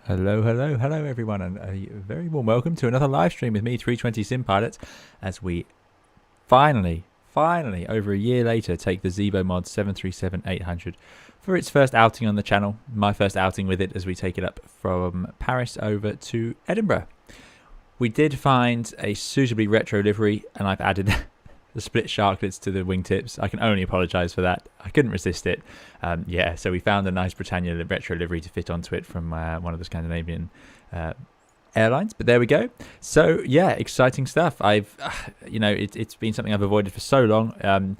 Hello, hello, hello everyone, and a very warm welcome to another live stream with me, 320 Sim Pilot, as we finally, over a year later, take the Zibo mod 737-800 for its first outing on the channel, my first outing with it as we take it up from Paris over to Edinburgh. We did find a suitably retro livery, and I've added the split sharklets to the wingtips. I can only apologise for that. I couldn't resist it. Yeah, so we found a nice Britannia retro livery to fit onto it from one of the Scandinavian airlines. But there we go. So yeah, exciting stuff. It's been something I've avoided for so long.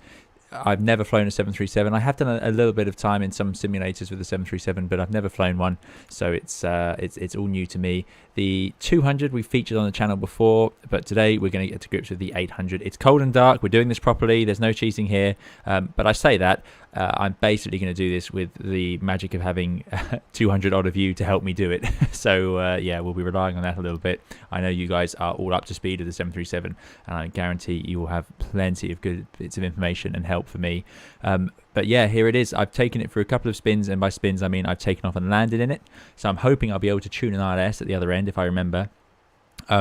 I've never flown a 737. I have done a little bit of time in some simulators with the 737, but I've never flown one, so it's all new to me. The 200 we've featured on the channel before, but today we're going to get to grips with the 800. It's cold and dark. We're doing this properly. There's no cheating here. But I say that I'm basically going to do this with the magic of having 200 odd of you to help me do it. So yeah, we'll be relying on that a little bit. I know you guys are all up to speed with the 737, and I guarantee you will have plenty of good bits of information and help for me. But yeah, here it is. I've taken it for a couple of spins, and by spins I mean I've taken off and landed in it. So I'm hoping I'll be able to tune an ILS at the other end if I remember.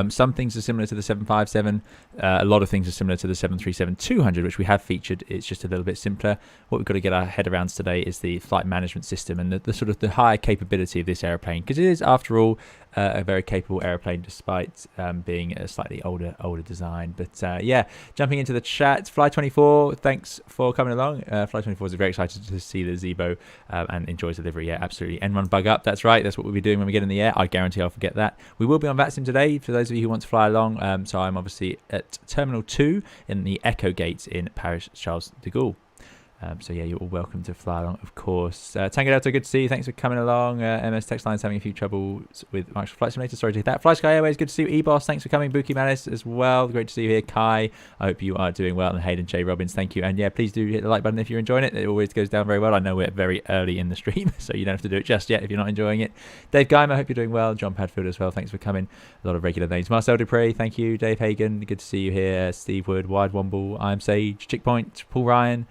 Some things are similar to the 757. A lot of things are similar to the 737-200, which we have featured. It's just a little bit simpler. What we've got to get our head around today is the flight management system and the sort of the high capability of this airplane, because it is, after all, a very capable airplane, despite being a slightly older design. But yeah, jumping into the chat, Fly24, thanks for coming along. Fly24 is very excited to see the Zibo and enjoys delivery. Yeah, absolutely. N1 bug up. That's right. That's what we'll be doing when we get in the air. I guarantee I'll forget that. We will be on VATSIM today for those of you who want to fly along. So I'm obviously at Terminal 2 in the Echo Gate in Paris Charles de Gaulle. So yeah, you're all welcome to fly along, of course. Tango Delta, good to see you. Thanks for coming along. MS Text Line's having a few troubles with Microsoft Flight Simulator. Sorry to hear that. Fly Sky Airways, good to see you. E-Boss, thanks for coming. Buki Manis as well. Great to see you here. Kai, I hope you are doing well. And Hayden J. Robbins, thank you. And yeah, please do hit the like button if you're enjoying it. It always goes down very well. I know we're very early in the stream, so you don't have to do it just yet if you're not enjoying it. Dave Guymer, I hope you're doing well. John Padfield as well, thanks for coming. A lot of regular names. Marcel Dupre, thank you. Dave Hagan, good to see you here. Steve Wood, Wide Womble, I Am Sage, Chickpoint, Paul Ryan.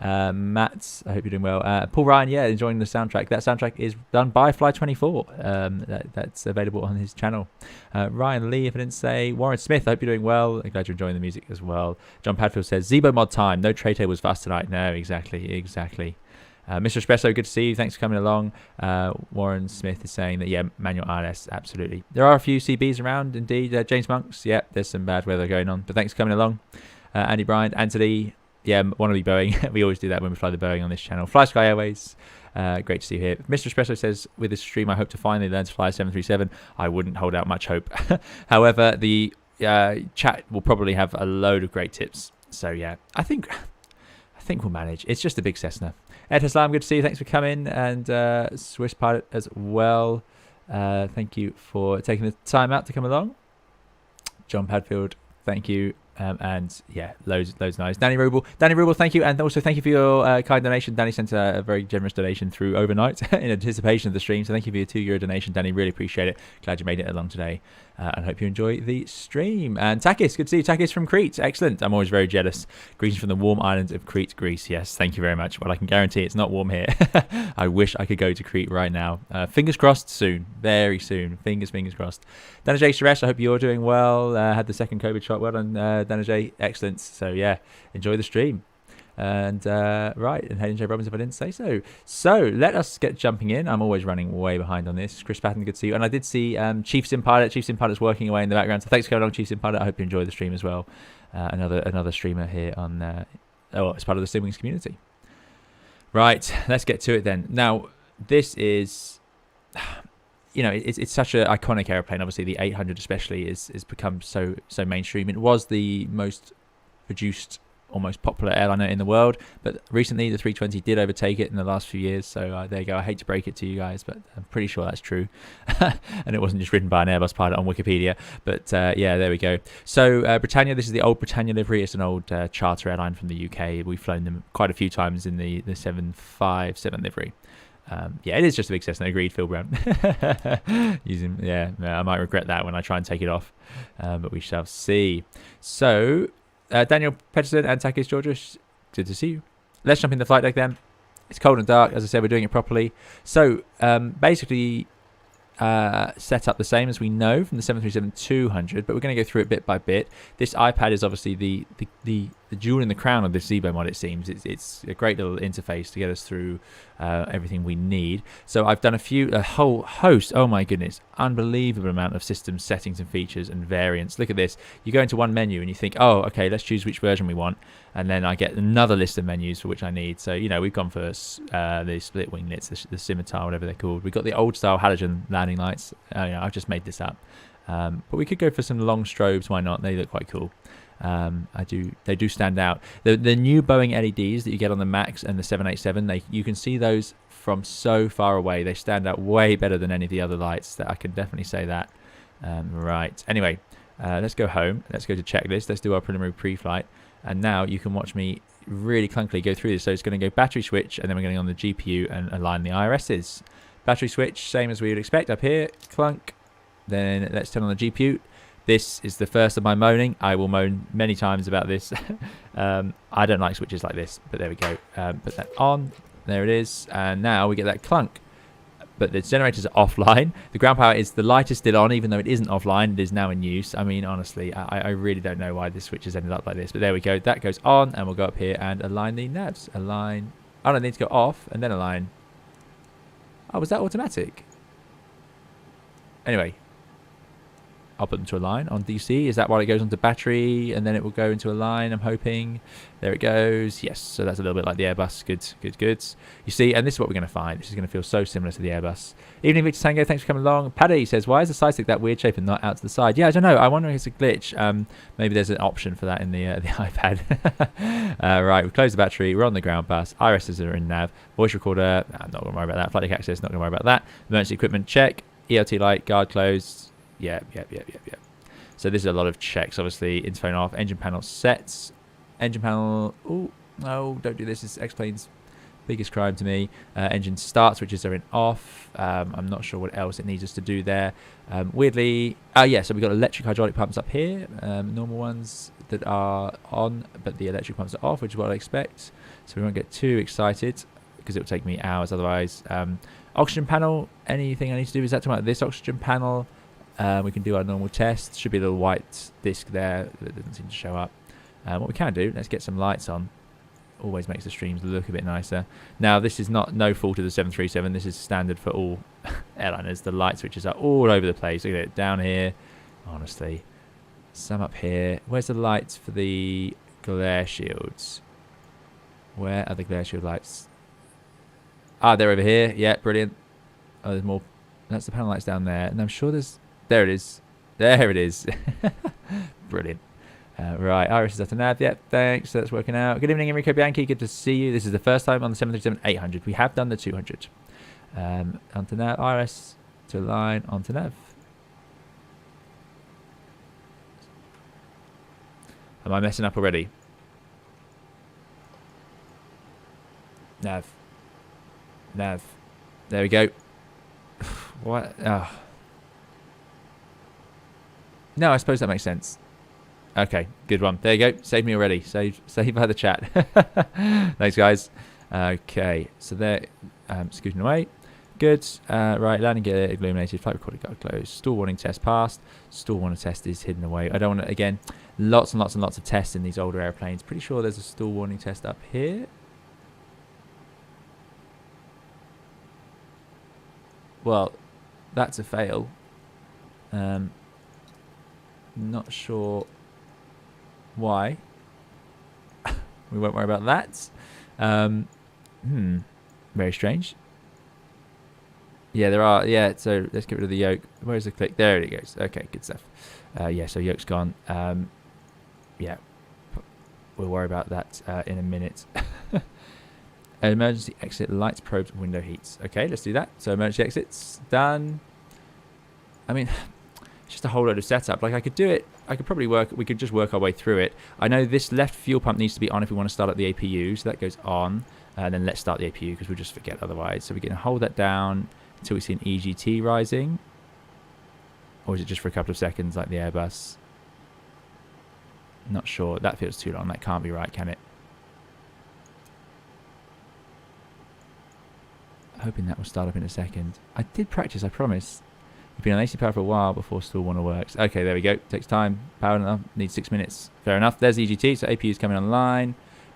Matt, I hope you're doing well. Paul Ryan, yeah, enjoying the soundtrack. That soundtrack is done by Fly24. That's available on his channel. Ryan Lee, if I didn't say. Warren Smith, I hope you're doing well. I'm glad you're enjoying the music as well. John Padfield says, Zibo mod time. No tray tables for us tonight. No, exactly. Mr. Espresso, good to see you. Thanks for coming along. Warren Smith is saying that, yeah, manual ILS, absolutely. There are a few CBs around, indeed. James Monks, yeah, there's some bad weather going on. But thanks for coming along. Andy Bryant, Anthony, yeah, wannabe Boeing. We always do that when we fly the Boeing on this channel. Fly Sky Airways, great to see you here. Mr. Espresso says, with this stream, I hope to finally learn to fly a 737. I wouldn't hold out much hope. However, the chat will probably have a load of great tips. So yeah, I think we'll manage. It's just a big Cessna. Ed Haslam, good to see you. Thanks for coming. And Swiss Pilot as well. Thank you for taking the time out to come along. John Padfield, thank you. And yeah, loads nice. Danny Rubel, thank you, and also thank you for your kind donation. Danny sent a very generous donation through overnight in anticipation of the stream, so thank you for your €2 donation, Danny. Really appreciate it. Glad you made it along today, and hope you enjoy the stream. And Takis, good to see you. Takis from Crete, excellent. I'm always very jealous. Greetings from the warm island of Crete, Greece. Yes, thank you very much. Well, I can guarantee it's not warm here. I wish I could go to Crete right now. Fingers crossed, soon, very soon. Fingers crossed. Dana J. Suresh, I hope you're doing well. Had the second COVID shot. Well done, Dana J. Excellent. So yeah, enjoy the stream. And right, and Hayden J. Robbins, if I didn't say so. So let us get jumping in. I'm always running way behind on this. Chris Patton, good to see you. And I did see Chief Sim Pilot. Chief Sim Pilot's working away in the background. So thanks for coming along, Chief Sim Pilot. I hope you enjoy the stream as well. Another streamer here on it's part of the Simwings community. Right, let's get to it then. Now, this is, you know, it's such an iconic airplane. Obviously, the 800 especially is become so mainstream. It was the most produced, almost popular airliner in the world, but recently the 320 did overtake it in the last few years. So there you go. I hate to break it to you guys, but I'm pretty sure that's true. And it wasn't just written by an Airbus pilot on Wikipedia. But yeah, there we go. So Britannia, this is the old Britannia livery. It's an old charter airline from the UK. We've flown them quite a few times in the 757 livery. Yeah, it is just a big Cessna. Agreed, Phil Brown. I might regret that when I try and take it off, but we shall see. So Daniel Peterson and Takis Georgios, good to see you. Let's jump in the flight deck then. It's cold and dark. As I said, we're doing it properly. So basically, set up the same as we know from the 737-200, but we're going to go through it bit by bit. This iPad is obviously the jewel in the crown of this Zibo mod, it seems. It's a great little interface to get us through everything we need. So I've done a whole host, oh my goodness, unbelievable amount of system settings and features and variants. Look at this. You go into one menu and you think, oh, okay, let's choose which version we want. And then I get another list of menus for which I need. So, we've gone for the split winglets, the scimitar, whatever they're called. We've got the old style halogen landing lights. I've just made this up. But we could go for some long strobes. Why not? They look quite cool. They do stand out. The new Boeing LEDs that you get on the Max and the 787, you can see those from so far away. They stand out way better than any of the other lights. I can definitely say that. Right. Anyway, let's go home. Let's go to checklist. Let's do our preliminary pre-flight. And now you can watch me really clunkily go through this. So it's going to go battery switch, and then we're going on the GPU and align the IRSs. Battery switch, same as we would expect up here. Clunk. Then let's turn on the GPU. This is the first of my moaning. I will moan many times about this. I don't like switches like this, but there we go. Put that on. There it is. And now we get that clunk. But the generators are offline. The ground power the light is still on, even though it isn't offline. It is now in use. I mean, honestly, I really don't know why this switch has ended up like this. But there we go. That goes on, and we'll go up here and align the navs. Align. Oh, I need to go off and then align. Oh, was that automatic? Anyway. I'll put them to a line on DC. Is that while it goes onto battery and then it will go into a line, I'm hoping. There it goes. Yes, so that's a little bit like the Airbus. Good. You see, and this is what we're going to find. This is going to feel so similar to the Airbus. Evening, Victor Tango. Thanks for coming along. Paddy says, why is the side stick that weird shape and not out to the side? Yeah, I don't know. I wonder if it's a glitch. Maybe there's an option for that in the iPad. Right, we've closed the battery. We're on the ground bus. IRSs are in nav. Voice recorder. I'm not going to worry about that. Flight deck access. Not going to worry about that. Emergency equipment check. ELT light. Guard closed. Yeah. So this is a lot of checks. Obviously, interphone off. Engine panel sets. Engine panel. Oh, no, don't do this. This explains biggest crime to me. Engine start switches are in off. I'm not sure what else it needs us to do there. Weirdly, yeah. So we've got electric hydraulic pumps up here. Normal ones that are on, but the electric pumps are off, which is what I expect. So we won't get too excited because it will take me hours otherwise. Oxygen panel. Anything I need to do? Is that talking about this oxygen panel? We can do our normal test. Should be a little white disc there that doesn't seem to show up. What we can do, let's get some lights on. Always makes the streams look a bit nicer. Now, this is no fault of the 737. This is standard for all airliners. The light switches are all over the place. Look at it down here. Honestly. Some up here. Where's the lights for the glare shields? Where are the glare shield lights? Ah, they're over here. Yeah, brilliant. Oh, there's more. That's the panel lights down there. And I'm sure there's... There it is. There it is. Brilliant. Right, Iris is at the nav. Yep, thanks. That's working out. Good evening, Enrico Bianchi. Good to see you. This is the first time on the 737-800. We have done the 200. Onto nav. Iris to line. Onto nav. Am I messing up already? Nav. There we go. What? Oh. No, I suppose that makes sense. Okay, good one. There you go. Saved me already. Saved by the chat. Thanks, guys. Okay, so they're scooting away. Good. Right, landing gear illuminated. Flight recorder guard closed. Stall warning test passed. Stall warning test is hidden away. I don't want to, again, lots and lots of tests in these older airplanes. Pretty sure there's a stall warning test up here. Well, that's a fail. Not sure why. We won't worry about that. Very strange. Yeah, there are. Yeah, so let's get rid of the yoke. Where's the click? There it goes. Okay, good stuff. Yeah, so yoke's gone. Yeah, we'll worry about that in a minute. Emergency exit, lights, probes, window heats. Okay, let's do that. So emergency exits, done. I mean, it's just a whole load of setup. Like, I could do it. I could probably work. We could just work our way through it. I know this left fuel pump needs to be on if we want to start up the APU. So that goes on. And then let's start the APU because we'll just forget otherwise. So we're going to hold that down until we see an EGT rising. Or is it just for a couple of seconds like the Airbus? Not sure. That feels too long. That can't be right, can it? Hoping that will start up in a second. I did practice, I promise. You've been on AC power for a while before stall warner works. Okay, there we go. Takes time. Power enough. Needs 6 minutes. Fair enough. There's EGT, so APU is coming online.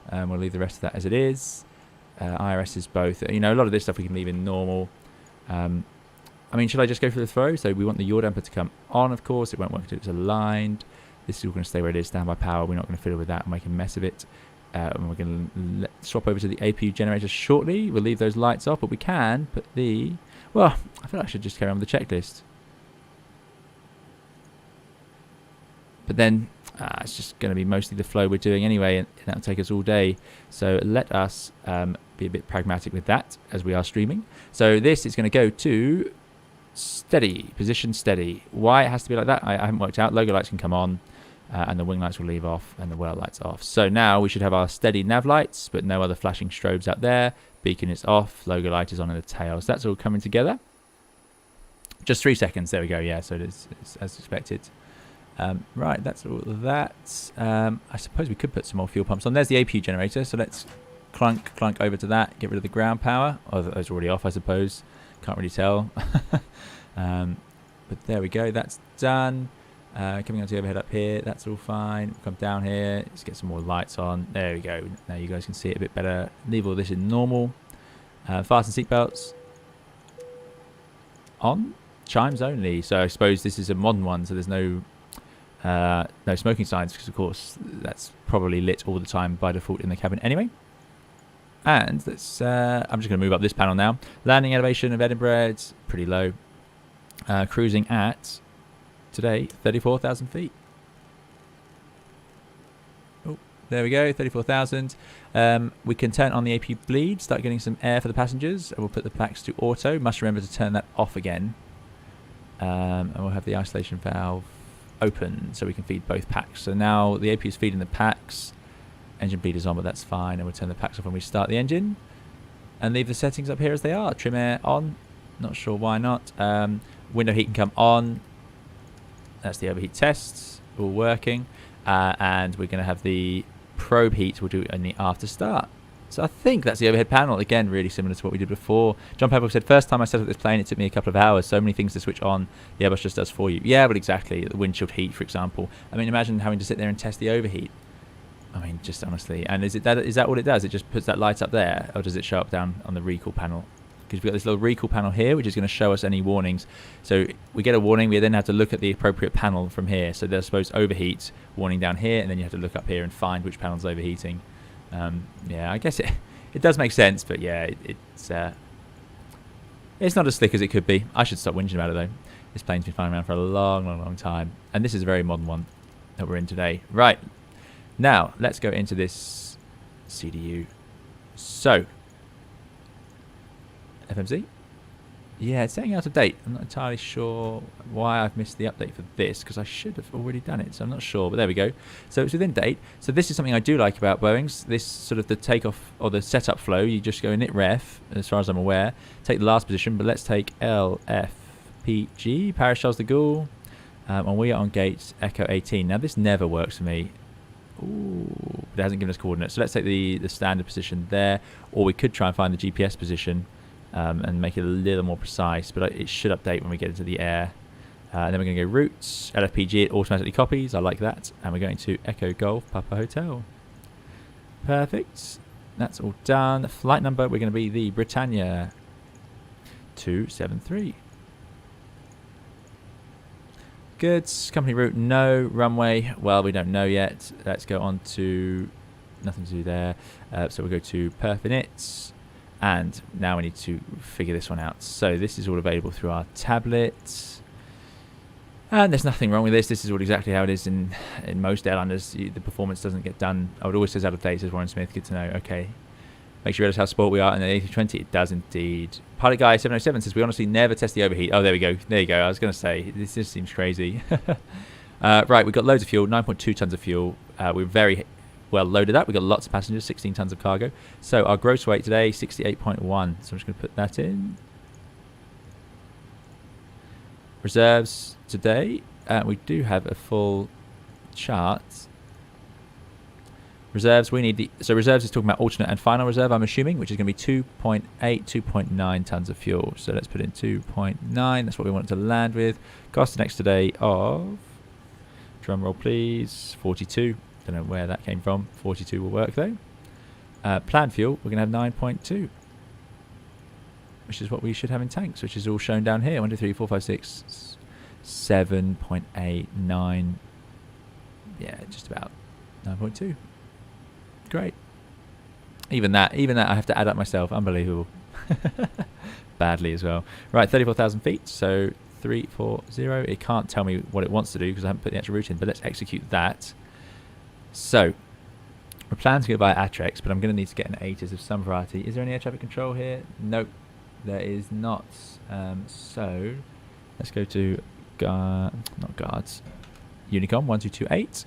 We'll leave the rest of that as it is. IRS is both. You know, a lot of this stuff we can leave in normal. I mean, should I just go for the throw? So we want the yaw damper to come on, of course. It won't work until it's aligned. This is all going to stay where it is, standby power. We're not going to fiddle with that and make a mess of it. And we're going to swap over to the APU generator shortly. We'll leave those lights off, but we can put the... Well, I feel like I should just carry on with the checklist. But then it's just going to be mostly the flow we're doing anyway, and that'll take us all day. So let us be a bit pragmatic with that as we are streaming. So this is going to go to steady, position steady. Why it has to be like that, I haven't worked out. Logo lights can come on, and the wing lights will leave off, and the whale lights off. So now we should have our steady nav lights, but no other flashing strobes out there. Beacon is off, logo light is on in the tail. So that's all coming together. Just 3 seconds. There we go. Yeah, so it's as expected. Right, that's all of that. I suppose we could put some more fuel pumps on. There's the APU generator, so let's clunk over to that, get rid of the ground power. Oh, those are already off, I suppose. Can't really tell. But there we go, that's done. Coming on to the overhead up here, that's all fine. We'll come down here, let's get some more lights on. There we go, now you guys can see it a bit better. Leave all this in normal. Fasten seatbelts. On. Chimes only, so I suppose this is a modern one, so there's no smoking signs, because of course that's probably lit all the time by default in the cabin anyway. And let's I'm just going to move up this panel now. Landing elevation of Edinburgh, it's pretty low. Cruising at today 34,000 feet. Oh, there we go, 34,000. We can turn on the APU bleed, start getting some air for the passengers, and we'll put the packs to auto. Must remember to turn that off again. And we'll have the isolation valve open so we can feed both packs. So now the APU is feeding the packs. Engine bleed is on, but that's fine. And we'll turn the packs off when we start the engine. And leave the settings up here as they are. Trim air on. Not sure why not. Window heat can come on. That's the overheat tests. All working. And we're going to have the probe heat. We'll do it in the after start. So I think that's the overhead panel. Again, really similar to what we did before. John Pepper said, first time I set up this plane, it took me a couple of hours. So many things to switch on. The Airbus just does for you. Yeah, but exactly. The windshield heat, for example. I mean, imagine having to sit there and test the overheat. I mean, just honestly. And is that what it does? It just puts that light up there? Or does it show up down on the recall panel? Because we've got this little recall panel here, which is going to show us any warnings. So we get a warning. We then have to look at the appropriate panel from here. So there's supposed overheat warning down here. And then you have to look up here and find which panel's overheating. Yeah, I guess it does make sense, but yeah, it's not as slick as it could be. I should stop whinging about it though. This plane's been flying around for a long time, and this is a very modern one that we're in today. Right, now let's go into this CDU. So, FMC. Yeah, it's saying out of date. I'm not entirely sure why I've missed the update for this, because I should have already done it, so I'm not sure, but there we go. So it's within date. So this is something I do like about Boeing's. This sort of the takeoff or the setup flow, you just go init ref, as far as I'm aware, take the last position, but let's take LFPG, Paris Charles de Gaulle, and we are on gate Echo 18. Now this never works for me. Ooh, but it hasn't given us coordinates. So let's take the standard position there, or we could try and find the GPS position. And make it a little more precise, but it should update when we get into the air. Then we're going to go routes, LFPG, it automatically copies, I like that. And we're going to Echo Golf Papa Hotel. Perfect, that's all done. Flight number, we're going to be the Britannia 273. Goods, company route, no. Runway, well, we don't know yet. Let's go on to, nothing to do there. So we'll go to Perf init. And now we need to figure this one out. So this is all available through our tablet. And there's nothing wrong with this. This is all exactly how it is in most airliners. The performance doesn't get done. Oh, it always says out of date, says Warren Smith. Good to know. Okay. Makes you realize how sport we are in the A320. It does indeed. Pilot Guy 707 says, we honestly never test the overheat. Oh, there we go. There you go. I was going to say, this just seems crazy. Right, we've got loads of fuel, 9.2 tons of fuel. We're very well loaded up. We've got lots of passengers, 16 tons of cargo. So our gross weight today, 68.1. So I'm just going to put that in. Reserves today, we do have a full chart. Reserves, we need so reserves is talking about alternate and final reserve, I'm assuming, which is going to be 2.8, 2.9 tons of fuel. So let's put in 2.9. That's what we want to land with. Cost an extra day of, drum roll please, 42. Don't know where that came from. 42 will work though. Planned fuel, we're going to have 9.2, which is what we should have in tanks, which is all shown down here. 1, 2, 3, 4, 5, 6, 7.8, 9. Yeah, just about 9.2. Great. Even that I have to add up myself. Unbelievable. Badly as well. Right, 34,000 feet. So 340. It can't tell me what it wants to do because I haven't put the actual route in. But let's execute that. So we're planning to go by Atrex, but I'm going to need to get an ATIS of some variety. Is there any air traffic control here? Nope, there is not. So let's go to not guards. Unicom 1228.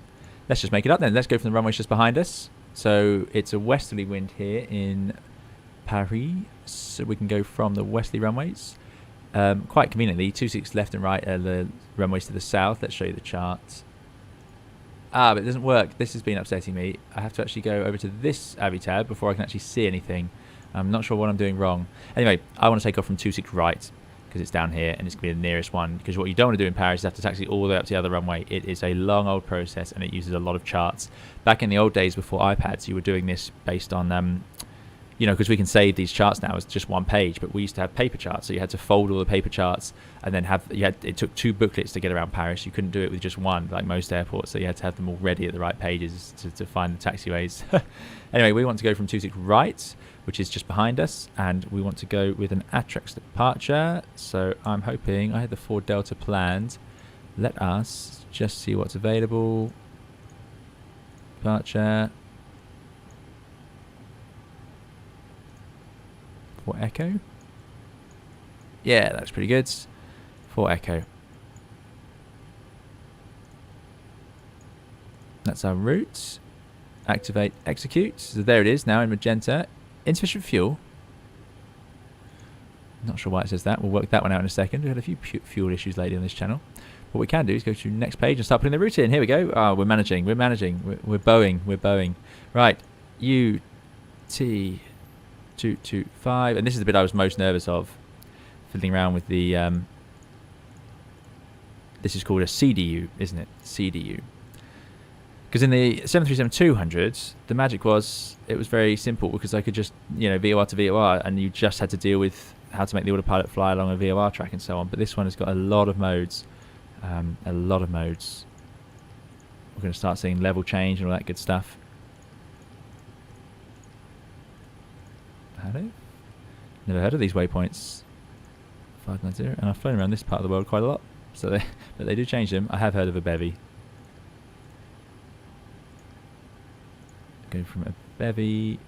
Let's just make it up then. Let's go from the runways just behind us. So it's a westerly wind here in Paris, so we can go from the westerly runways. Quite conveniently, 26 left and right are the runways to the south. Let's show you the chart. But it doesn't work. This has been upsetting me. I have to actually go over to this Avi tab before I can actually see anything. I'm not sure what I'm doing wrong. Anyway, I want to take off from 26 right because it's down here and it's going to be the nearest one. Because what you don't want to do in Paris is have to taxi all the way up to the other runway. It is a long old process and it uses a lot of charts. Back in the old days before iPads, you were doing this based on, you know, because we can save these charts now as just one page, but we used to have paper charts, so you had to fold all the paper charts and then it took 2 booklets to get around Paris. You couldn't do it with just one, like most airports, so you had to have them all ready at the right pages to find the taxiways. Anyway, we want to go from 26 right, which is just behind us, and we want to go with an Atrex departure. So I'm hoping, I had the 4 Delta planned. Let us just see what's available. Departure. For Echo. Yeah, that's pretty good. For Echo. That's our route. Activate, execute. So there it is now in magenta. Insufficient fuel. Not sure why it says that. We'll work that one out in a second. We had a few fuel issues lately on this channel. What we can do is go to the next page and start putting the route in. Here we go. Oh, we're managing. We're Boeing. Right. UT225. And this is the bit I was most nervous of. Fiddling around with the... this is called a CDU, isn't it? CDU. Because in the 737-200s, the magic was, it was very simple because I could just, you know, VOR to VOR, and you just had to deal with how to make the autopilot fly along a VOR track and so on. But this one has got a lot of modes. We're going to start seeing level change and all that good stuff. Never heard of these waypoints. 590, and I've flown around this part of the world quite a lot, so but they do change them. I have heard of a bevy. Go from a bevy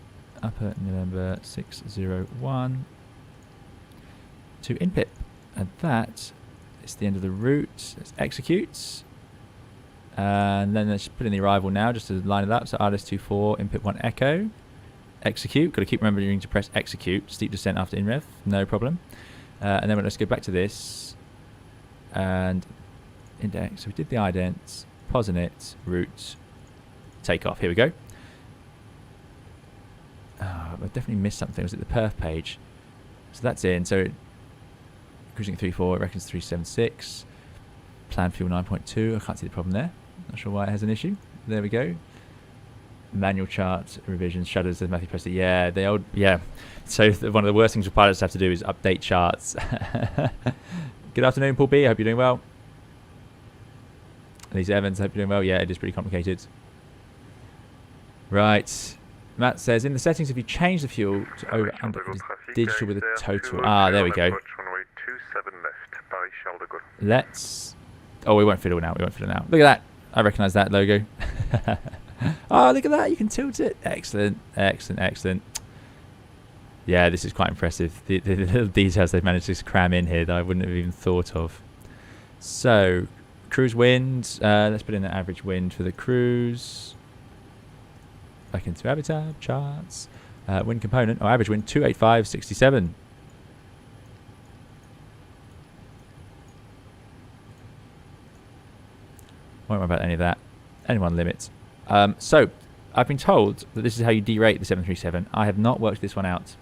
upper November 601 to InPip, and that is the end of the route. Let's execute, and then let's put in the arrival now just to line it up. So RS24 InPip 1 Echo. Execute. Got to keep remembering to press execute. Steep descent after INREV, no problem. And then let's go back to this and index. So we did the idents, posinit, route, takeoff. Here we go. I definitely missed something. Was it the perf page? So that's in. So cruising at 3.4, it reckons 376. Planned fuel 9.2. I can't see the problem there. Not sure why it has an issue. There we go. Manual chart revisions, shutters, says Matthew Preston. Yeah, the old, yeah. So one of the worst things for pilots have to do is update charts. Good afternoon, Paul B. I hope you're doing well. Lisa Evans, I hope you're doing well. Yeah, it is pretty complicated. Right. Matt says, in the settings, if you change the fuel to over under, it is digital with a total. Ah, there we go. Let's... Oh, we won't fiddle now. We won't fiddle now. Look at that. I recognise that logo. Oh, look at that. You can tilt it. Excellent. Excellent. Excellent. Yeah, this is quite impressive. The little details they've managed to cram in here that I wouldn't have even thought of. So, cruise wind. Let's put in the average wind for the cruise. Back into Avatar charts. Wind component, or average wind, 285.67. Won't worry about any of that. Anyone limits. So I've been told that this is how you derate the 737. I have not worked this one out.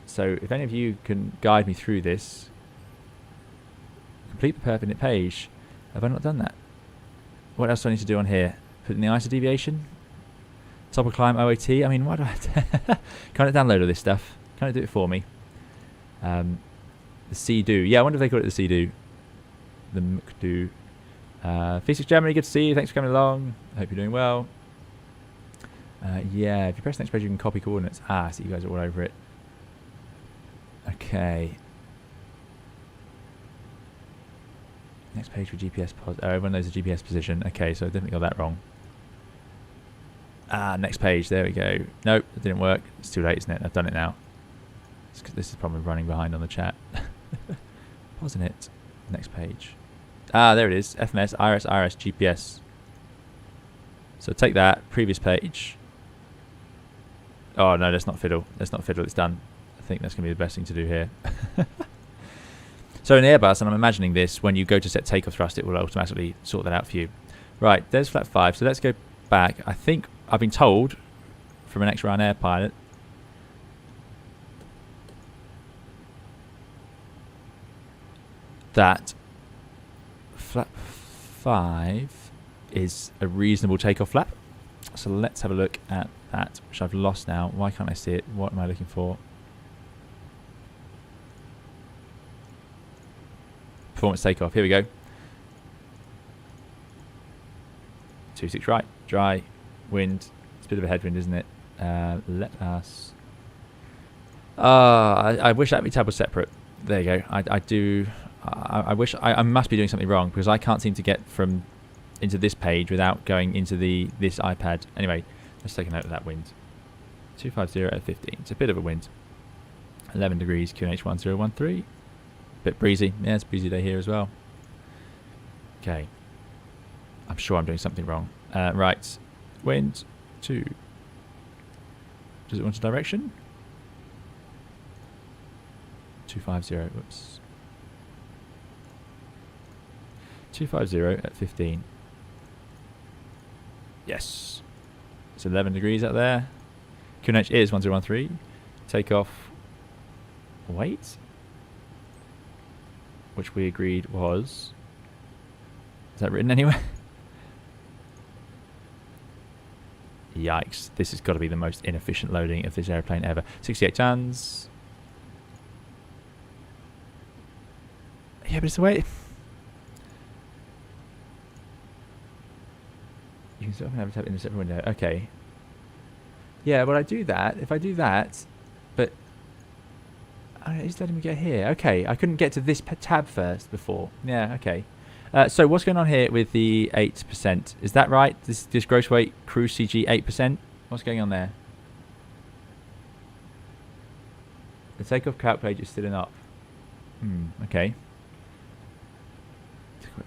So if any of you can guide me through this, complete the perpendicular page. Have I not done that? What else do I need to do on here? Put in the ISO deviation? Top of climb OAT? I mean, why do I... Can't it download all this stuff? Can't it do it for me? The C-Do. Yeah, I wonder if they call it the C-Do. The McDo. Physics Germany, good to see you. Thanks for coming along. I hope you're doing well. Yeah, if you press the next page, you can copy coordinates. Ah, so you guys are all over it. Okay. Next page for GPS pod. Oh, everyone knows the GPS position. Okay, so I definitely got that wrong. Ah, next page. There we go. Nope, it didn't work. It's too late, isn't it? I've done it now. This is probably running behind on the chat. Wasn't it? Next page. Ah, there it is. FMS, IRS, GPS. So take that. Previous page. Oh, no, let's not fiddle. Let's not fiddle. It's done. I think that's going to be the best thing to do here. So in Airbus, and I'm imagining this, when you go to set takeoff thrust, it will automatically sort that out for you. Right, there's flat 5. So let's go back. I think I've been told from an ex-Ryan Air pilot that flap 5 is a reasonable takeoff flap. So let's have a look at that, which I've lost now. Why can't I see it? What am I looking for? Performance takeoff. Here we go. 26 right. Dry. Wind. It's a bit of a headwind, isn't it? Let us... I wish that tab was separate. There you go. I do... I wish... I must be doing something wrong because I can't seem to get from into this page without going into this iPad. Anyway, let's take a note of that wind. 250 at 15. It's a bit of a wind. 11 degrees, QNH 1013. Bit breezy. Yeah, it's a breezy day here as well. Okay. I'm sure I'm doing something wrong. Right. Wind 2. Does it want a direction? 250. Whoops. 250 at 15. Yes. It's 11 degrees out there. QNH is 1013. Takeoff. Wait. Which we agreed was... Is that written anywhere? Yikes. This has got to be the most inefficient loading of this airplane ever. 68 tons. Yeah, but it's the way... You can still have a tab in the separate window. Okay. Yeah, but I do that. If I do that... But... He's letting me get here. Okay, I couldn't get to this tab first before. Yeah, okay. So what's going on here with the 8%? Is that right? This gross weight cruise CG 8%? What's going on there? The takeoff calculator is still in up. Okay.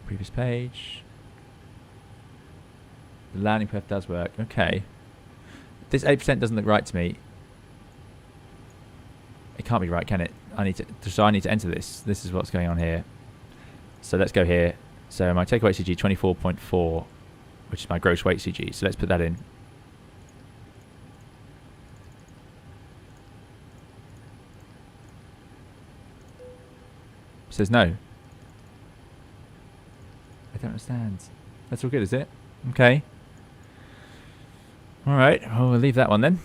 Previous page. The landing perf does work. Okay. This 8% doesn't look right to me. It can't be right, can it? I need to enter this. This is what's going on here. So let's go here. So my takeoff weight CG 24.4, which is my gross weight CG. So let's put that in. It says no. I don't understand. That's all good, is it? Okay. All right. Well, we'll leave that one then.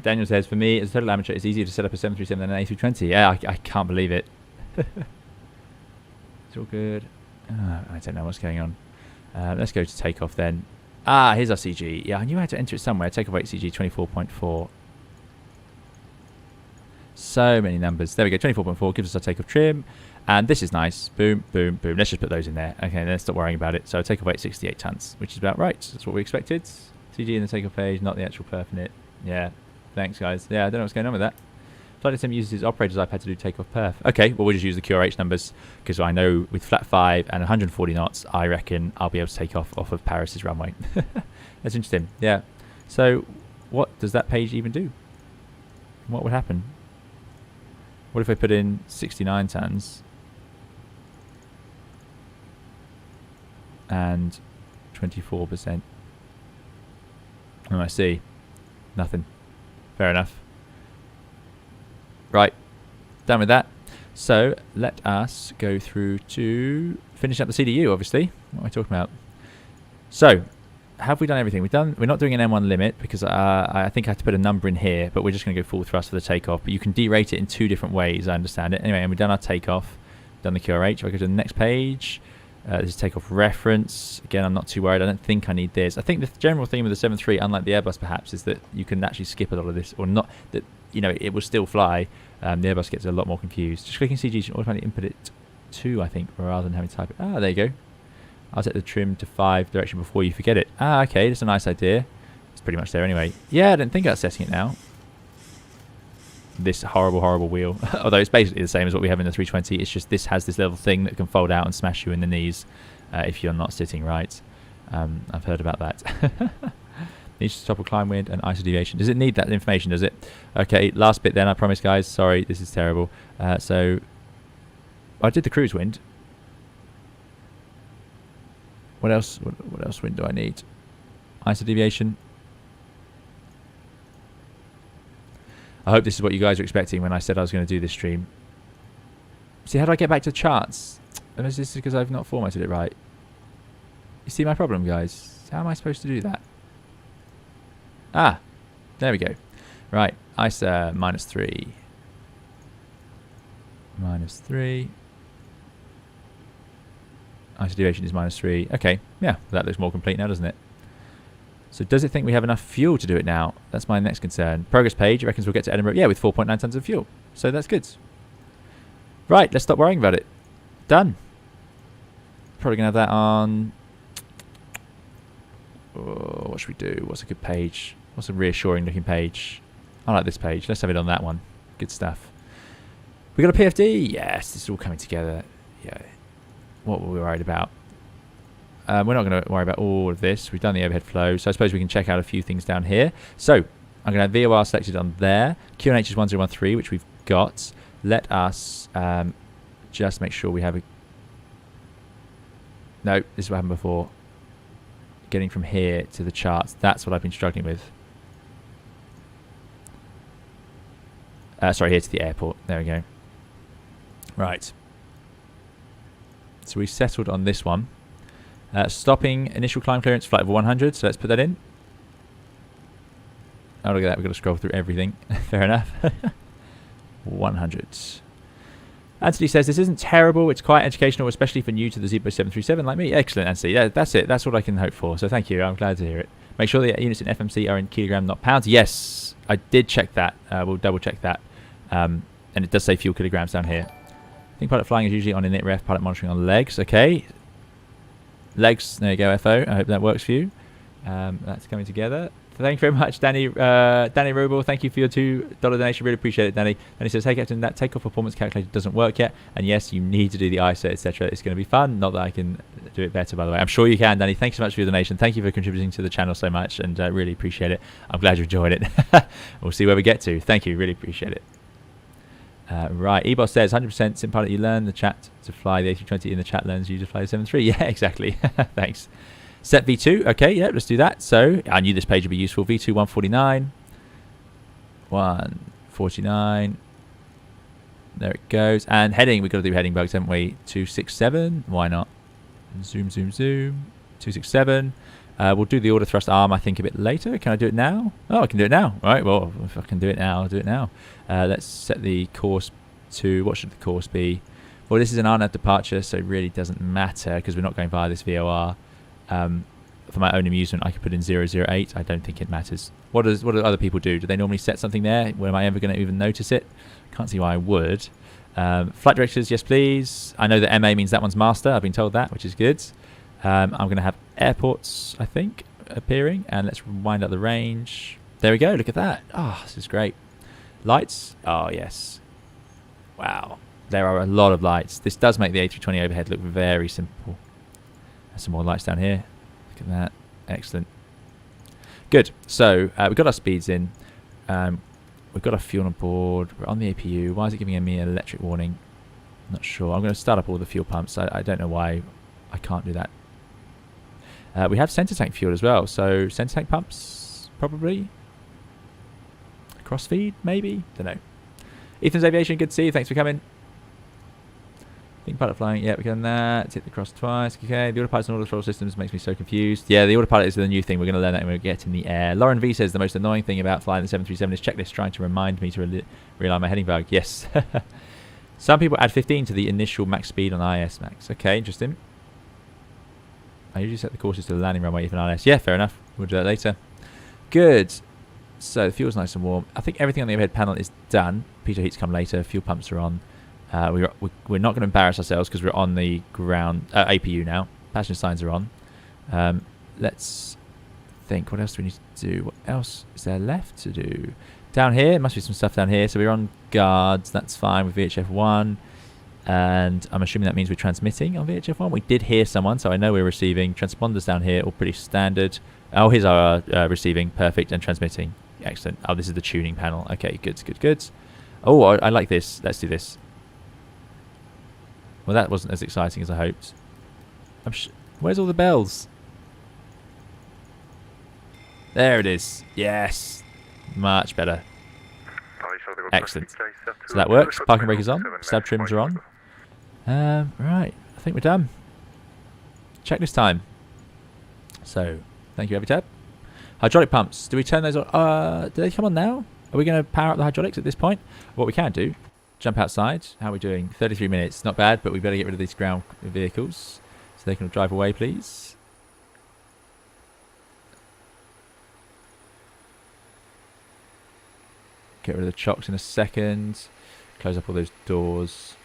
Daniel says, for me, as a total amateur, it's easier to set up a 737 than an A320. Yeah, I can't believe it. It's all good. I don't know what's going on. Let's go to takeoff then. Ah, here's our CG. Yeah, I knew I had to enter it somewhere. Takeoff weight CG 24.4. So many numbers. There we go. 24.4 gives us our takeoff trim. And this is nice. Boom, boom, boom. Let's just put those in there. Okay, let's stop worrying about it. So takeoff weight 68 tons, which is about right. That's what we expected. CG in the takeoff page, not the actual perf in it. Yeah. Thanks, guys. Yeah, I don't know what's going on with that. Flight Sim uses his operator's iPad to do takeoff perf. Okay, well, we'll just use the QRH numbers because I know with flat 5 and 140 knots, I reckon I'll be able to take off of Paris's runway. That's interesting. Yeah. So what does that page even do? What would happen? What if I put in 69 tons and 24%. Oh, I see. Nothing. Fair enough. Right. Done with that. So let us go through to finish up the CDU, obviously. What am I talking about? So, have we done everything? We're not doing an M1 limit because I think I have to put a number in here, but we're just going to go full thrust for the takeoff. But you can derate it in 2 different ways, I understand it. Anyway, and we've done our takeoff, done the QRH. If I go to the next page, this is takeoff reference. Again, I'm not too worried. I don't think I need this. I think the general theme of the 737, unlike the Airbus perhaps, is that you can actually skip a lot of this, or not, that, you know, it will still fly. The Airbus gets a lot more confused. Just clicking CG should automatically input it to, I think, rather than having to type it. Ah, there you go. I'll set the trim to 5 direction before you forget it. Ah, okay, that's a nice idea. It's pretty much there anyway. Yeah, I didn't think about setting it now. This horrible, horrible wheel. Although it's basically the same as what we have in the 320. It's just this has this little thing that can fold out and smash you in the knees if you're not sitting right. I've heard about that. Needs to stop a climb wind and ISO deviation. Does it need that information, does it? Okay, last bit then, I promise, guys. Sorry, this is terrible. So, I did the cruise wind. What else? What else wind do I need? ISO deviation. I hope this is what you guys are expecting when I said I was going to do this stream. See, how do I get back to charts? And is this because I've not formatted it right? You see my problem, guys? How am I supposed to do that? Ah, there we go. Right, ISO -3. -3. ISO deviation is -3. Okay, yeah, that looks more complete now, doesn't it? So does it think we have enough fuel to do it now? That's my next concern. Progress page, it reckons we'll get to Edinburgh, yeah, with 4.9 tons of fuel. So that's good. Right, let's stop worrying about it. Done. Probably going to have that on... Oh, what should we do? What's a good page? What's a reassuring looking page? I like this page. Let's have it on that one. Good stuff. We got a PFD? Yes, this is all coming together. Yeah. What were we worried about? We're not going to worry about all of this. We've done the overhead flow, so I suppose we can check out a few things down here. So, I'm going to have VOR selected on there. QNH is 1013, which we've got. Let us just make sure we have a... No, this is what happened before. Getting from here to the charts. That's what I've been struggling with. Sorry, here to the airport. There we go. Right. So we settled on this one. Stopping initial climb clearance, flight over 100. So let's put that in. Oh, look at that. We've got to scroll through everything. Fair enough. 100. Anthony says, this isn't terrible. It's quite educational, especially for new to the Zibo 737 like me. Excellent, Anthony. Yeah, that's it. That's what I can hope for. So thank you. I'm glad to hear it. Make sure the units in FMC are in kilogram, not pounds. Yes, I did check that. We'll double check that. And it does say fuel kilograms down here. I think pilot flying is usually on init ref, pilot monitoring on legs. Okay. Legs, there you go, FO. I hope that works for you. That's coming together. Thank you very much, Danny. Danny Rubel, thank you for your $2 donation. Really appreciate it, Danny. And he says, hey, Captain, that takeoff performance calculator doesn't work yet. And yes, you need to do the ISO, etc. It's going to be fun. Not that I can do it better, by the way. I'm sure you can, Danny. Thank you so much for your donation. Thank you for contributing to the channel so much, and really appreciate it. I'm glad you enjoyed it. We'll see where we get to. Thank you. Really appreciate it. Right, Ebos says 100% sim pilot. You learn the chat to fly the A320 in the chat learns you to fly the 73. Yeah, exactly. Thanks. Set V2. Okay, yeah, let's do that. So I knew this page would be useful. V2 149. 149. There it goes. And heading, we've got to do heading bugs, haven't we? 267. Why not? Zoom, zoom, zoom. 267. We'll do the order thrust arm, I think, a bit later. Can I do it now? Oh, I can do it now. All right, well, if I can do it now, I'll do it now. Let's set the course to... What should the course be? Well, this is an RNAV departure, so it really doesn't matter because we're not going via this VOR. For my own amusement, I could put in 008. I don't think it matters. What do other people do? Do they normally set something there? When am I ever going to even notice it? Can't see why I would. Flight directors, yes, please. I know that MA means that one's master. I've been told that, which is good. I'm going to have airports, I think, appearing. And let's wind up the range. There we go. Look at that. Oh, this is great. Lights. Oh, yes. Wow. There are a lot of lights. This does make the A320 overhead look very simple. There's some more lights down here. Look at that. Excellent. Good. So, we've got our speeds in. We've got our fuel on board. We're on the APU. Why is it giving me an electric warning? I'm not sure. I'm going to start up all the fuel pumps. I don't know why I can't do that. We have centre tank fuel as well, so centre tank pumps, probably. Crossfeed, maybe? Don't know. Ethan's Aviation, good to see you. Thanks for coming. Think pilot flying. Yeah, we've done that. Hit the cross twice. Okay, the autopilot and auto throttle systems makes me so confused. Yeah, the autopilot is the new thing. We're going to learn that when we get in the air. Lauren V says the most annoying thing about flying the 737 is checklist trying to remind me to realign my heading bug. Yes. Some people add 15 to the initial max speed on IS max. Okay, interesting. I usually set the courses to the landing runway even IS. Yeah, fair enough. We'll do that later. Good. So the fuel's nice and warm. I think everything on the overhead panel is done. Pitot heats come later. Fuel pumps are on. We're not going to embarrass ourselves because we're on the ground APU now. Passenger signs are on. Let's think. What else do we need to do? What else is there left to do? Down here, must be some stuff down here. So we're on guards. That's fine with VHF 1. And I'm assuming that means we're transmitting on VHF 1. We did hear someone, so I know we're receiving. Transponders down here, all pretty standard. Oh, here's our receiving. Perfect. And transmitting. Excellent. Oh, this is the tuning panel. Okay, good. Oh, I like this. Let's do this. Well, that wasn't as exciting as I hoped. Where's all the bells? There it is. Yes. Much better. Excellent. So that works. Parking brake is on. Stab trims are on. Right. I think we're done. Checklist time. So, thank you, Avitab. Hydraulic pumps. Do we turn those on? Do they come on now? Are we going to power up the hydraulics at this point? What we can do. Jump outside. How are we doing? 33 minutes. Not bad, but we better get rid of these ground vehicles so they can drive away, please. Get rid of the chocks in a second. Close up all those doors.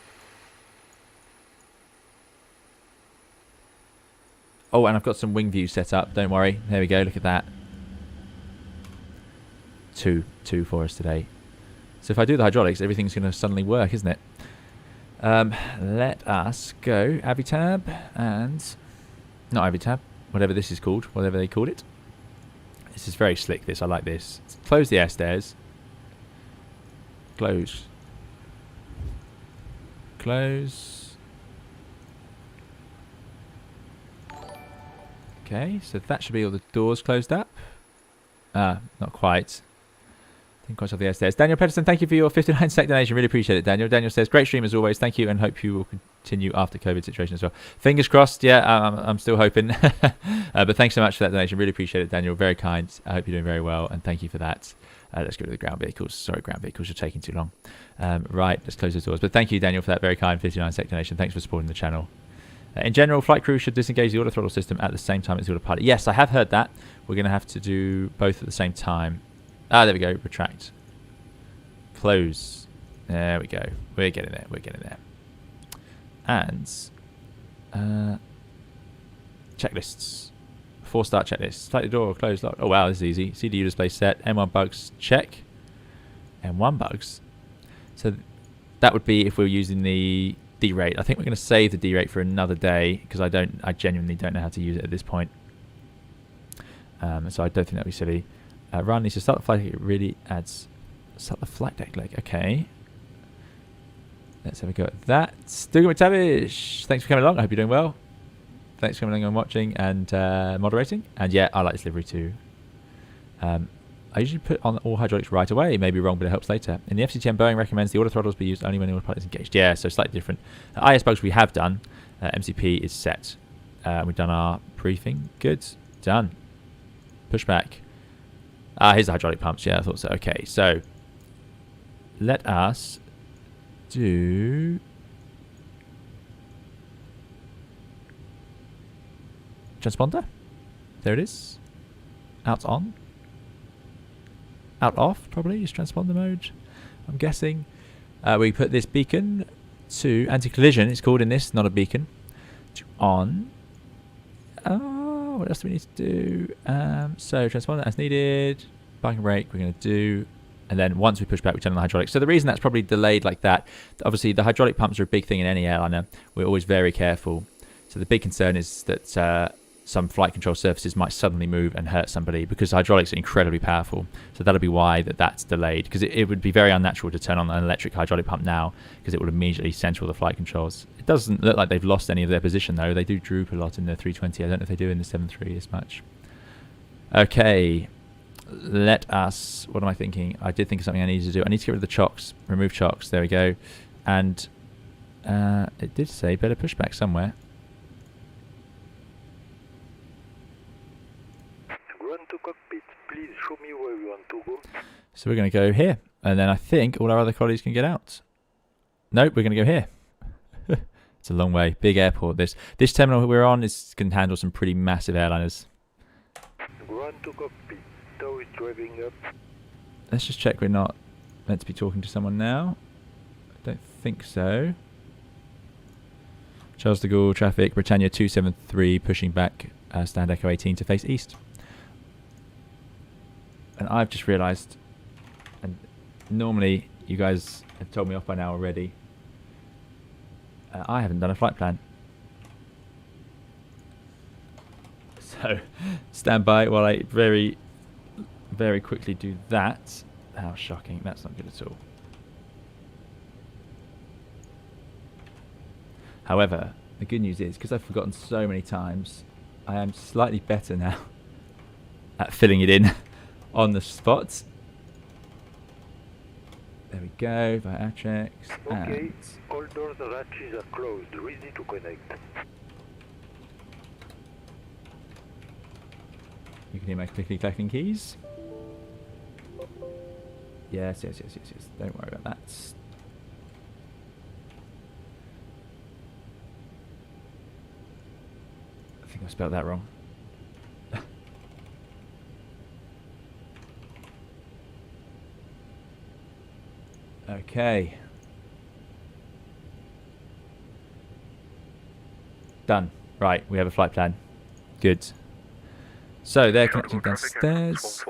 Oh, and I've got some wing views set up. Don't worry. There we go. Look at that. Two for us today. So if I do the hydraulics, everything's going to suddenly work, isn't it? Let us go Avitab and... Not Avitab. Whatever this is called. Whatever they called it. This is very slick, this. I like this. Close the air stairs. Close. Close. Okay, so that should be all the doors closed up. Not quite. Didn't quite have the air stairs. Daniel Pedersen, thank you for your 59 sec donation. Really appreciate it, Daniel. Daniel says, great stream as always. Thank you and hope you will continue after COVID situation as well. Fingers crossed. Yeah, I'm still hoping. But thanks so much for that donation. Really appreciate it, Daniel. Very kind. I hope you're doing very well and thank you for that. Let's go to the ground vehicles. Sorry, ground vehicles are taking too long. Right, let's close the doors. But thank you, Daniel, for that very kind 59 sec donation. Thanks for supporting the channel. In general, flight crew should disengage the auto throttle system at the same time as the autopilot. Yes, I have heard that. We're going to have to do both at the same time. There we go. Retract. Close. There we go. We're getting there. We're getting there. And checklists. 4-star checklist. Flight the door. Close. Lock. Oh, wow. This is easy. CDU display set. M1 bugs. Check. M1 bugs. So that would be if we were using the D rate. I think we're going to save the D rate for another day because I genuinely don't know how to use it at this point. So I don't think that'd be silly. Run needs to start the flight deck. It really adds. Start the flight deck leg. Okay. Let's have a go at that. Stugan McTavish. Thanks for coming along. I hope you're doing well. Thanks for coming along and watching and moderating. And yeah, I like this livery too. I usually put on all hydraulics right away. It may be wrong, but it helps later. In the FCTM, Boeing recommends the auto throttles be used only when the autopilot is engaged. Yeah, so slightly different. IS bugs we have done. MCP is set. We've done our briefing. Good. Done. Pushback. Here's the hydraulic pumps. Yeah, I thought so. Okay, so let us do transponder. There it is. Out on. Out off, probably, is transponder mode, I'm guessing. We put this beacon to anti-collision, it's called in this, not a beacon. To on. What else do we need to do? So, transponder as needed. Parking brake, we're going to do. And then once we push back, we turn on the hydraulics. So the reason that's probably delayed like that, obviously the hydraulic pumps are a big thing in any airliner. We're always very careful. So the big concern is that some flight control surfaces might suddenly move and hurt somebody, because hydraulics are incredibly powerful. So that'll be why that's delayed, because it would be very unnatural to turn on an electric hydraulic pump now, because it will immediately center all the flight controls. It doesn't look like they've lost any of their position though. They do droop a lot in the 320. I don't know if they do in the 73 as much. Okay, let us, what am I thinking? I did think of something I needed to do. I need to get rid of the chocks, remove chocks, there we go. And it did say better pushback somewhere. Run to cockpit, please show me where you want to go. So we're going to go here, and then I think all our other colleagues can get out. Nope, we're going to go here. It's a long way, big airport. This terminal we're on can handle some pretty massive airliners. Run to cockpit, tow is driving up. Let's just check we're not meant to be talking to someone now. I don't think so. Charles de Gaulle traffic, Britannia 273 pushing back stand Echo 18 to face east. And I've just realised, and normally you guys have told me off by now already, I haven't done a flight plan. So stand by while I very, very quickly do that. How shocking, that's not good at all. However, the good news is, because I've forgotten so many times, I am slightly better now at filling it in on the spot. There we go, via Atrex. Okay, all doors and hatches are closed, ready to connect. You can hear my clickety clacking keys. Yes. Don't worry about that. I think I spelled that wrong. Okay. Done. Right, we have a flight plan. Good. So they're connecting downstairs.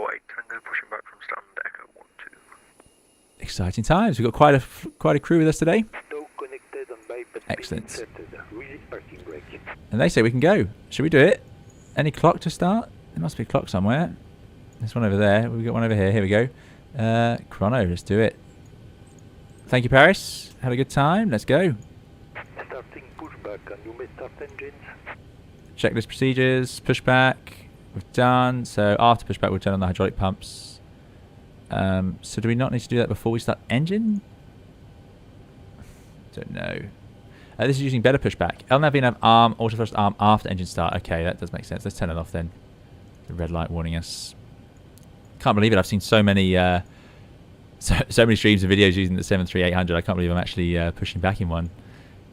Exciting times. We've got quite a crew with us today. Excellent. And they say we can go. Should we do it? Any clock to start? There must be a clock somewhere. There's one over there. We've got one over here. Here we go. Chrono, let's do it. Thank you, Paris. Had a good time. Let's go. Starting pushback, and you may start engines. Checklist procedures, pushback. We've done. So after pushback, we'll turn on the hydraulic pumps. So do we not need to do that before we start engine? Don't know. This is using better pushback. LNAV, VNAV, arm, autothrust arm after engine start. Okay, that does make sense. Let's turn it off then. The red light warning us. Can't believe it. I've seen so many so many streams of videos using the 73800. I can't believe I'm actually pushing back in one,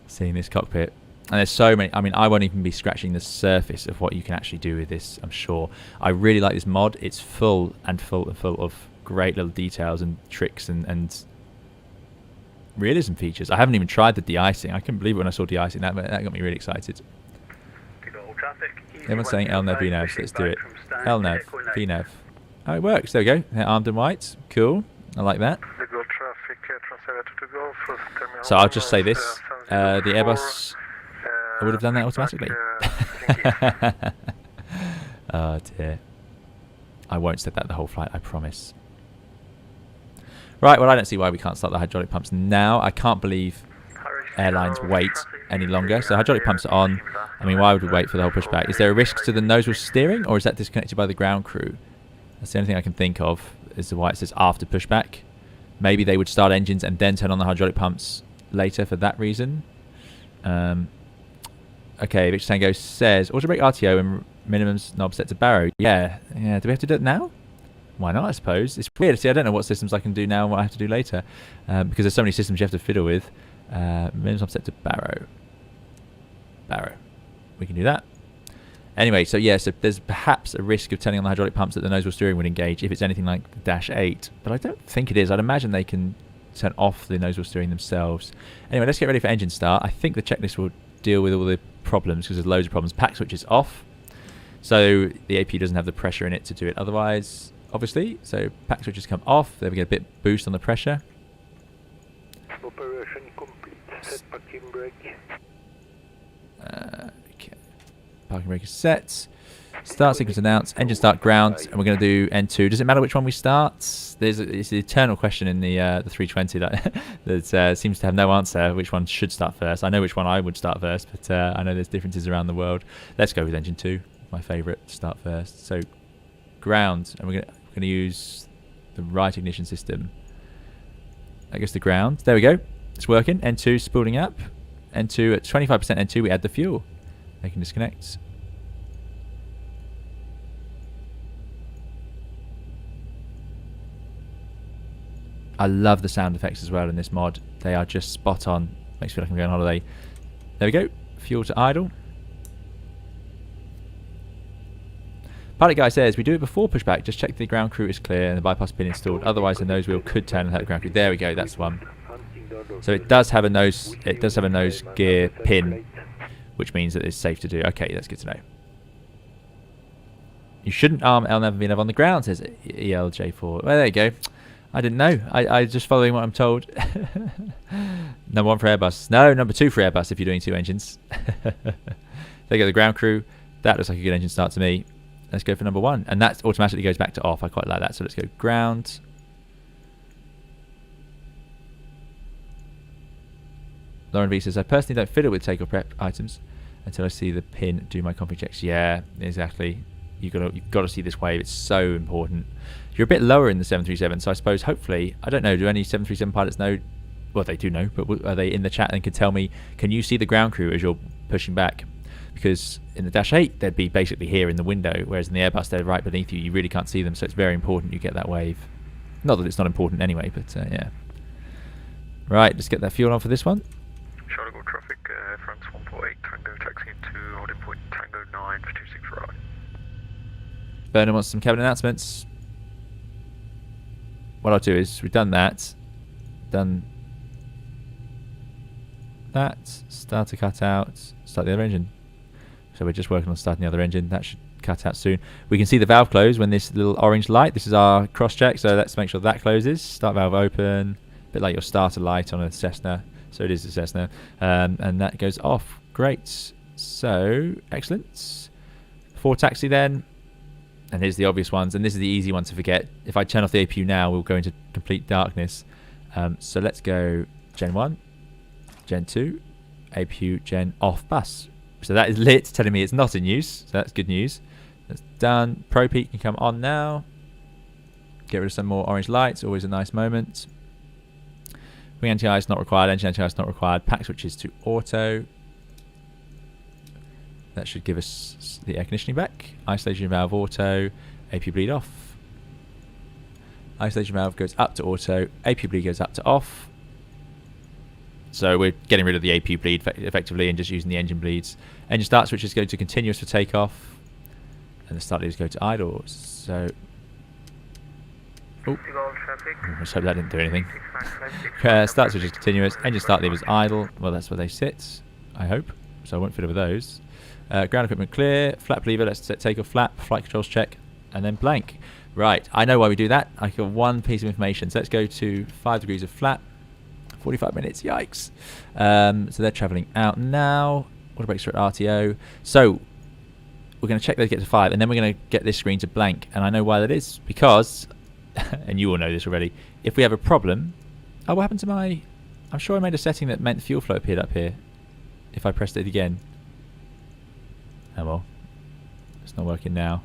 seeing this cockpit. And there's so many. I mean, I won't even be scratching the surface of what you can actually do with this, I'm sure. I really like this mod. It's full of great little details and tricks and realism features. I haven't even tried the de-icing. I couldn't believe it when I saw de-icing. That got me really excited. Everyone's saying LNAV, VNAV, so let's do it. LNAV, VNAV. Oh, it works. There we go. They're armed and white. Cool. I like that. So I'll just say this. The Airbus, I would have done that automatically. Oh dear. I won't set that the whole flight, I promise. Right, well I don't see why we can't start the hydraulic pumps now. I can't believe airlines wait any longer. So hydraulic pumps are on. I mean, why would we wait for the whole pushback? Is there a risk to the nose wheel steering, or is that disconnected by the ground crew? That's the only thing I can think of as to why it says after pushback. Maybe they would start engines and then turn on the hydraulic pumps later for that reason. Okay, Victor Tango says auto brake RTO and minimums knob set to barrow. Yeah. Do we have to do it now? Why not, I suppose. It's weird. See, I don't know what systems I can do now and what I have to do later. Because there's so many systems you have to fiddle with. Minimums knob set to barrow. Barrow. We can do that. Anyway, so yeah, so there's perhaps a risk of turning on the hydraulic pumps that the nose wheel steering would engage if it's anything like the Dash 8. But I don't think it is. I'd imagine they can turn off the nose wheel steering themselves. Anyway, let's get ready for engine start. I think the checklist will deal with all the problems because there's loads of problems. Pack switch is off. So the AP doesn't have the pressure in it to do it otherwise, obviously. So pack switches come off. There we get a bit boost on the pressure. Operation complete. Set parking brake. Okay. Parking brake is set. Start sequence announced. Engine start ground, and we're going to do N2. Does it matter which one we start? It's the eternal question in the 320 that seems to have no answer. Which one should start first? I know which one I would start first, but I know there's differences around the world. Let's go with engine 2, my favourite, to start first. So ground, and we're going to use the right ignition system. That goes to ground. There we go. It's working. N2 spooling up. N2 at 25% N2. We add the fuel. They can disconnect. I love the sound effects as well in this mod. They are just spot on. Makes me feel like I'm going on holiday. There we go. Fuel to idle. Pilot guy says, we do it before pushback. Just check the ground crew is clear and the bypass pin installed. Otherwise, the nose wheel could turn and hurt the ground crew. There we go. That's the one. So it does have a nose. It does have a nose gear pin, which means that it's safe to do. Okay, that's good to know. You shouldn't arm L9V on the ground, says ELJ4. Well, there you go. I didn't know. I just following what I'm told. Number 1 for Airbus. No, number 2 for Airbus if you're doing 2 engines. They go the ground crew. That looks like a good engine start to me. Let's go for number 1. And that automatically goes back to off. I quite like that. So let's go ground. Lauren V says, I personally don't fiddle with takeoff prep items until I see the pin do my config checks. Yeah, exactly. You've got to see this wave. It's so important. You're a bit lower in the 737, so I suppose hopefully, I don't know, do any 737 pilots know? Well, they do know, but are they in the chat and can tell me, can you see the ground crew as you're pushing back? Because in the Dash 8, they'd be basically here in the window, whereas in the Airbus, they're right beneath you. You really can't see them, so it's very important you get that wave. Not that it's not important anyway, but yeah. Right, let's get that fuel on for this one. Charlie Gold traffic, France 148, Tango taxi into holding point Tango 9 for 26 right. Bernard wants some cabin announcements. What I'll do is, we've done that. Done that. Start to cut out. Start the other engine. So we're just working on starting the other engine. That should cut out soon. We can see the valve close when this little orange light. This is our cross check, so let's make sure that closes. Start valve open. A bit like your starter light on a Cessna. So it is a Cessna. And that goes off. Great. So, excellent. For taxi then. And here's the obvious ones, and this is the easy one to forget. If I turn off the APU now, we'll go into complete darkness. So let's go Gen 1, Gen 2, APU Gen off bus. So that is lit, telling me it's not in use. So that's good news. That's done. Pro peak can come on now. Get rid of some more orange lights, always a nice moment. Wing anti-ice not required, engine anti-ice not required. Pack switches to auto. That should give us the air conditioning back. Isolation valve auto, APU bleed off. Isolation valve goes up to auto, APU bleed goes up to off. So we're getting rid of the APU bleed effectively and just using the engine bleeds. Engine start switches go to continuous for takeoff. And the start leaders go to idle. So... oh, let's hope that didn't do anything. Start switches continuous, engine start levers idle. Well, that's where they sit, I hope. So I won't fiddle with those. Ground equipment clear, flap lever, let's set takeoff flap, flight controls check, and then blank. Right, I know why we do that. I got one piece of information. So let's go to 5 degrees of flap, 45 minutes, yikes. So they're travelling out now. Water brakes are at RTO. So we're going to check they get to 5, and then we're going to get this screen to blank. And I know why that is, because, and you all know this already, if we have a problem... oh, what happened to my... I'm sure I made a setting that meant fuel flow appeared up here. If I pressed it again. Oh well, it's not working now.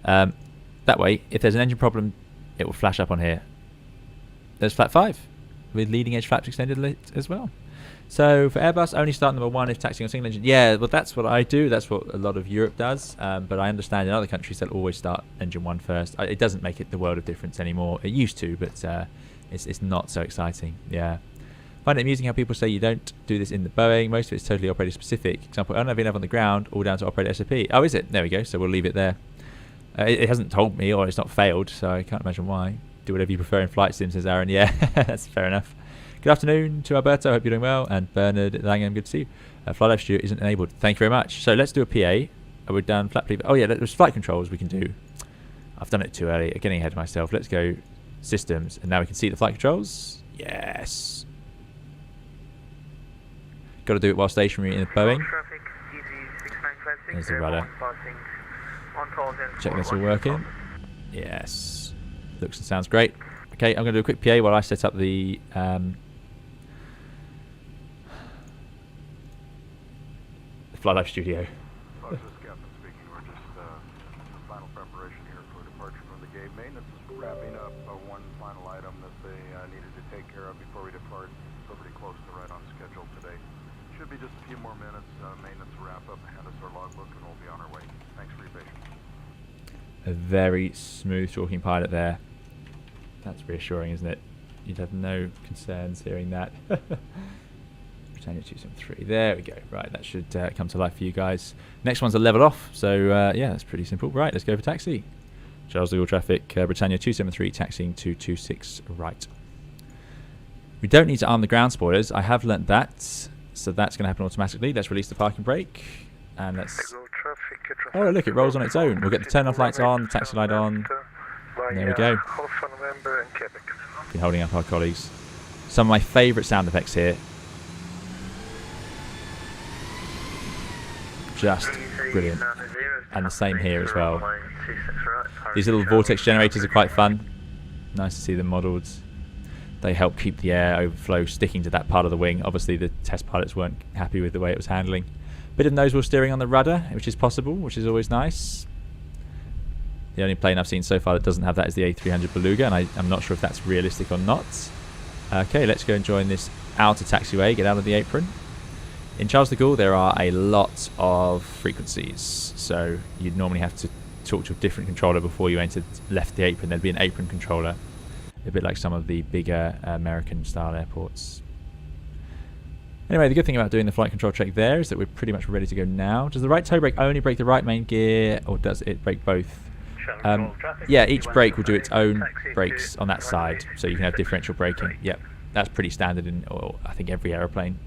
That way, if there's an engine problem, it will flash up on here. There's flap 5 with leading edge flaps extended as well. So for Airbus, only start number 1 if taxiing on single engine. Yeah, well that's what I do. That's what a lot of Europe does. But I understand in other countries they'll always start engine 1 first. It doesn't make it the world of difference anymore. It used to, but it's not so exciting. Yeah. Find it amusing how people say you don't do this in the Boeing. Most of it's totally operator specific. Example, LNAV on the ground, all down to operator SOP. Oh, is it? There we go. So we'll leave it there. It hasn't told me, or it's not failed, so I can't imagine why. Do whatever you prefer in flight sim, says Aaron. Yeah, that's fair enough. Good afternoon to Alberto. Hope you're doing well. And Bernard Langham, good to see you. Flight life stew isn't enabled. Thank you very much. So let's do a PA. We're done. Flap lever. Oh yeah, there's flight controls we can do. I've done it too early. Getting ahead of myself. Let's go systems, and now we can see the flight controls. Yes. Got to do it while stationary in the Boeing. There's the rudder. Check that's all working. Yes. Looks and sounds great. Okay, I'm going to do a quick PA while I set up the Flight Life Studio. This is Captain speaking. We're just final preparation here for departure from the gate. Maintenance is wrapping up one final item that they needed to take care of before we depart. So pretty close to right on schedule today. Should be just a few more minutes. Maintenance will wrap up, hand us our logbook, and we'll be on our way. Thanks for your patience. A very smooth talking pilot there. That's reassuring, isn't it? You'd have no concerns hearing that. Britannia 273. There we go. Right, that should come to life for you guys. Next one's a level off, so yeah, that's pretty simple. Right, let's go for taxi. Charles de Gaulle traffic, Britannia 273, taxiing to 26 right. We don't need to arm the ground spoilers. I have learnt that, so that's going to happen automatically. Let's release the parking brake, and let's... Oh, look, it rolls on its own. We'll get the turn-off lights on, the taxi light on. And there we go. Been holding up our colleagues. Some of my favourite sound effects here. Just brilliant. And the same here as well. These little vortex generators are quite fun. Nice to see them modelled. They help keep the air overflow sticking to that part of the wing. Obviously the test pilots weren't happy with the way it was handling. Bit of nose wheel steering on the rudder, which is possible, which is always nice. The only plane I've seen so far that doesn't have that is the A300 Beluga, and I'm not sure if that's realistic or not. Okay, let's go and join this outer taxiway, get out of the apron. In Charles de Gaulle, there are a lot of frequencies, so you'd normally have to talk to a different controller before you left the apron. There'd be an apron controller, a bit like some of the bigger American-style airports. Anyway, the good thing about doing the flight control check there is that we're pretty much ready to go now. Does the right toe brake only brake the right main gear, or does it brake both? Yeah, each brake will do its own brakes on that side, so you can have differential braking. Yep, that's pretty standard in, I think, every aeroplane,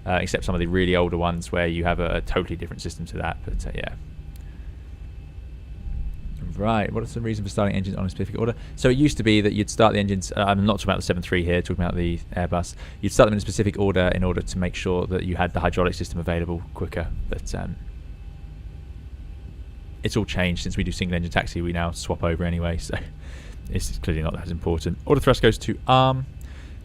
except some of the really older ones where you have a totally different system to that. But yeah. Right, what is the reason for starting engines on a specific order? So it used to be that you'd start the engines, I'm not talking about the 73 here, talking about the Airbus. You'd start them in a specific order in order to make sure that you had the hydraulic system available quicker. But it's all changed since we do single engine taxi. We now swap over anyway, so it's clearly not as important. Order thrust goes to arm.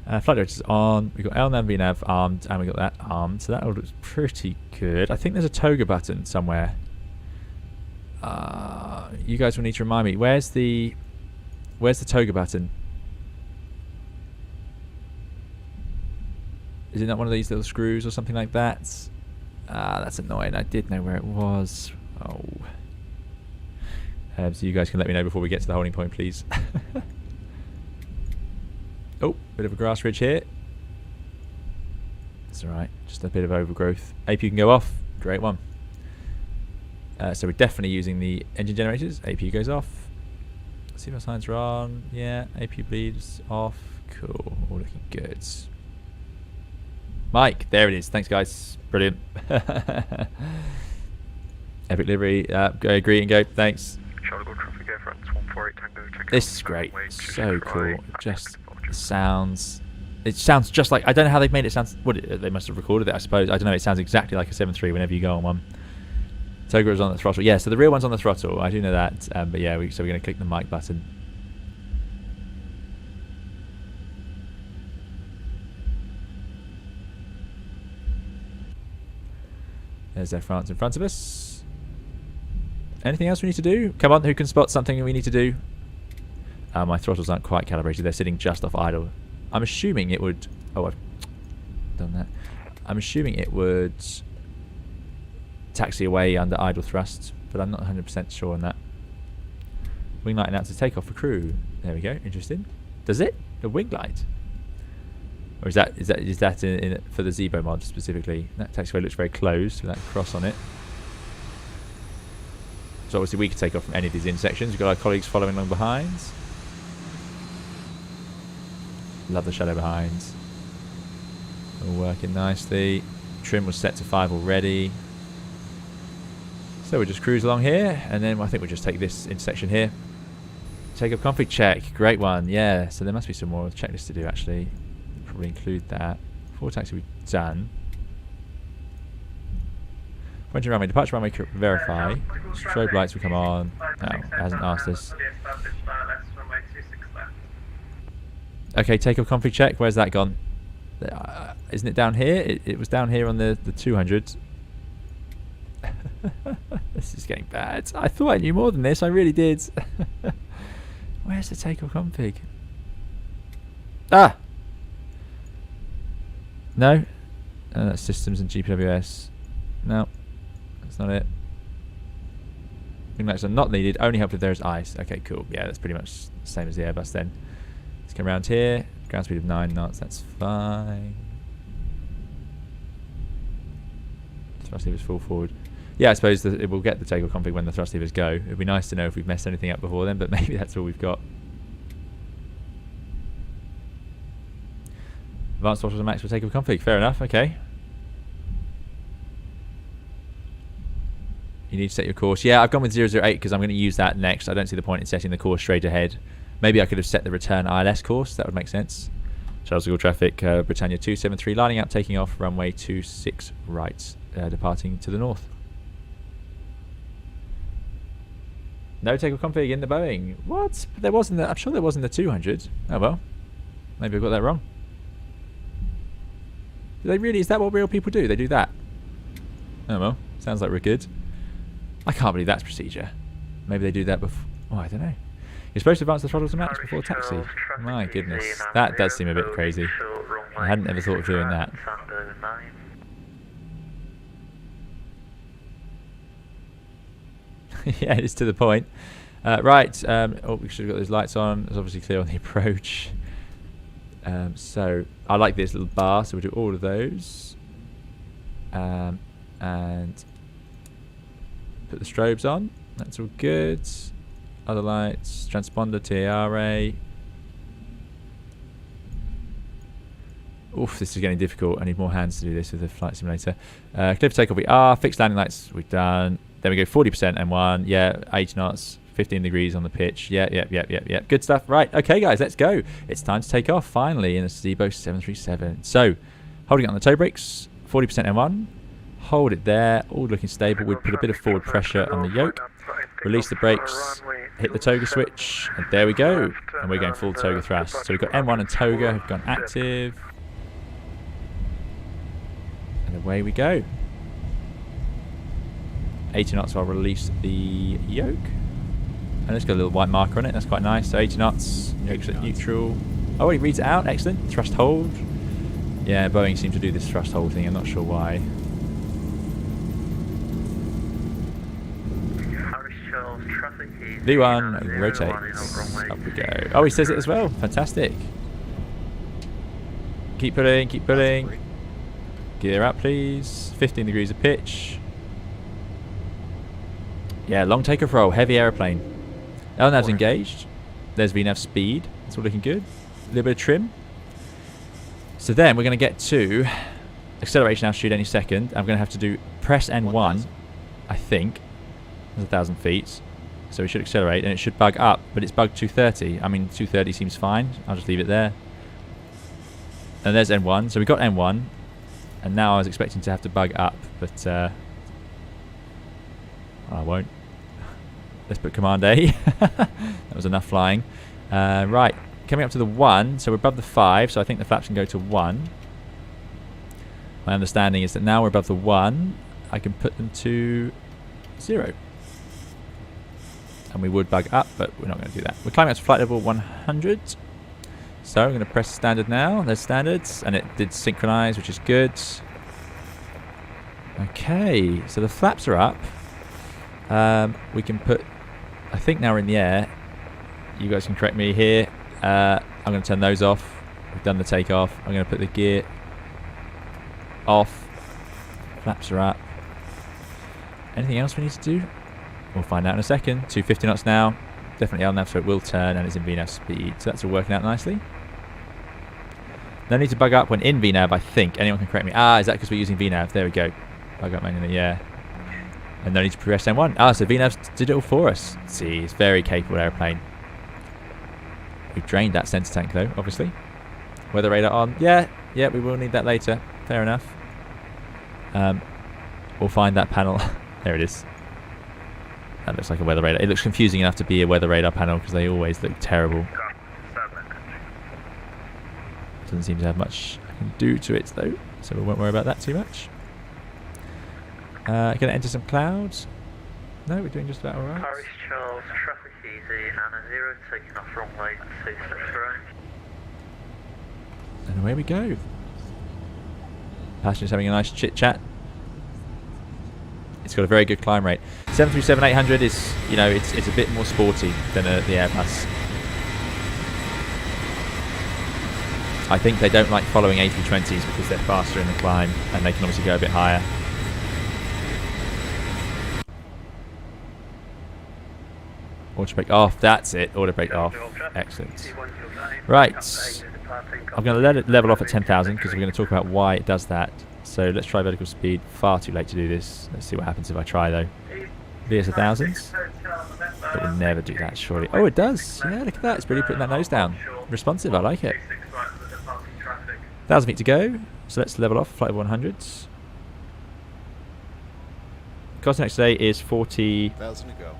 Flight directors on. We've got LNAV, VNAV armed, and we got that armed. So that order is pretty good. I think there's a toga button somewhere. You guys will need to remind me. Where's the toga button? Is it not one of these little screws or something like that? That's annoying. I did know where it was. Oh. So you guys can let me know before we get to the holding point, please. Oh, bit of a grass ridge here. That's alright. Just a bit of overgrowth. AP can go off. Great one. So we're definitely using the engine generators. AP goes off. See if our signs are on. Yeah, AP bleeds off. Cool. All looking good. Mike, there it is. Thanks, guys. Brilliant. Epic livery. Go green and go. Thanks. This is great. So cool. Just sounds. It sounds just like. I don't know how they've made it sound. They must have recorded it, I suppose. I don't know. It sounds exactly like a 7.3 whenever you go on one. Toga is on the throttle. Yeah, so the real one's on the throttle. I do know that. But yeah, so we're going to click the mic button. There's Air France in front of us. Anything else we need to do? Come on, who can spot something we need to do? My throttles aren't quite calibrated. They're sitting just off idle. I'm assuming it would... Oh, I've done that. I'm assuming it would taxi away under idle thrust, but I'm not 100% sure on that. Wing light announces takeoff for crew. There we go. Interesting. Does it? The wing light? Or is that in for the Zibo mod specifically? That taxiway looks very closed with that cross on it. So obviously we could take off from any of these intersections. We've got our colleagues following along behind. Love the shadow behind. All working nicely. Trim was set to 5 already. So we'll just cruise along here, and then I think we'll just take this intersection here. Take a config check. Great one. Yeah, so there must be some more checklists to do actually. Probably include that. 4 taxi we've done. Approaching runway, departure runway, verify. Strobe lights will come on. No, it hasn't asked us. Okay, takeoff config check. Where's that gone? Isn't it down here? It was down here on the 200. This is getting bad. I thought I knew more than this. I really did. Where's the takeoff config? Ah! No? That's systems and GPWS. No. That's not it. Wing lights are not needed. Only help if there is ice. Okay, cool. Yeah, that's pretty much the same as the Airbus then. Let's come around here. Ground speed of 9 knots. That's fine. Thrust levers full forward. Yeah, I suppose that it will get the takeoff config when the thrust levers go. It would be nice to know if we've messed anything up before then, but maybe that's all we've got. Advanced throttles and max for takeoff config. Fair enough. Okay. You need to set your course. Yeah, I've gone with 008 because I'm going to use that next. I don't see the point in setting the course straight ahead. Maybe I could have set the return ILS course. That would make sense. Charles de Gaulle traffic, Britannia 273, lining up, taking off, runway 26 right, departing to the north. No takeoff config in the Boeing. What? There wasn't. I'm sure there wasn't the 200. Oh well. Maybe I got that wrong. Do they really? Is that what real people do? They do that? Oh well. Sounds like we're good. I can't believe that's procedure. Maybe they do that before. Oh, I don't know. You're supposed to advance the throttle to max before taxi. My goodness. That does seem a bit crazy. I hadn't ever thought of doing that. Yeah, it's to the point. Right. Oh, we should have got those lights on. It's obviously clear on the approach. So I like this little bar, so we'll do all of those. And put the strobes on. That's all good. Other lights. Transponder, TARA. Oof, this is getting difficult. I need more hands to do this with the flight simulator. Clear for takeoff we are. Fixed landing lights we've done. Then we go 40% M1. Yeah, 8 knots. 15 degrees on the pitch. Yeah. Good stuff. Right. Okay, guys, let's go. It's time to take off finally in a Zibo 737. So, holding it on the toe brakes. 40% M1. Hold it there. All looking stable. We put a bit of forward pressure on the yoke. Release the brakes. Hit the toga switch. And there we go. And we're going full toga thrust. So we've got M1 and toga have gone active. And away we go. 80 knots, I'll release the yoke. And it's got a little white marker on it. That's quite nice. So 80 knots. Yoke's at neutral. Oh, he reads it out. Excellent. Thrust hold. Yeah, Boeing seems to do this thrust hold thing. I'm not sure why. V1 rotates. Up we go. Oh, he says it as well. Fantastic. Keep pulling, keep pulling. Gear up, please. 15 degrees of pitch. Yeah, long takeoff roll. Heavy aeroplane. LNAV's engaged. There's VNAV speed. It's all looking good. A little bit of trim. So then we're going to get to acceleration altitude any second. I'm going to have to do press N1, I think. There's 1,000 feet. So we should accelerate and it should bug up, but it's bugged 230. I mean, 230 seems fine. I'll just leave it there. And there's N1. So we got N1. And now I was expecting to have to bug up, but I won't. Let's put command A. That was enough flying. Right, coming up to the 1. So we're above the 5, so I think the flaps can go to 1. My understanding is that now we're above the 1, I can put them to 0. And we would bug up, but we're not going to do that. We're climbing up to flight level 100. So I'm going to press standard now. There's standards, and it did synchronize, which is good. Okay, so the flaps are up. We can put, I think now we're in the air. You guys can correct me here. I'm going to turn those off. We've done the takeoff. I'm going to put the gear off. Flaps are up. Anything else we need to do? We'll find out in a second. 250 knots now. Definitely LNAV, so it will turn, and it's in VNAV speed. So that's all working out nicely. No need to bug up when in VNAV, I think. Anyone can correct me. Ah, is that because we're using VNAV? There we go. Bug up manually, yeah. And no need to press N1. Ah, so VNAV did it all for us. See, it's a very capable airplane. We've drained that center tank though, obviously. Weather radar on. Yeah, we will need that later. Fair enough. we'll find that panel. There it is. That looks like a weather radar. It looks confusing enough to be a weather radar panel because they always look terrible. Doesn't seem to have much I can do to it though, so we won't worry about that too much. Gonna enter some clouds. No, we're doing just about alright. Paris Charles, traffic easy, Nana 0, taking off runway 26 right. And away we go. Passengers having a nice chit chat. It's got a very good climb rate. 737-800 is, you know, it's a bit more sporty than the Airbus. I think they don't like following A320s because they're faster in the climb and they can obviously go a bit higher. Auto brake off, that's it, auto brake off. Excellent. Right, I'm going to let it level off at 10,000 because we're going to talk about why it does that. So let's try vertical speed. Far too late to do this. Let's see what happens if I try though. VS 1000. It will never do that surely. Oh, it does. Yeah, look at that. It's really putting that nose down. Responsive, I like it. 1,000 feet to go. So let's level off. Flight of 100s. Cost next day is 40,000 to go.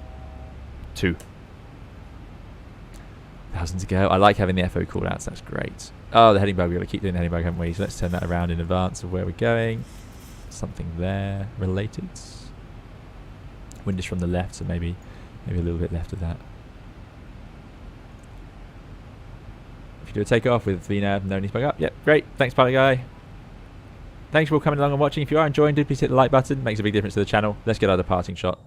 2,000 to go. I like having the FO callouts. That's great. Oh, the heading bug. We've got to keep doing the heading bug, haven't we? So let's turn that around in advance of where we're going. Something there related. Wind is from the left, so maybe a little bit left of that. If you do a takeoff with VNAV, no need to bug up. Yep, great. Thanks, pilot guy. Thanks for all coming along and watching. If you are enjoying, do please hit the like button. It makes a big difference to the channel. Let's get our departing shot.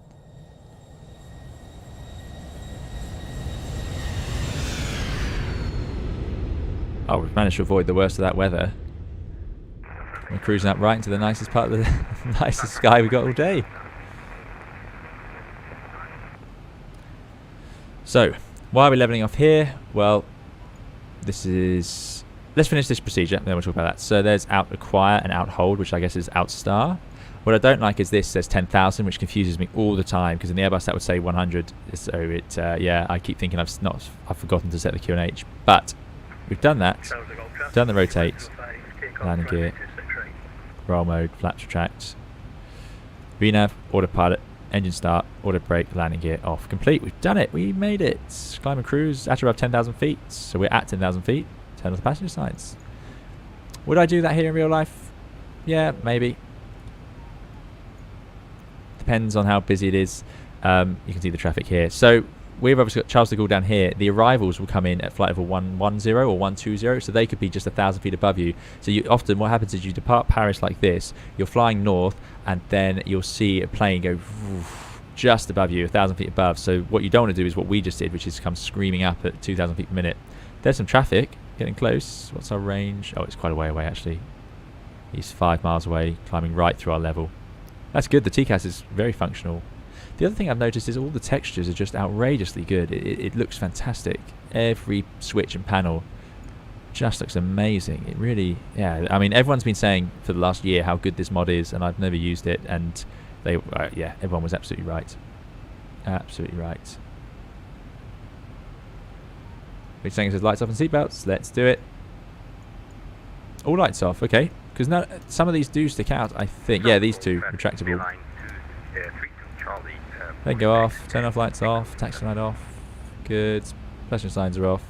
Oh, we've managed to avoid the worst of that weather. We're cruising up right into the nicest part of the nicest sky we've got all day. So, why are we levelling off here? Well, this is... Let's finish this procedure, and then we'll talk about that. So there's out acquire and out hold, which I guess is out star. What I don't like is this says 10,000, which confuses me all the time, because in the Airbus that would say 100. So it, yeah, I keep thinking I've forgotten to set the QNH. But we've done that. Done the rotate, landing gear, roll mode, flaps retract, VNAV, autopilot, engine start, auto brake, landing gear off. Complete. We've done it. We made it. Climb and cruise at above 10,000 feet. So we're at 10,000 feet. Turn off the passenger signs. Would I do that here in real life? Yeah, maybe. Depends on how busy it is. You can see the traffic here. So we've obviously got Charles de Gaulle down here. The arrivals will come in at flight level 110 or 120, so they could be just 1,000 feet above you. So you often, what happens is you depart Paris like this, you're flying north, and then you'll see a plane go just above you, 1,000 feet above. So what you don't want to do is what we just did, which is come screaming up at 2,000 feet per minute. There's some traffic getting close. What's our range? Oh, it's quite a way away actually. He's 5 miles away, climbing right through our level. That's good. The TCAS is very functional. The other thing I've noticed is all the textures are just outrageously good. It looks fantastic. Every switch and panel just looks amazing. It really, yeah. I mean, everyone's been saying for the last year how good this mod is, and I've never used it. And they, yeah, everyone was absolutely right. Absolutely right. Which saying it says lights off and seatbelts. Let's do it. All lights off. Okay. Because some of these do stick out, I think. Yeah, these two retractable. They go off. Turn off lights off. Taxi light off. Good. Passenger signs are off.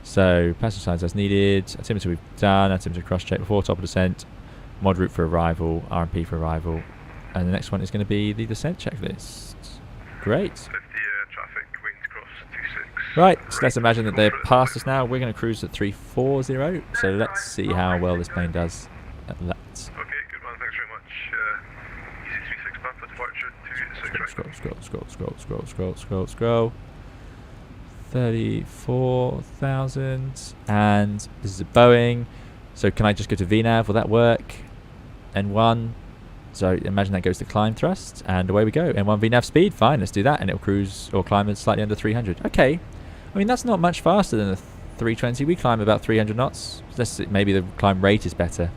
So passenger signs as needed. Altimeter we've done. Altimeter cross check before top of descent. Mod route for arrival. RMP for arrival. And the next one is going to be the descent checklist. Great. 50 traffic, winds cross 26. Right, so let's imagine that they're past us now. We're going to cruise at 340. So let's see how well this plane does at that. Okay, good man, thanks very much. Easy 36 Papa departure 26 right. Scroll. 34,000. And this is a Boeing. So can I just go to VNAV? Will that work? N1. So imagine that goes to climb thrust, and away we go. N1 VNAV speed, fine, let's do that, and it'll cruise or climb at slightly under 300. Okay, I mean that's not much faster than the 320. We climb about 300 knots. Maybe the climb rate is better.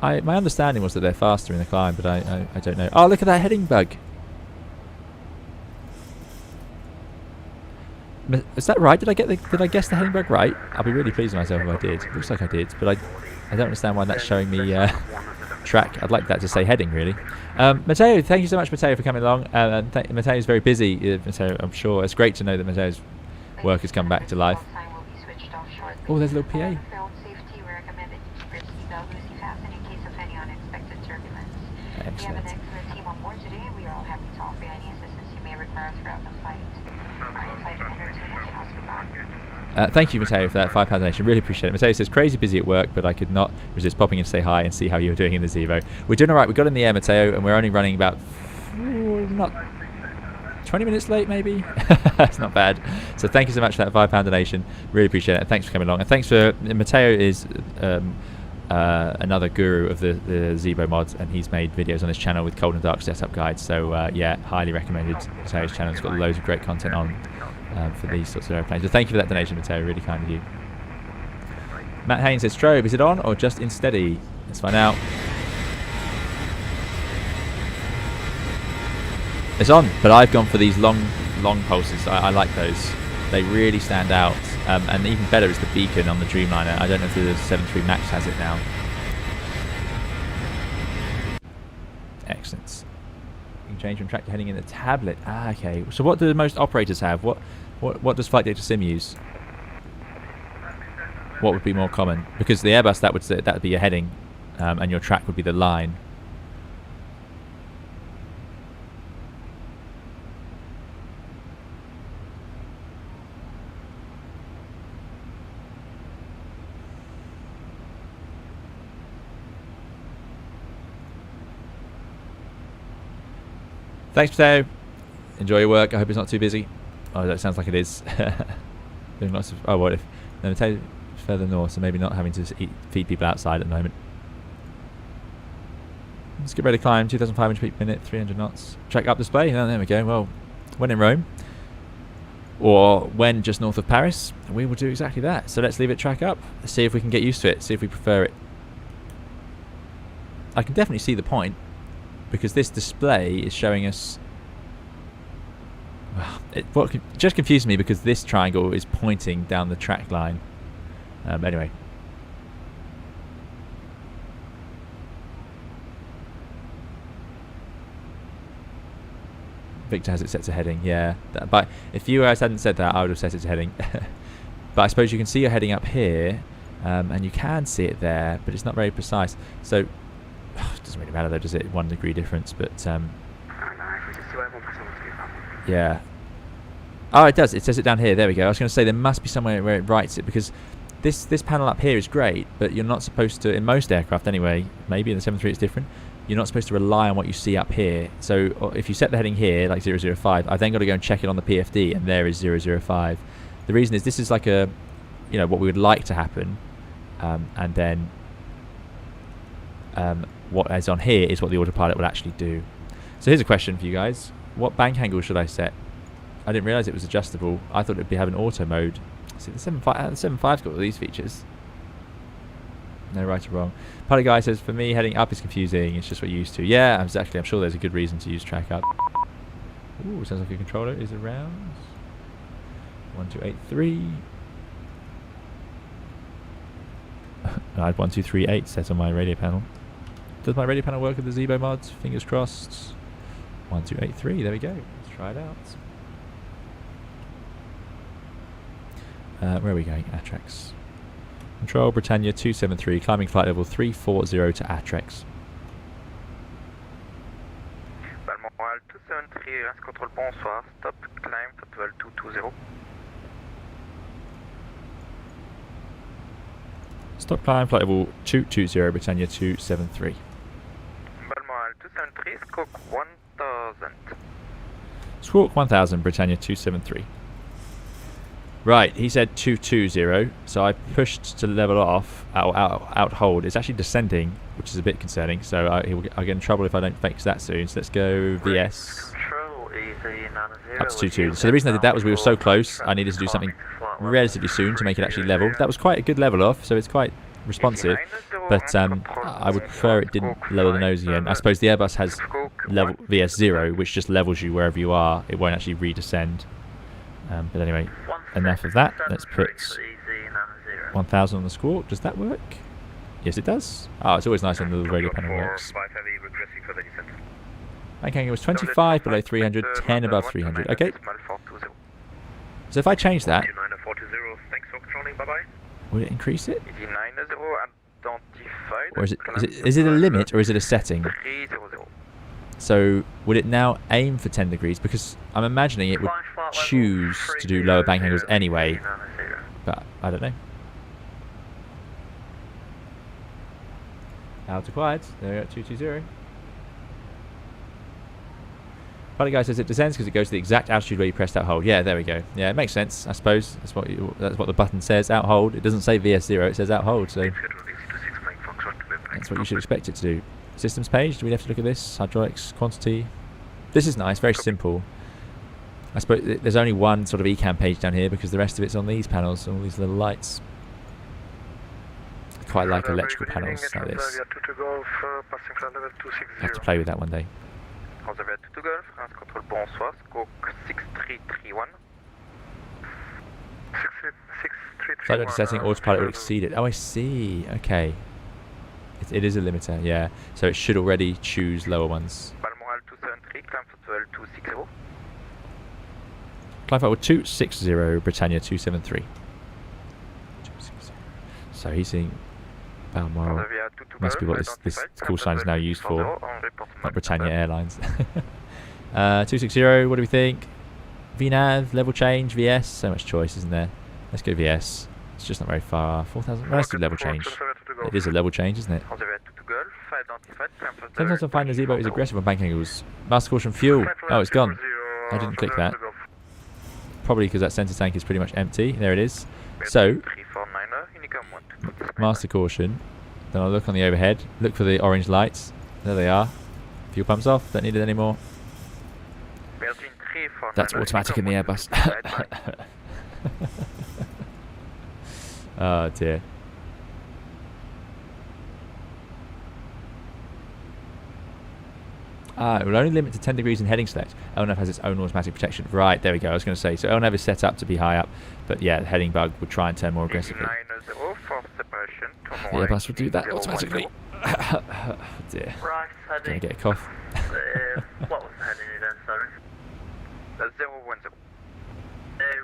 My understanding was that they're faster in the climb, but I don't know. Oh, look at that heading bug. Is that right? Did I guess the heading bug right? I'll be really pleased with myself if I did. It looks like I did, but I don't understand why that's showing me track. I'd like that to say heading, really. Matteo, thank you so much, Matteo, for coming along. Matteo's very busy, Matteo, I'm sure. It's great to know that Matteo's work has come back to life. Oh, there's a little PA. Excellent. Thank you, Matteo, for that £5 donation. Really appreciate it. Matteo says, crazy busy at work, but I could not resist popping in to say hi and see how you were doing in the Zibo. We're doing all right. We got in the air, Matteo, and we're only running about not 20 minutes late, maybe. That's not bad. So thank you so much for that £5 donation. Really appreciate it. Thanks for coming along. And thanks for Matteo is another guru of the Zibo mods, and he's made videos on his channel with cold and dark setup guides. So yeah, highly recommended Matteo's channel. It's got loads of great content on for these sorts of airplanes. So thank you for that donation, Matteo. Really kind of you. Matt Haynes says, strobe, is it on or just in steady? Let's find out. It's on, but I've gone for these long pulses. I like those. They really stand out. And even better is the beacon on the Dreamliner. I don't know if the 73 Max has it now. Excellent. You can change from track to heading in the tablet. Ah, okay. So what do most operators have? What does Flight Data Sim use? What would be more common? Because the Airbus, that would be your heading, and your track would be the line. Thanks, Mateo. Enjoy your work. I hope it's not too busy. Oh, that sounds like it is. Doing lots of. Oh, what if? No, Mateo's further north, so maybe not having to feed people outside at the moment. Let's get ready to climb. 2,500 feet per minute, 300 knots. Track up display. Oh, there we go. Well, when in Rome, or when just north of Paris, we will do exactly that. So let's leave it track up. Let's see if we can get used to it. See if we prefer it. I can definitely see the point, because this display is showing us. What just confused me, because this triangle is pointing down the track line. Anyway. Victor has it set to heading, yeah. But if you guys hadn't said that, I would have set it to heading. But I suppose you can see you're heading up here, and you can see it there, but it's not very precise. So, it doesn't really matter though, does it? 1 degree difference, but yeah. Oh, it does. It says it down here. There we go. I was going to say there must be somewhere where it writes it, because this panel up here is great, but you're not supposed to, in most aircraft anyway, maybe in the 73 it's different, you're not supposed to rely on what you see up here. So if you set the heading here, like 005, I've then got to go and check it on the PFD, and there is 005. The reason is this is like a, what we would like to happen, and then what is on here is what the autopilot will actually do. So here's a question for you guys. What bank angle should I set? I didn't realise it was adjustable. I thought it would be having auto mode. See, the 75's got all these features. No right or wrong. Party guy says, for me, heading up is confusing. It's just what you're used to. Yeah, exactly. I'm sure there's a good reason to use track up. Ooh, sounds like your controller is around. 1283. I had 1238 set on my radio panel. Does my radio panel work with the Zibo mods? Fingers crossed. 1283. There we go. Let's try it out. Where are we going? Atrex. Control Britannia 273, climbing flight level 340 to Atrex. Balmoral 273, Lance Control, bonsoir. Stop, climb, Tatwell 220. Stop climb, flight level 220, Britannia 273. Balmoral 273, Squawk 1000. Squawk 1000, Britannia 273. Right, he said 220, so I pushed to level off, out hold. It's actually descending, which is a bit concerning, so I'll get in trouble if I don't fix that soon. So let's go VS. Up to 22. So the reason I did that was we were so close, I needed to do something relatively soon to make it actually level. That was quite a good level off, so it's quite responsive, but I would prefer it didn't lower the nose again. I suppose the Airbus has level VS0, which just levels you wherever you are. It won't actually redescend. But anyway, enough of that. Let's put 1000 on the squawk. Does that work? Yes, it does. Oh, it's always nice when the little radio panel works. Bank angle was 25 below 300, 10 above 300. Okay. So if I change that, will it increase it? Or is it a limit or is it a setting? So would it now aim for 10 degrees? Because I'm imagining it would choose to do lower bank angles anyway. But I don't know. Out acquired. There we go, 220. Funny guy says it descends because it goes to the exact altitude where you pressed out hold. Yeah, there we go. Yeah, it makes sense, I suppose. That's what the button says, out hold. It doesn't say VS0, it says out hold, so that's what you should expect it to do. Systems page, do we have to look at this? Hydraulics, quantity. This is nice, very simple. I suppose there's only one sort of ECAM page down here because the rest of it's on these panels, all these little lights. I quite like electrical panels like this. I have to play with that one day. Flight director setting, autopilot will exceed it. Oh, I see. Okay. It is a limiter, yeah. So it should already choose lower ones. Climb forward 260, Britannia 273. 260. So he's seeing Balmoral. Must be what this call sign is now used for. Not Britannia Airlines. 260, what do we think? VNAV, level change, VS. So much choice, isn't there? Let's go VS. It's just not very far. 4,000. Let's do level change. It is a level change, isn't it? Sometimes I find the Zibo is aggressive on bank angles. Master caution fuel. Oh, it's gone. I didn't click that. Probably because that center tank is pretty much empty. There it is. So, master caution. Then I'll look on the overhead. Look for the orange lights. There they are. Fuel pumps off. Don't need it anymore. That's automatic in the Airbus. Oh dear. It will only limit to 10 degrees in heading select. LNAV has its own automatic protection. Right, there we go. I was going to say, so LNAV is set up to be high up, but yeah, the heading bug would try and turn more aggressively. The Airbus would do that automatically. Oh dear. Right, Going to get a cough. what was the heading again, sorry? 010.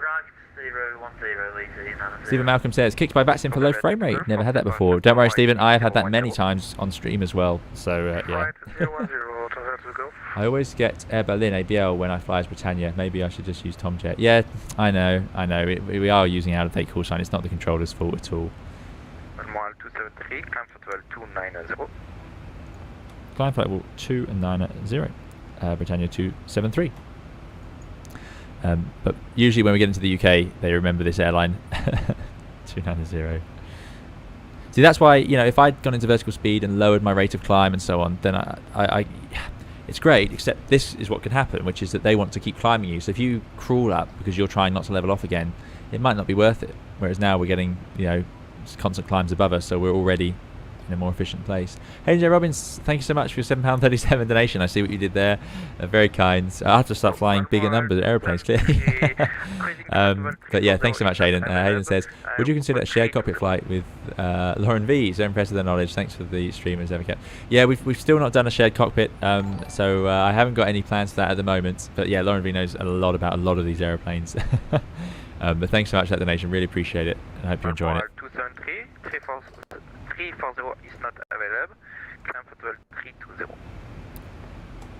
Right, 010, Stephen Malcolm says, kicked by bats in for low frame rate. Never had that before. Don't worry, Stephen. I have had that many times on stream as well. So, yeah. I always get Air Berlin ABL when I fly as Britannia. Maybe I should just use Tomjet. Yeah, I know. We are using out-of-date call sign. It's not the controller's fault at all. Climb flight level 290. Britannia 273. But usually when we get into the UK, they remember this airline. 290. See, that's why, you know, if I'd gone into vertical speed and lowered my rate of climb and so on, then I it's great, except this is what could happen, which is that they want to keep climbing you. So if you crawl up because you're trying not to level off again, it might not be worth it. Whereas now we're getting, you know, constant climbs above us, so we're already in a more efficient place. Hey J Robbins, thank you so much for your £7.37 donation. I see what you did there. Very kind. I have to start flying bigger numbers of aeroplanes, clearly. But yeah, thanks so much, Hayden. Hayden says, would you consider a shared cockpit flight with Lauren V? So impressed with their knowledge. Thanks for the stream as ever kept. Yeah, we've still not done a shared cockpit, so I haven't got any plans for that at the moment. But yeah, Lauren V knows a lot about a lot of these aeroplanes. But thanks so much for that donation. Really appreciate it. I hope you're enjoying it. 340 is not available. Climb for 320.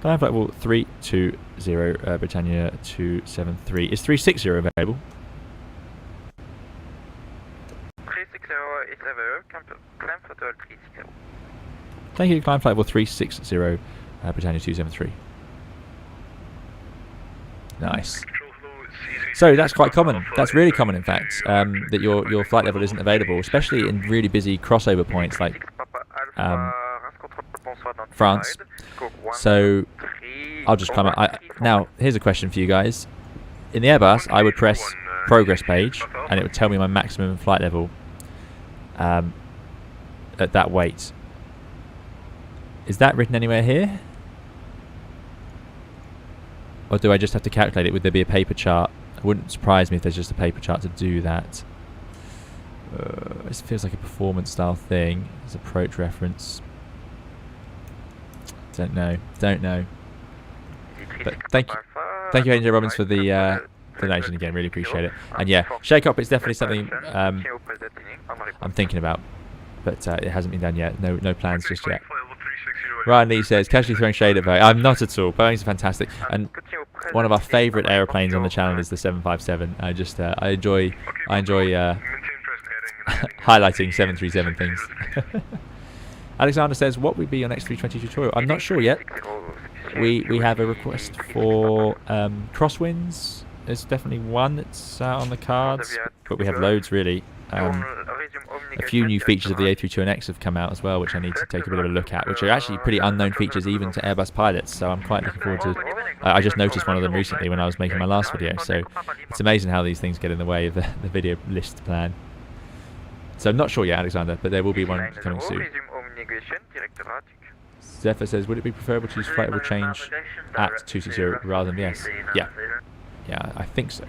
Climb flight level 320, Britannia 273. Is 360 available? 360 is available. Climb for 360. Thank you. Climb flight level 360, Britannia 273. Nice. So that's quite common. That's really common, in fact, that your flight level isn't available, especially in really busy crossover points like France. So I'll just climb up. Now, here's a question for you guys. In the Airbus, I would press progress page, and it would tell me my maximum flight level at that weight. Is that written anywhere here? Or do I just have to calculate it? Would there be a paper chart It wouldn't surprise me if there's just a paper chart to do that. This feels like a performance style thing. It's approach reference. Don't know. But thank you, AJ Robbins, for the donation again. Really appreciate it. And yeah, shake up is definitely something I'm thinking about, but it hasn't been done yet. No plans just yet. Ryan Lee says, casually throwing shade at Boeing. I'm not at all. Boeing's fantastic, and one of our favourite aeroplanes on the channel is the 757. I enjoy highlighting 737 things. Alexander says, what would be your next 320 tutorial? I'm not sure yet. We have a request for crosswinds. There's definitely one that's on the cards, but we have loads really. A few new features of the A320 have come out as well, which I need to take a bit of a look at, which are actually pretty unknown features even to Airbus pilots, so I'm quite looking forward to... I just noticed one of them recently when I was making my last video, so it's amazing how these things get in the way of the video list plan. So I'm not sure yet, Alexander, but there will be one coming soon. Zephyr says, would it be preferable to use flightable change at 260 rather than yes? Yeah, I think so.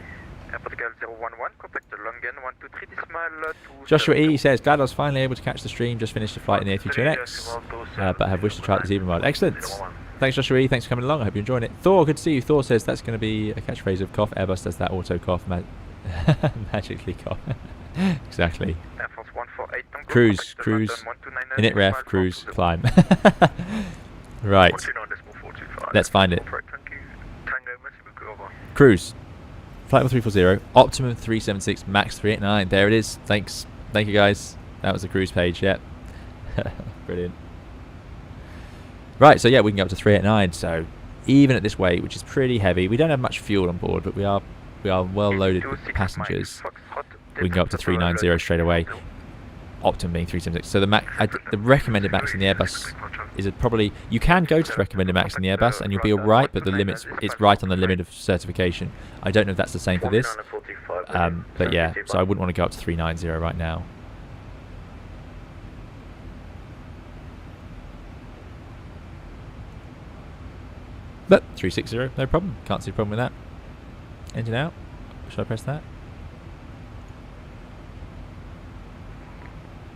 Joshua E says, glad I was finally able to catch the stream, just finished a flight in the A320X, but have wished to try out the Zibo mod. Excellent. Thanks, Joshua E, thanks for coming along, I hope you're enjoying it. Thor, good to see you. Thor says that's going to be a catchphrase of cough. Airbus does that auto cough, magically cough. Exactly. Cruise, init ref, cruise, climb. Right, let's find it. Cruise, flight level 340, optimum 376, max 389. There it is. Thanks, thank you guys. That was the cruise page. Yep. Brilliant. Right, so yeah, we can go up to 389. So even at this weight, which is pretty heavy, we don't have much fuel on board, but we are well loaded with passengers. We can go up to 390 straight away. Optimum being 376. So the recommended max in the Airbus is probably, you can go to the recommended max in the Airbus and you'll be alright, but the limits, it's right on the limit of certification. I don't know if that's the same for this, but yeah, so I wouldn't want to go up to 390 right now. But 360, no problem. Can't see a problem with that. Engine out. Should I press that?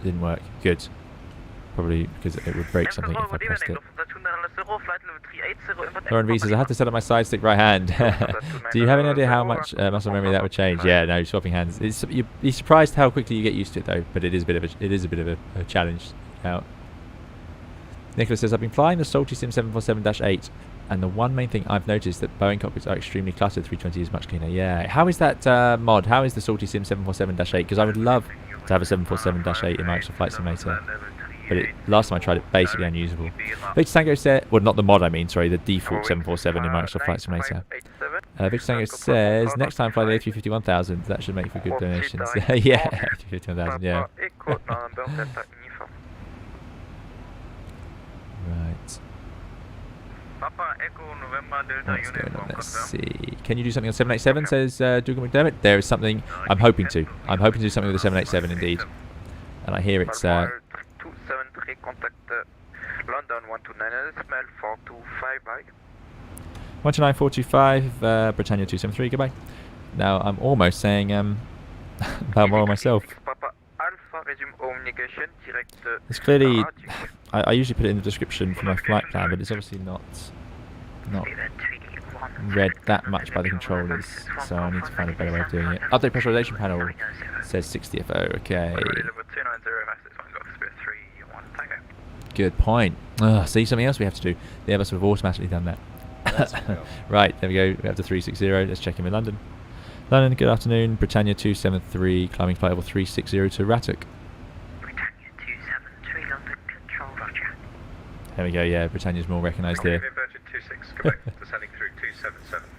Didn't work. Good. Probably because it would break something if I pressed it. Lauren V says, I have to set up my side stick right hand. Do you have any idea how much muscle memory that would change? Yeah, no, swapping hands. You'd be surprised how quickly you get used to it though, but it is a bit of a challenge out. Nicholas says, I've been flying the Salty Sim 747-8, and the one main thing I've noticed that Boeing cockpits are extremely cluttered. 320 is much cleaner. Yeah. How is that mod? How is the Salty Sim 747-8? Because I would love to have a 747-8 in Microsoft Flight Simulator, but last time I tried it, basically unusable. Victor Tango said, well, not the mod, I mean, sorry, the default 747 in Microsoft Flight Simulator. Victor Tango says, next time fly the A350-1000, that should make for good donations. Yeah, A350-1000, yeah. Right. What's going on? Let's see. Can you do something on 787? Says Dougal McDermott. There is something I'm hoping to. I'm hoping to do something with the 787 indeed. And I hear it's 273 contact London 129 smell 425 bye. 129.425 Britannia 273 goodbye. Now I'm almost saying Balmoral myself. It's clearly, I usually put it in the description for my flight plan, but it's obviously not read that much by the controllers, so I need to find a better way of doing it. Update pressurization panel says 60 FO, okay. Good point. See, something else we have to do. The Airbus would have automatically done that. Right, there we go. We have the 360. Let's check in with London. London, good afternoon. Britannia 273, climbing flight level 360 to Ratuk. Britannia 273, London Control, roger. There we go, yeah, Britannia's more recognised here. Virgin 26, correct, descending through 277.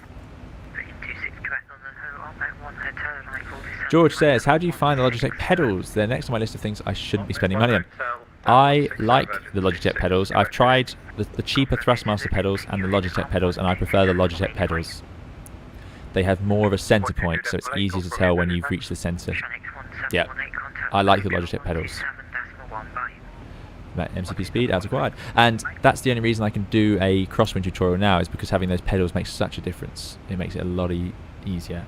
Virgin 26, correct, on 1 hotel, like all this. George says, how do you find the Logitech pedals? They're next on my list of things I shouldn't be spending money on. I like the Logitech pedals. I've tried the cheaper Thrustmaster pedals and the Logitech pedals, and I prefer the Logitech pedals. They have more of a centre point, so it's easier to tell when you've reached the centre. Yeah, I like the Logitech pedals. Right, MCP speed as required, and that's the only reason I can do a crosswind tutorial now, is because having those pedals makes such a difference. It makes it a lot easier.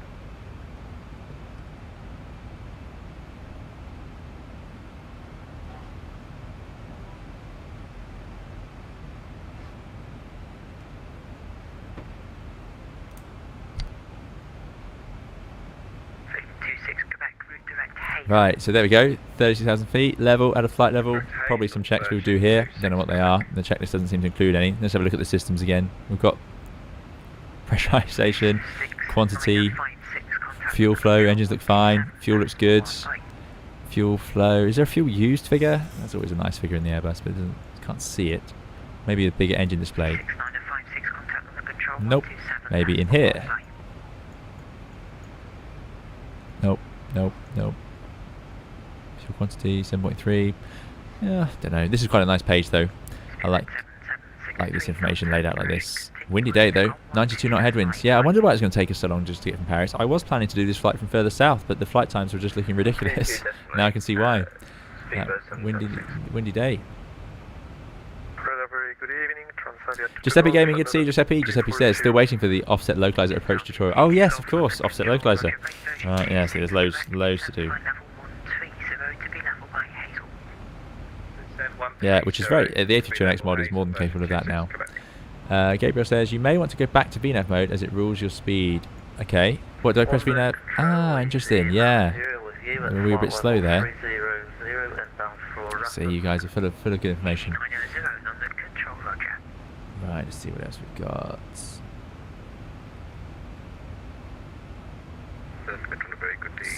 Right, so there we go. 32,000 feet, level, at a flight level. Probably some checks we'll do here. Don't know what they are. The checklist doesn't seem to include any. Let's have a look at the systems again. We've got pressurization, quantity, fuel flow. Engines look fine. Fuel looks good. Fuel flow. Is there a fuel used figure? That's always a nice figure in the Airbus, but can't see it. Maybe a bigger engine display. Nope. Maybe in here. Nope. Nope. Nope. Fuel quantity 7.3. Yeah, don't know. This is quite a nice page though. I like this information laid out like this. Windy day though. 92 knot headwinds. Yeah, I wonder why it's going to take us so long just to get from Paris. I was planning to do this flight from further south, but the flight times were just looking ridiculous. Now I can see why. Windy day. Good evening, Giuseppe Gaming, good to see you, Giuseppe. Giuseppe says, still waiting for the offset localizer approach tutorial. Oh yes, of course, offset localizer. Right, yeah, see, there's loads to do. Yeah, which is very, the A320 mod is more than capable of that now. Gabriel says, you may want to go back to VNAV mode as it rules your speed. Okay, what, do I press VNAV? Ah, interesting, yeah. We were a bit slow there. See, you guys are full of good information. Right, let's see what else we've got.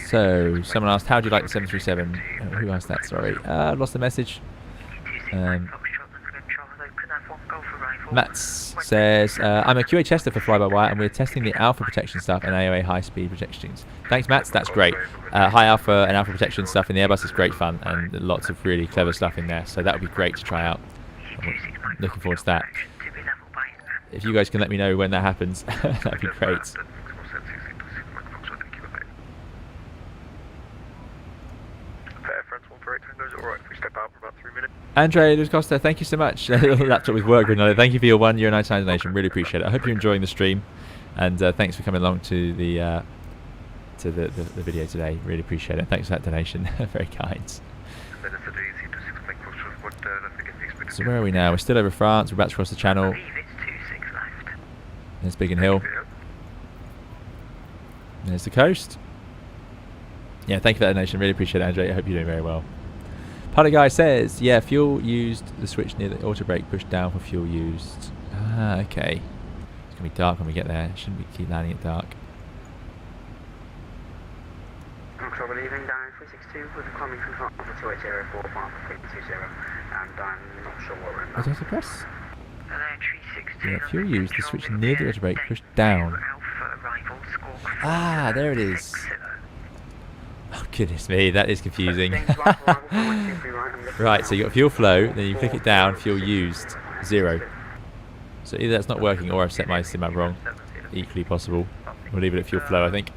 So, someone asked, how do you like the 737? Who asked that? Sorry. I lost the message. Matt says, I'm a QA tester for fly-by-wire and we're testing the alpha protection stuff and AOA high-speed protections. Thanks, Matt. That's great. High alpha and alpha protection stuff in the Airbus is great fun and lots of really clever stuff in there. So that would be great to try out. I'm looking forward to that. If you guys can let me know when that happens, that'd be great. Andre Luz Costa, thank you so much. Laptop with work, thank you for your €1.99 donation. Really appreciate it. I hope you're enjoying the stream, and thanks for coming along to the video today. Really appreciate it. Thanks for that donation. Very kind. So where are we now? We're still over France. We're about to cross the channel. There's Biggin Hill. There's the coast. Yeah, thank you for that donation. Really appreciate it, Andre. I hope you're doing very well. Pilot Guy says, yeah, fuel used, the switch near the auto brake pushed down for fuel used. Ah, okay. It's going to be dark when we get there. Shouldn't we keep landing at dark? Good evening, down 362 with the coming from Alpha 280 4520, and I'm not sure what we're in. What did I press? Yeah, fuel used, the switch near the auto brake pushed down. Ah, there it is. Oh goodness me, that is confusing. Right, so you got fuel flow, then you click it down, fuel used, 0. So either that's not working or I've set my sim up wrong. Equally possible. We'll leave it at fuel flow, I think.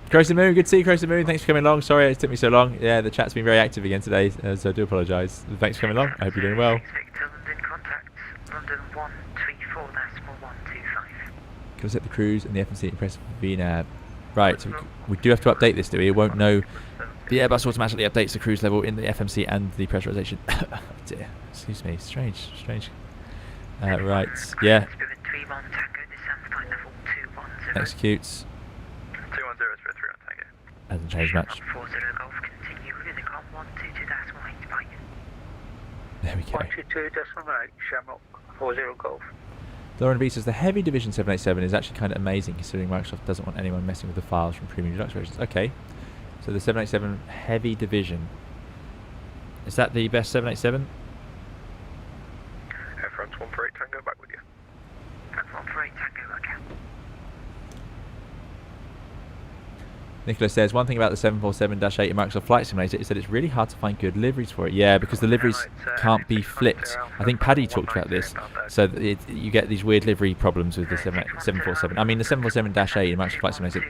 Crows the Moon, good to see you, Crows the Moon. Thanks for coming along. Sorry it took me so long. Yeah, the chat's been very active again today, so I do apologise. Thanks for coming along. I hope you're doing well. Go set the cruise and the FMC and press VNAV. Right, so we do have to update this, do we? It won't know. The Airbus automatically updates the cruise level in the FMC and the pressurization. Oh dear, excuse me, strange. Right, yeah. Executes. Hasn't changed much. There we go. 122.8, Shamrock 40 Golf. Lauren B says the heavy division 787 is actually kind of amazing considering Microsoft doesn't want anyone messing with the files from premium deluxe versions. Okay, so the 787 heavy division, is that the best 787? Air France 148 Tango, back with you. France 148 Tango, okay. Nicholas says one thing about the 747-8 in Microsoft Flight Simulator is that it's really hard to find good liveries for it. Yeah, because the liveries can't be flipped. I think Paddy talked about this. So you get these weird livery problems with the 747. I mean, the 747-8 in Microsoft Flight Simulator,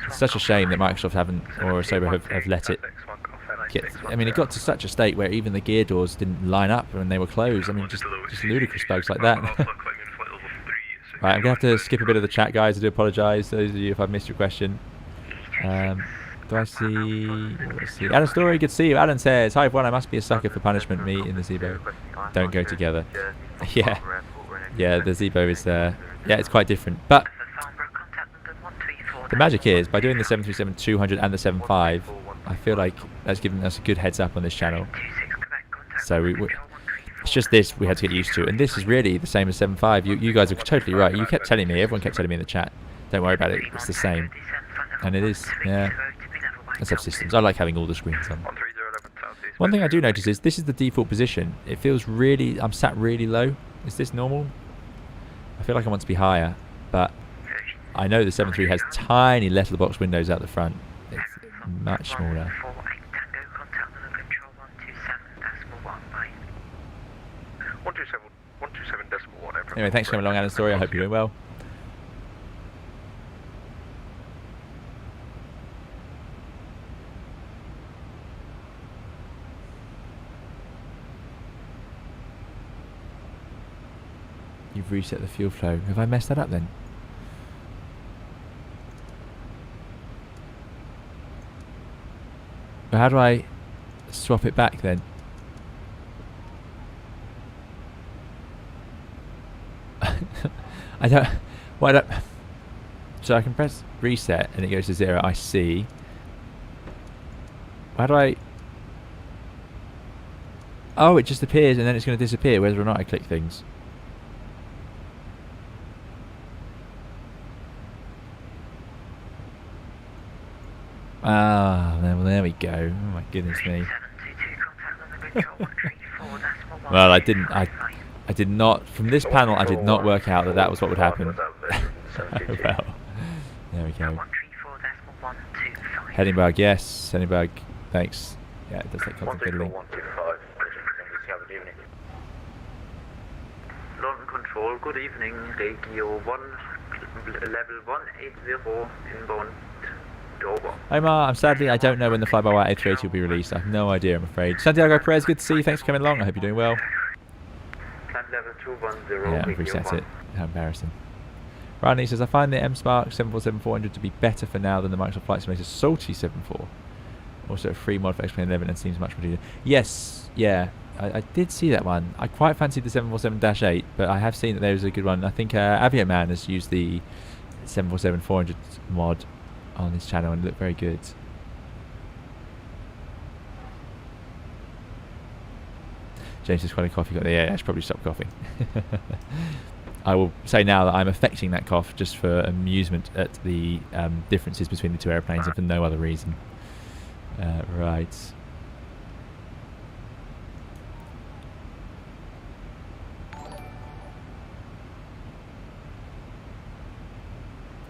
it's such a shame that Microsoft haven't, or Asobo have let it get. I mean, it got to such a state where even the gear doors didn't line up when they were closed. I mean, just ludicrous bugs like that. Right, I'm going to have to skip a bit of the chat, guys. I do apologise, those of you, if I've missed your question. Do I see? Let's see. Alan Story, good to see you. Alan says, hi everyone, I must be a sucker for punishment. Me in the Zibo don't go together. Yeah, the Zibo is yeah, it's quite different. But The magic is, by doing the 737-200 and the 75, I feel like that's given us a good heads up on this channel. So it's just this we had to get used to, and this is really the same as 75. You guys are totally right. You kept telling me, everyone kept telling me in the chat, don't worry about it, it's the same. And it is, yeah. Subsystems. I like having all the screens on. One thing I do notice is this is the default position. It feels really, I'm sat really low. Is this normal? I feel like I want to be higher, but I know the 73 has tiny letterbox windows out the front. It's much smaller. Anyway, thanks for coming along, Alan Story. I hope you're doing well. You've reset the fuel flow. Have I messed that up then? But how do I swap it back then? I don't. Why don't? So I can press reset and it goes to 0. I see. How do I? Oh, it just appears and then it's going to disappear whether or not I click things. Ah, well, there we go. Oh my goodness me. Well, I did not, from this panel, I did not work out that that was what would happen. Well, there we go. Edinburgh, yes, Edinburgh, thanks. Yeah, it does take constant fiddling. London Control, good evening, Radio 1, level 180 inbound. Omar, I don't know when the fly-by-wire A320 will be released. I have no idea, I'm afraid. Santiago Perez, good to see you. Thanks for coming along. I hope you're doing well. Yeah, I've reset it. How embarrassing. Ryan says, I find the M-Spark 747-400 to be better for now than the Microsoft Flight Simulator Salty 7.4. Also a free mod for X-Plane 11 and seems much more easier. Yes, yeah, I did see that one. I quite fancied the 747-8, but I have seen that there is a good one. I think Avioman has used the 747-400 mod on this channel and it looked very good. James says, quite a cough you got there. Yeah, I should probably stop coughing. I will say now that I'm affecting that cough just for amusement at the differences between the two airplanes and for no other reason. Right.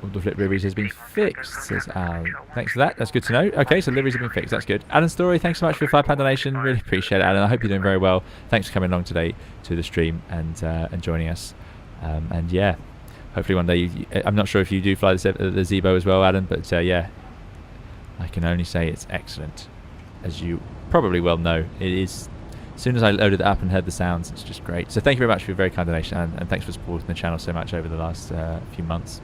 All the flip liveries has been fixed, says Al. Thanks for that. That's good to know. Okay, so liveries have been fixed. That's good. Alan Story, thanks so much for your £5 donation. Really appreciate it, Alan. I hope you're doing very well. Thanks for coming along today to the stream and joining us. And yeah, hopefully one day. I'm not sure if you do fly the Zibo as well, Alan, but yeah, I can only say it's excellent. As you probably well know, it is. As soon as I loaded it up and heard the sounds, it's just great. So thank you very much for your very kind donation, and thanks for supporting the channel so much over the last few months.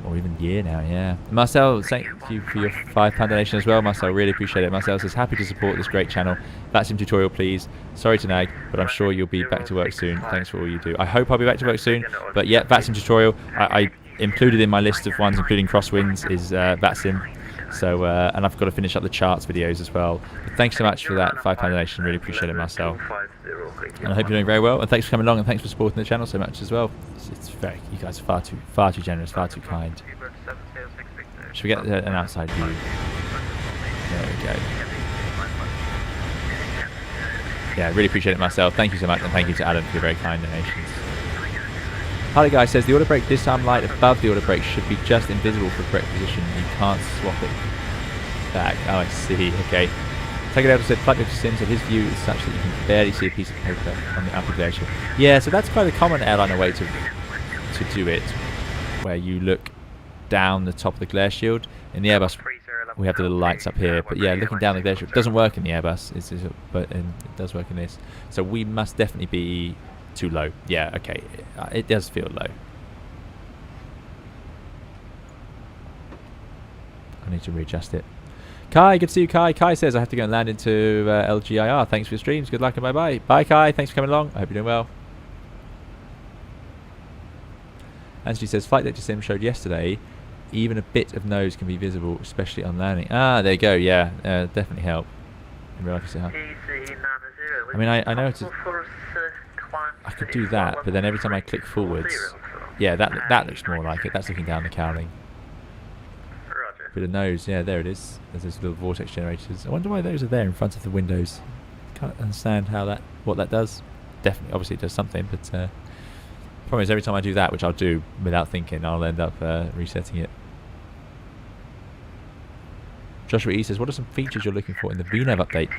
Or even year now, yeah. Marcel, thank you for your £5 donation as well. Marcel, really appreciate it. Marcel says, happy to support this great channel. VATSIM tutorial, please. Sorry to nag, but I'm sure you'll be back to work soon. Thanks for all you do. I hope I'll be back to work soon. But yeah, VATSIM tutorial, I included in my list of ones, including crosswinds, is VATSIM. So, and I've got to finish up the charts videos as well. But thanks so much for that £5 donation. Really appreciate it, Marcel. And I hope you're doing very well. And thanks for coming along, and thanks for supporting the channel so much as well. It's very, you guys are far too generous, far too kind. Should we get an outside view? There we go. Yeah, really appreciate it, Marcel. Thank you so much, and thank you to Adam for your very kind donations. Harley Guy says the auto brake disarm light above the auto brake should be just invisible for correct position. You can't swap it back. Oh, I see. Okay. Takeoff said Flight Sim said his view is such that you can barely see a piece of paper on the upper glacier. Yeah, so that's quite a common airliner way to do it, where you look down the top of the glare shield. In the Airbus, we have the little lights up here, but yeah, looking down the glare shield doesn't work in the Airbus, but it does work in this. So we must definitely be too low. Yeah, okay, it does feel low. I need to readjust it. Kai, good to see you, Kai. Kai says I have to go and land into LGIR. Thanks for your streams. Good luck and bye-bye. Bye, Kai. Thanks for coming along. I hope you're doing well. Anthony says Flight Sim showed yesterday Even a bit of nose can be visible, especially on landing. Ah, there you go. Yeah, definitely help. In real life, I mean, I know it's. I could do that, but then every time I click forwards, yeah, that looks more like it. That's looking down the cowling. Bit of nose, yeah, there it is. There's those little vortex generators. I wonder why those are there in front of the windows. Can't understand what that does. Definitely, obviously it does something, but problem is every time I do that, which I'll do without thinking, I'll end up resetting it. Joshua E says, what are some features you're looking for in the VNAV update?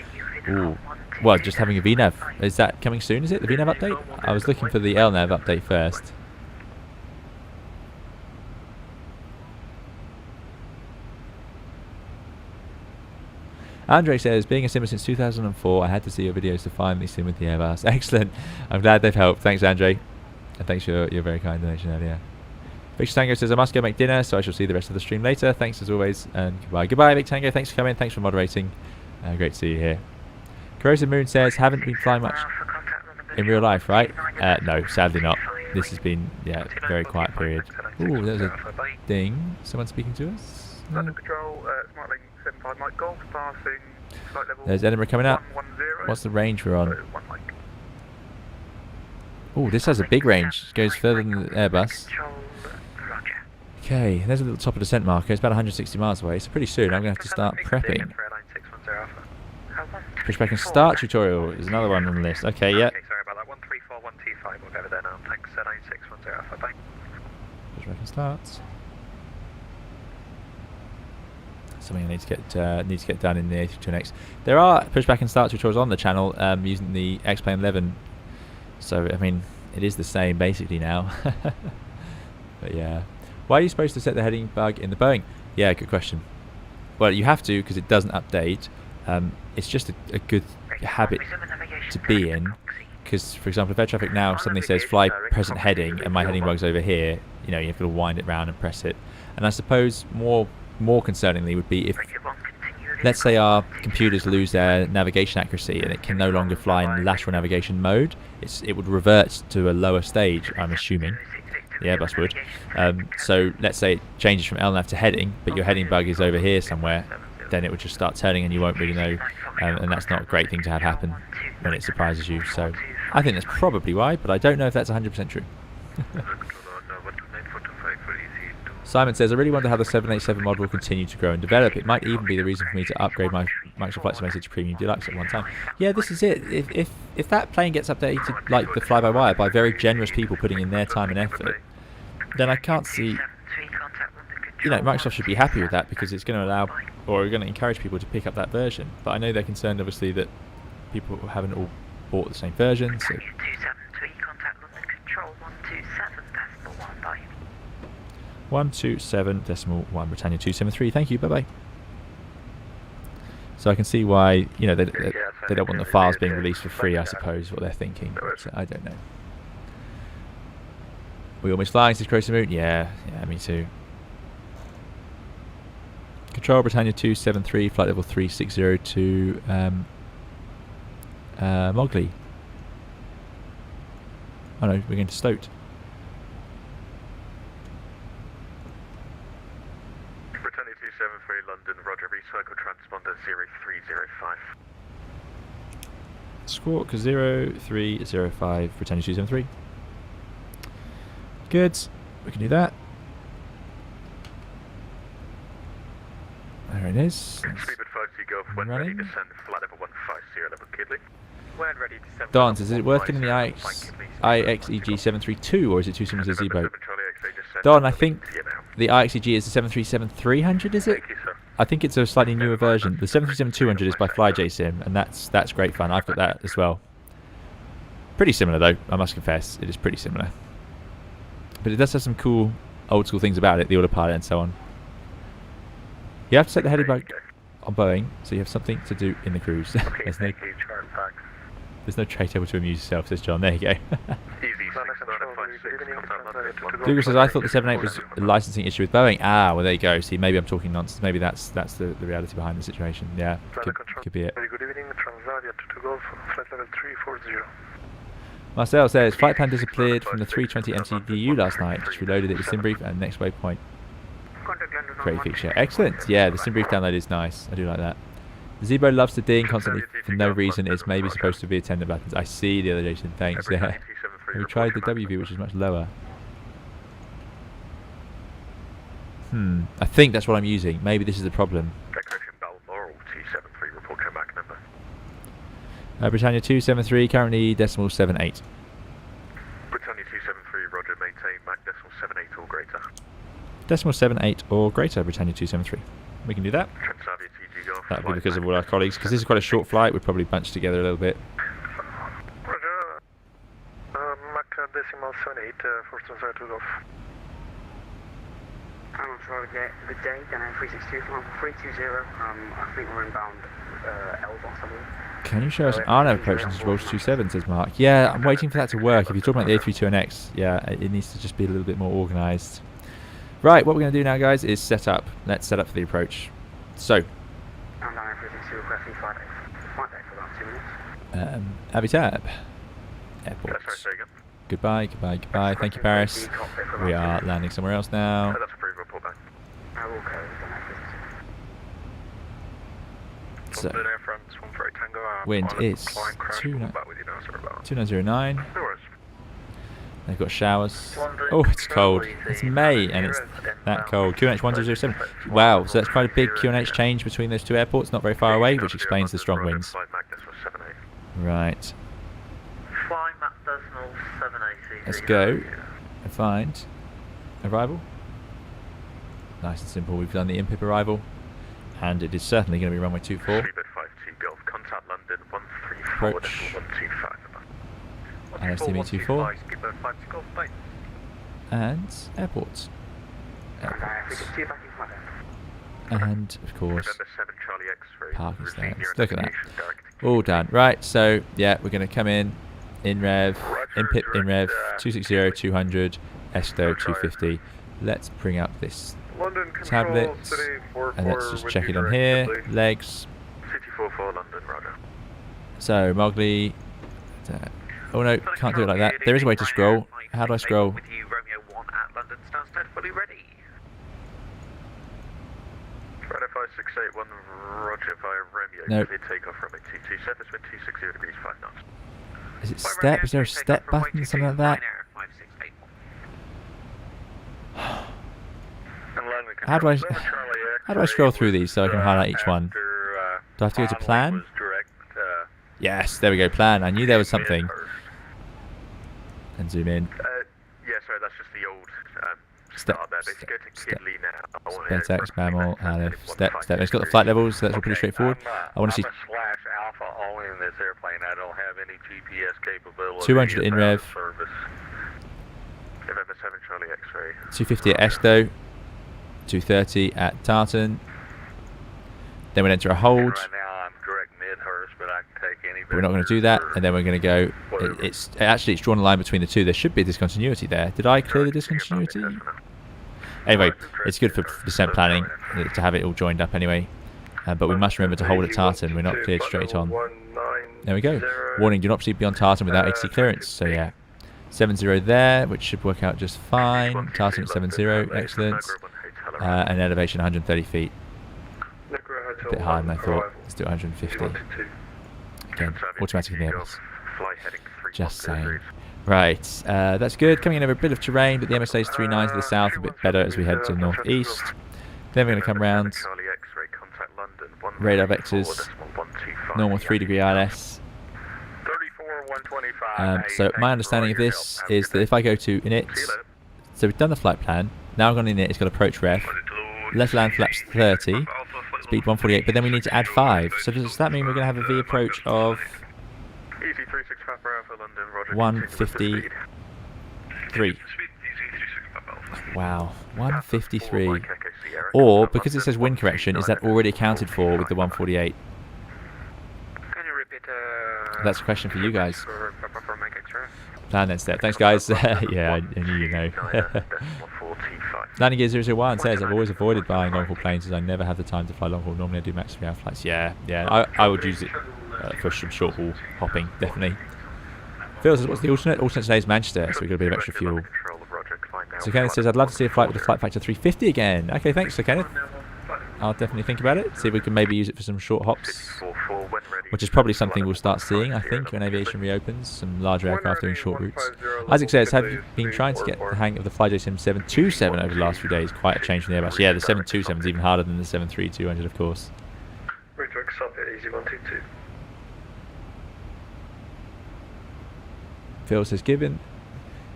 Ooh. Well, just having a VNAV. Is that coming soon, is it, the VNAV update? I was looking for the LNAV update first. Andre says, being a simmer since 2004, I had to see your videos to finally sim with the Airbus. Excellent. I'm glad they've helped. Thanks, Andre. And thanks for your very kind donation earlier. Victor Tango says, I must go make dinner, so I shall see the rest of the stream later. Thanks as always, and goodbye. Goodbye, Victor Tango. Thanks for coming. Thanks for moderating. Great to see you here. Corrosive Moon says, haven't been flying much in real life, right? No, sadly not. This has been, yeah, a very quiet period. Ooh, there's a ding. Someone speaking to us? London Control, Smartling 75 Mike Golf, passing flight level. There's Edinburgh coming up. 110. What's the range we're on? Oh, this has a big range. It goes further than the Airbus. Okay, there's a little top of descent marker. It's about 160 miles away, so pretty soon I'm going to have to start prepping. Pushback and start tutorial is another one on the list. Okay, yeah. Okay, sorry about that. 134125. We'll go over there now. Thanks, 9610 Alpha. Bye. Pushback and starts. Something I need to get done in the A320X. There are pushback and start tutorials on the channel using the X-Plane 11. So I mean, it is the same basically now. But yeah, why are you supposed to set the heading bug in the Boeing? Yeah, good question. Well, you have to because it doesn't update. It's just a good habit to be in. Because, for example, if air traffic now suddenly says fly present heading and my heading bug's over here, you know, you have to wind it round and press it. And I suppose more concerningly would be if, let's say, our computers lose their navigation accuracy and it can no longer fly in lateral navigation mode, it would revert to a lower stage, I'm assuming. The Airbus would. So let's say it changes from LNAV to heading, but your heading bug is over here somewhere, then it would just start turning and you won't really know, and that's not a great thing to have happen when it surprises you. So I think that's probably why, but I don't know if that's 100% true. Simon says, I really wonder how the 787 mod will continue to grow and develop. It might even be the reason for me to upgrade my Microsoft Flight Simulator to Premium Deluxe at one time. Yeah, this is it. If that plane gets updated like the fly-by-wire by very generous people putting in their time and effort, then I can't see... You know, Microsoft should be happy with that because it's going to allow, or going to encourage people to pick up that version. But I know they're concerned, obviously, that people haven't all bought the same version. So 127.1 Britannia 273. Thank you. Bye bye. So I can see why, you know, they don't want the files being released for free. I suppose what they're thinking. But, I don't know. We almost flying, says Crossy Moon. Yeah, me too. Control Britannia 273, flight level 360 to Mogley. Oh no, we're going to Stoat. Britannia 273 London, Roger, recycle transponder 0305. Squawk 0305, Britannia 273. Good, we can do that. There it is. Speedbird 5 Golf, when ready, descend flight level 150, level Kidley. When ready, descend. Don says, is it worth getting the IXEG 732 or is it too similar to Zibo? Don, I think the IXEG is the 737-300, is it? I think it's a slightly newer version. The 737-200 is by FlyJSim, and that's great fun. I've got that as well. Pretty similar though, I must confess. It is pretty similar. But it does have some cool old school things about it, the autopilot and so on. You have to set the heading bug on Boeing, so you have something to do in the cruise. There's no trait able to amuse yourself, says John. There you go. Google says, I thought the 78 was a licensing issue with Boeing. Ah, well there you go. See, maybe I'm talking nonsense. Maybe that's the reality behind the situation. Yeah, could be it. Very good evening, Transavia to Golf, flight level 340. Marcel says, flight plan disappeared from the 320 MCDU last night. Just reloaded it with SimBrief and next waypoint. Contact London on Great 1. feature. Excellent. Yeah, the sim brief download is nice. I do like that. Zibo loves to ding constantly for no reason. It's maybe supposed to be attendant buttons. I see the other Jason. Thanks. Yeah. We tried the W view, which is much lower. I think that's what I'm using. Maybe this is the problem. Britannia 273, currently decimal 78. Britannia 273, roger, maintain Mac decimal 78 or greater. Decimal 78 or greater, Britannia 273. We can do that. Transavia TG Golf. That would be because of all our colleagues. Because this is quite a short flight, we'd probably bunch together a little bit. Roger. Mac decimal 78, first Transavia to Golf. I'm on Florida Gate. Good day, Dana 362, flying for 320. I think we're inbound Airbus, I believe. Can you show us an RNAV approach into Rolls 27, says Mark. Yeah, I'm waiting for that to work. If you're talking about the A320NX, yeah, it needs to just be a little bit more organised. Right, what we're going to do now, guys, is set up. Let's set up for the approach. So. I'm Dana 362, requesting flight deck for about 2 minutes. Avitab. Airport. Goodbye, goodbye, goodbye. Thank you, Paris. We are landing somewhere else now. That's approved, report back. I will carry Dana 362. So, wind is 2909. They've got showers. Oh, it's cold. It's May and it's that cold. QNH 1007. Wow, so that's quite a big QNH change between those two airports, not very far away, which explains the strong winds. Right. Let's go and find arrival. Nice and simple. We've done the in-pip arrival. And it is certainly going to be runway 24. Approach. LSTM 24. And airports. And, of course, parking stands. Look at that. All done. Right, so, yeah, we're going to come in rev, in-pip, in rev, 260, 200, ESTO, 250. Let's bring up this tablet, and let's just check it on here. Legs. So Mowgli. Oh no, can't do it like that. There is a way to scroll. How do I scroll? No. Is it step? Is there a step button? Something like that? How do I scroll through these so I can highlight each one? Do I have to go to plan? Yes, there we go, plan. I knew there was something. And zoom in. Yeah, sorry, that's just the old SpaceX, mammal, Aleph, step. It's got the flight levels, so that's all pretty straightforward. I want to see /alpha only in this airplane. I don't have any GPS capability. 200 in rev. 250 at ESTO. 230 at Tartan. Then we'll enter a hold. But we're not going to do that, and then we're going to go. It's drawn a line between the two. There should be a discontinuity there. Did I clear the discontinuity? Anyway, it's good for descent planning to have it all joined up anyway. But we must remember to hold at Tartan. We're not cleared straight on. There we go. Warning: do not proceed beyond Tartan without ATC clearance. So yeah, 70 there, which should work out just fine. Tartan at 70, excellent. And elevation 130 feet. A bit higher than I thought. Let's do 150. Again, automatic in the Airbus. Just saying. Right, that's good. Coming in over a bit of terrain, but the MSA is 39 to the south, a bit better as we head to the northeast. Then we're going to come round. Radar vectors. Normal 3-degree ILS. So my understanding of this is that if I go to init, so we've done the flight plan. Now I've gone init, it's got approach ref. Left land flaps 30. Speed 148, but then we need to add 5. So does that mean we're going to have a V approach of 153? Wow, 153. Or, because it says wind correction, is that already accounted for with the 148? That's a question for you guys. Plan then step. Thanks, guys. Yeah, I knew you know. Landing Gear 001 says, I've always avoided buying long-haul planes as I never have the time to fly long-haul. Normally I do max 3-hour flights. Yeah. I would use it for some short-haul hopping, definitely. Phil says, what's the alternate? Alternate today is Manchester, so we've got a bit of extra fuel. So Kenneth says, I'd love to see a flight with a flight factor 350 again. Okay, thanks, Sir Kenneth. I'll definitely think about it. See if we can maybe use it for some short hops, which is probably something we'll start seeing, I think, when aviation reopens. Some larger aircraft doing short routes. Isaac says, have you been trying to get the hang of the FlyJSim 727 over the last few days? Quite a change from the Airbus. Yeah, the 727 is even harder than the 73200, of course. Phil says, given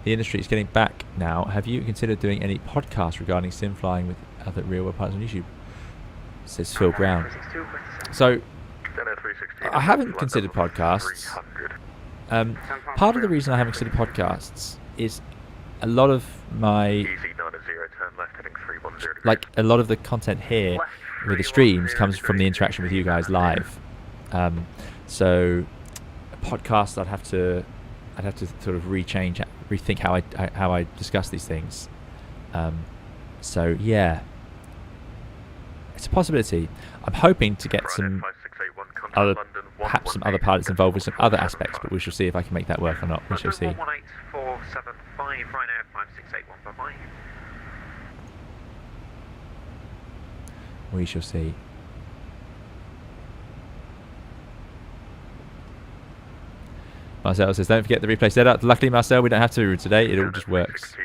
the industry is getting back now, have you considered doing any podcasts regarding sim flying with other real-world partners on YouTube? Says Phil Brown. So, I haven't considered podcasts. Part of the reason I haven't considered podcasts is a lot of my, like a lot of the content here with the streams comes from the interaction with you guys live. So, a podcast I'd have to sort of rethink how I discuss these things. So yeah, it's a possibility. I'm hoping to get perhaps some other pilots involved with some other aspects, but we shall see if I can make that work or not. We shall see. We shall see. Marcel says, don't forget the replay setup. Luckily, Marcel, we don't have to today. It all just works.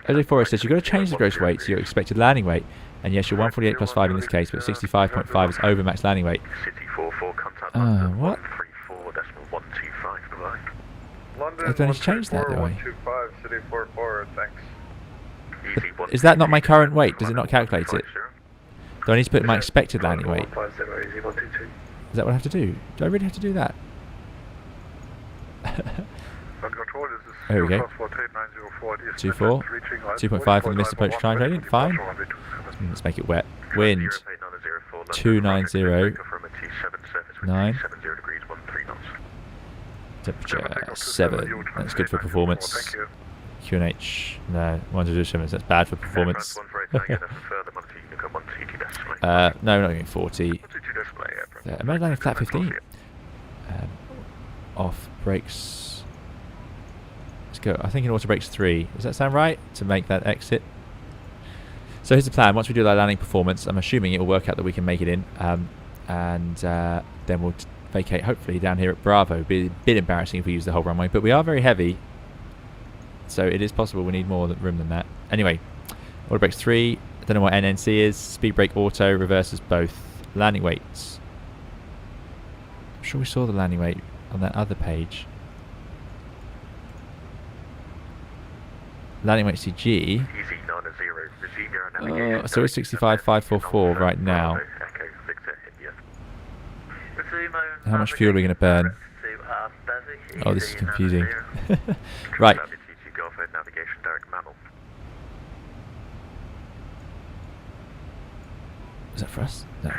OJ Forrest says, you've got to change the gross weight to your expected landing weight. And yes, you're 148 plus 5 in this case, but 65.5 is over max landing weight. What? I don't need to change that, do I? But is that not my current weight? Does it not calculate it? Do I need to put my expected landing weight? Is that what I have to do? Do I really have to do that? There we go. 24. 2.5 for the missed approach time gradient. Fine. Let's make it wet. Wind. 290. 9. Temperature 7. That's good for performance. QNH. No, 127. That's bad for performance. No, we're not getting 40. Am I landing flat 15? Off brakes. Let's go. I think in auto brakes 3. Does that sound right? To make that exit. So here's the plan. Once we do that landing performance, I'm assuming it will work out that we can make it in. And then we'll vacate hopefully down here at Bravo. It'd be a bit embarrassing if we use the whole runway, but we are very heavy. So it is possible we need more room than that. Anyway, auto brakes 3. I don't know what NNC is. Speed brake auto reverses both. Landing weights. I'm sure we saw the landing weight on that other page. Landing weight CG. So it's 65,544 right now. How much fuel are we going to burn? Oh, this is confusing. Right. Is that for us? No.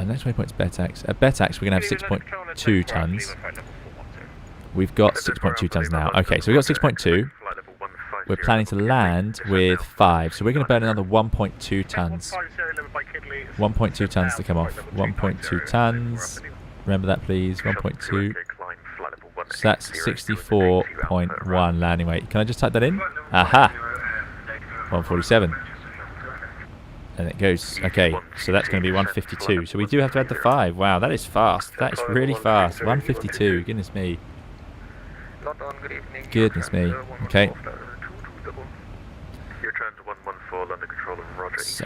Next waypoint's Betax. At Betax, we're going to have 6.2 tons. We've got 6.2 tons now. Okay, so we've got 6.2. We're planning to land with 5. So we're going to burn another 1.2 tons. 1.2 tons to come off. 1.2 tons. Remember that, please. 1.2. So that's 64.1 landing weight. Can I just type that in? Aha! 147. And it goes. Okay, so that's going to be 152. So we do have to add the 5. Wow, that is fast. That is really fast. 152. Goodness me. Goodness me. Okay. So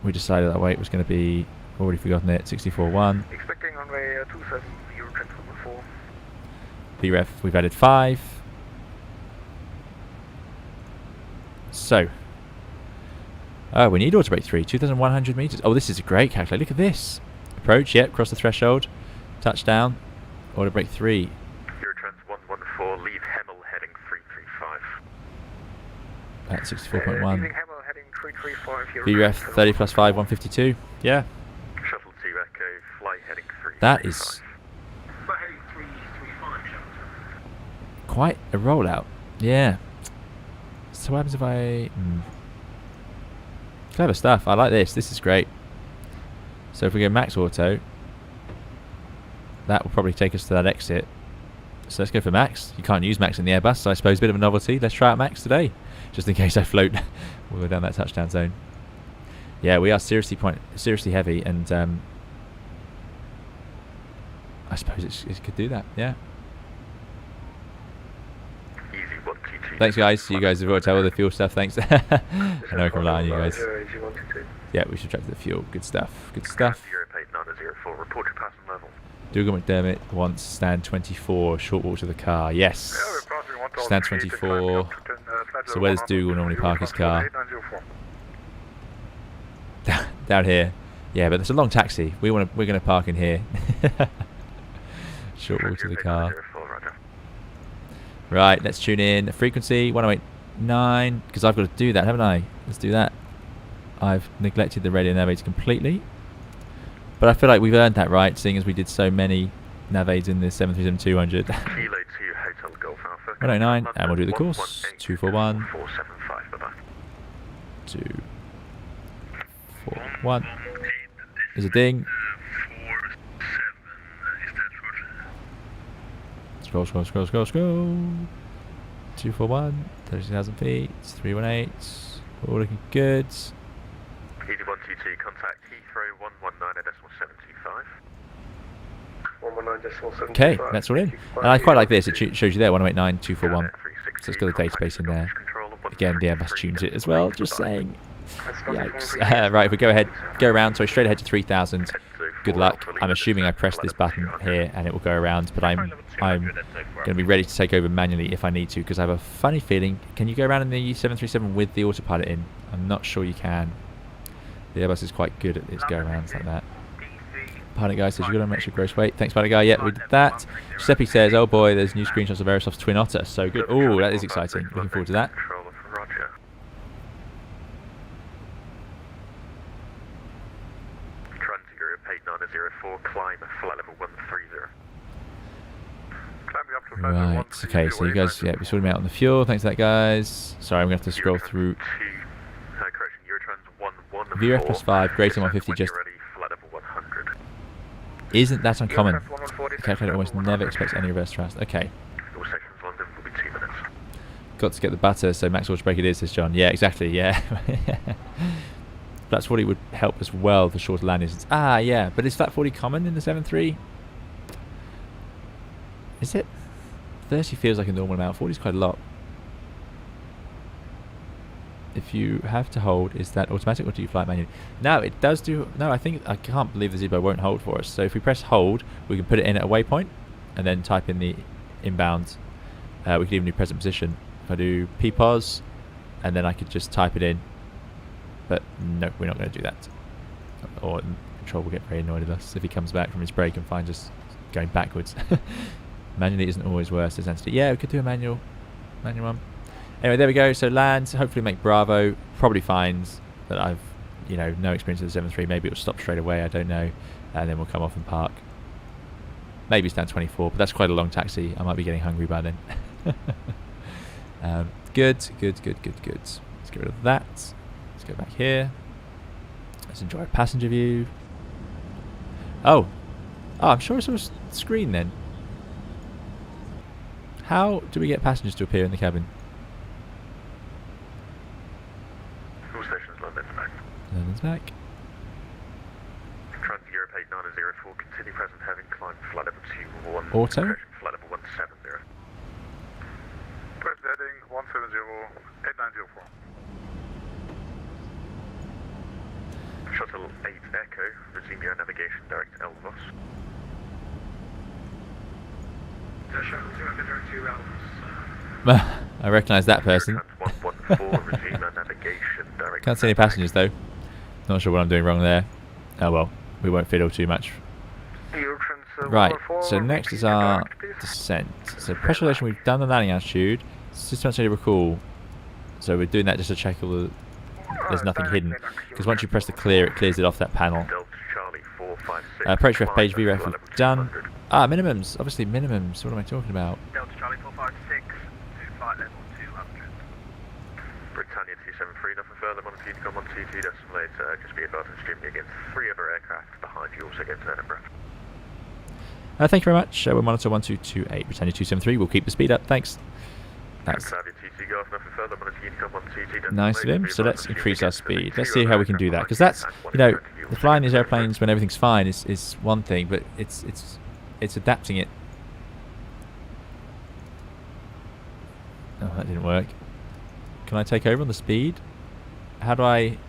we decided that weight was going to be, already forgotten it, 64.1. Expecting runway 27, your trend 4. VREF, we've added 5. So, oh, we need auto brake 3, 2,100 meters. Oh, this is a great calculator. Look at this. Approach, yep, cross the threshold. Touchdown. Auto brake 3. Eurotransit 114, leave Hemel heading 335. At 64.1. VREF 30 plus 5, 152. Yeah. Shuttle 2 Echo, fly heading 335. That is quite a rollout. Yeah. So what happens if I... Clever stuff. I like this. This is great. So if we go max auto, that will probably take us to that exit. So let's go for max. You can't use max in the Airbus, so I suppose a bit of a novelty. Let's try out max today, just in case I float all the way down that touchdown zone. Yeah, we are seriously heavy, and I suppose it could do that. Yeah. Easy 122. Thanks, guys. You guys have got to tell all the fuel stuff. Thanks. I know I can rely on you guys. Yeah, we should track the fuel. Good stuff. Good stuff. Europe 8904, report your passing level. Dougal McDermott wants stand 24, short walk to the car. Yes. Stand 24. So where does Dougal normally park his car? Down here. Yeah, but there's a long taxi. We're going to park in here. Short walk to the car. Right, let's tune in. Frequency 1089, because I've got to do that, haven't I? Let's do that. I've neglected the radio navigator completely. But I feel like we've earned that right, seeing as we did so many navades in the 737-200. 109, and we'll do the course. 241. 241. There's a ding. Scroll. 241. 30,000 feet. 318. All looking good. Easy 122, contact Heathrow 119.75. Okay, that's all in. And I quite like this. It shows you there 108.9, 241. So it's got a database in there. Again, the Airbus tunes it as well. Just saying. Yikes. Right, if we go around, so straight ahead to 3,000. Good luck. I'm assuming I press this button here and it will go around, but I'm going to be ready to take over manually if I need to, because I have a funny feeling. Can you go around in the 737 with the autopilot in? I'm not sure you can. The Airbus is quite good at its go-arounds like that. Pilot guy says you've got to match your gross weight. Thanks, pilot guy. Yeah, we did that. Giuseppe says, oh boy, there's new screenshots of Aerosoft's Twin Otter. So good. Oh, that is exciting. Looking forward to that. Right, okay, so you guys, yeah, we sorted me out on the fuel. Thanks for that, guys. Sorry, I'm going to have to scroll through. VRF plus 5, greater than 150, just isn't that uncommon. The calculator almost never expects any reverse thrust. Okay. Got to get the butter, so max auto brake it is, says John. Yeah, exactly, yeah. Flat 40 would help as well for shorter landing distance. Ah, yeah, but is flat 40 common in the 7.3? Is it? 30 feels like a normal amount. 40 is quite a lot. If you have to hold, is that automatic or do you fly it manually? No, it does do. No, I can't believe the Zibo won't hold for us. So if we press hold, we can put it in at a waypoint and then type in the inbound. We could even do present position. If I do PPOS, and then I could just type it in. But no, we're not going to do that. Or control will get very annoyed at us if he comes back from his break and finds us going backwards. Manually isn't always worse, as Anthony. Yeah, we could do a manual one. Anyway, there we go. So land, hopefully make Bravo. Probably finds that I've, no experience with the 7.3. Maybe it'll stop straight away. I don't know. And then we'll come off and park. Maybe stand 24, but that's quite a long taxi. I might be getting hungry by then. Good. Let's get rid of that. Let's go back here. Let's enjoy a passenger view. Oh, I'm sure I saw a screen then. How do we get passengers to appear in the cabin? London's back. Trans Europe 8904, continue present having climbed flight level 21. Auto? Flight level 170. Press heading 170, 8904. Shuttle 8 Echo, resume your navigation direct Elvos. Shuttle 200 direct to Elvos. I recognise that person. 114, resume your navigation direct. Can't see any passengers though. Not sure what I'm doing wrong there. Oh well, we won't fiddle too much. Right, so next is our descent. So pressure relation, we've done the landing altitude. System actually recall. So we're doing that just to check all the... There's nothing hidden. Because once you press the clear, it clears it off that panel. Approach ref page, VREF we've done. Ah, minimums. Obviously minimums. What am I talking about? Delta Charlie 456 to flight level 200. Britannia 273, nothing further, monitor Unicom 122 decimal 8, just be advised and streaming against 3 other aircraft behind you, also against Edinburgh. Thank you very much. We're monitor 1228, Britannia 273. We'll keep the speed up. Thanks. That's nice of him. So let's increase our speed. Let's see how we can do that. Because that's, you know, the flying these airplanes when everything's fine is one thing, but it's adapting it. Oh, that didn't work. Can I take over on the speed? How do I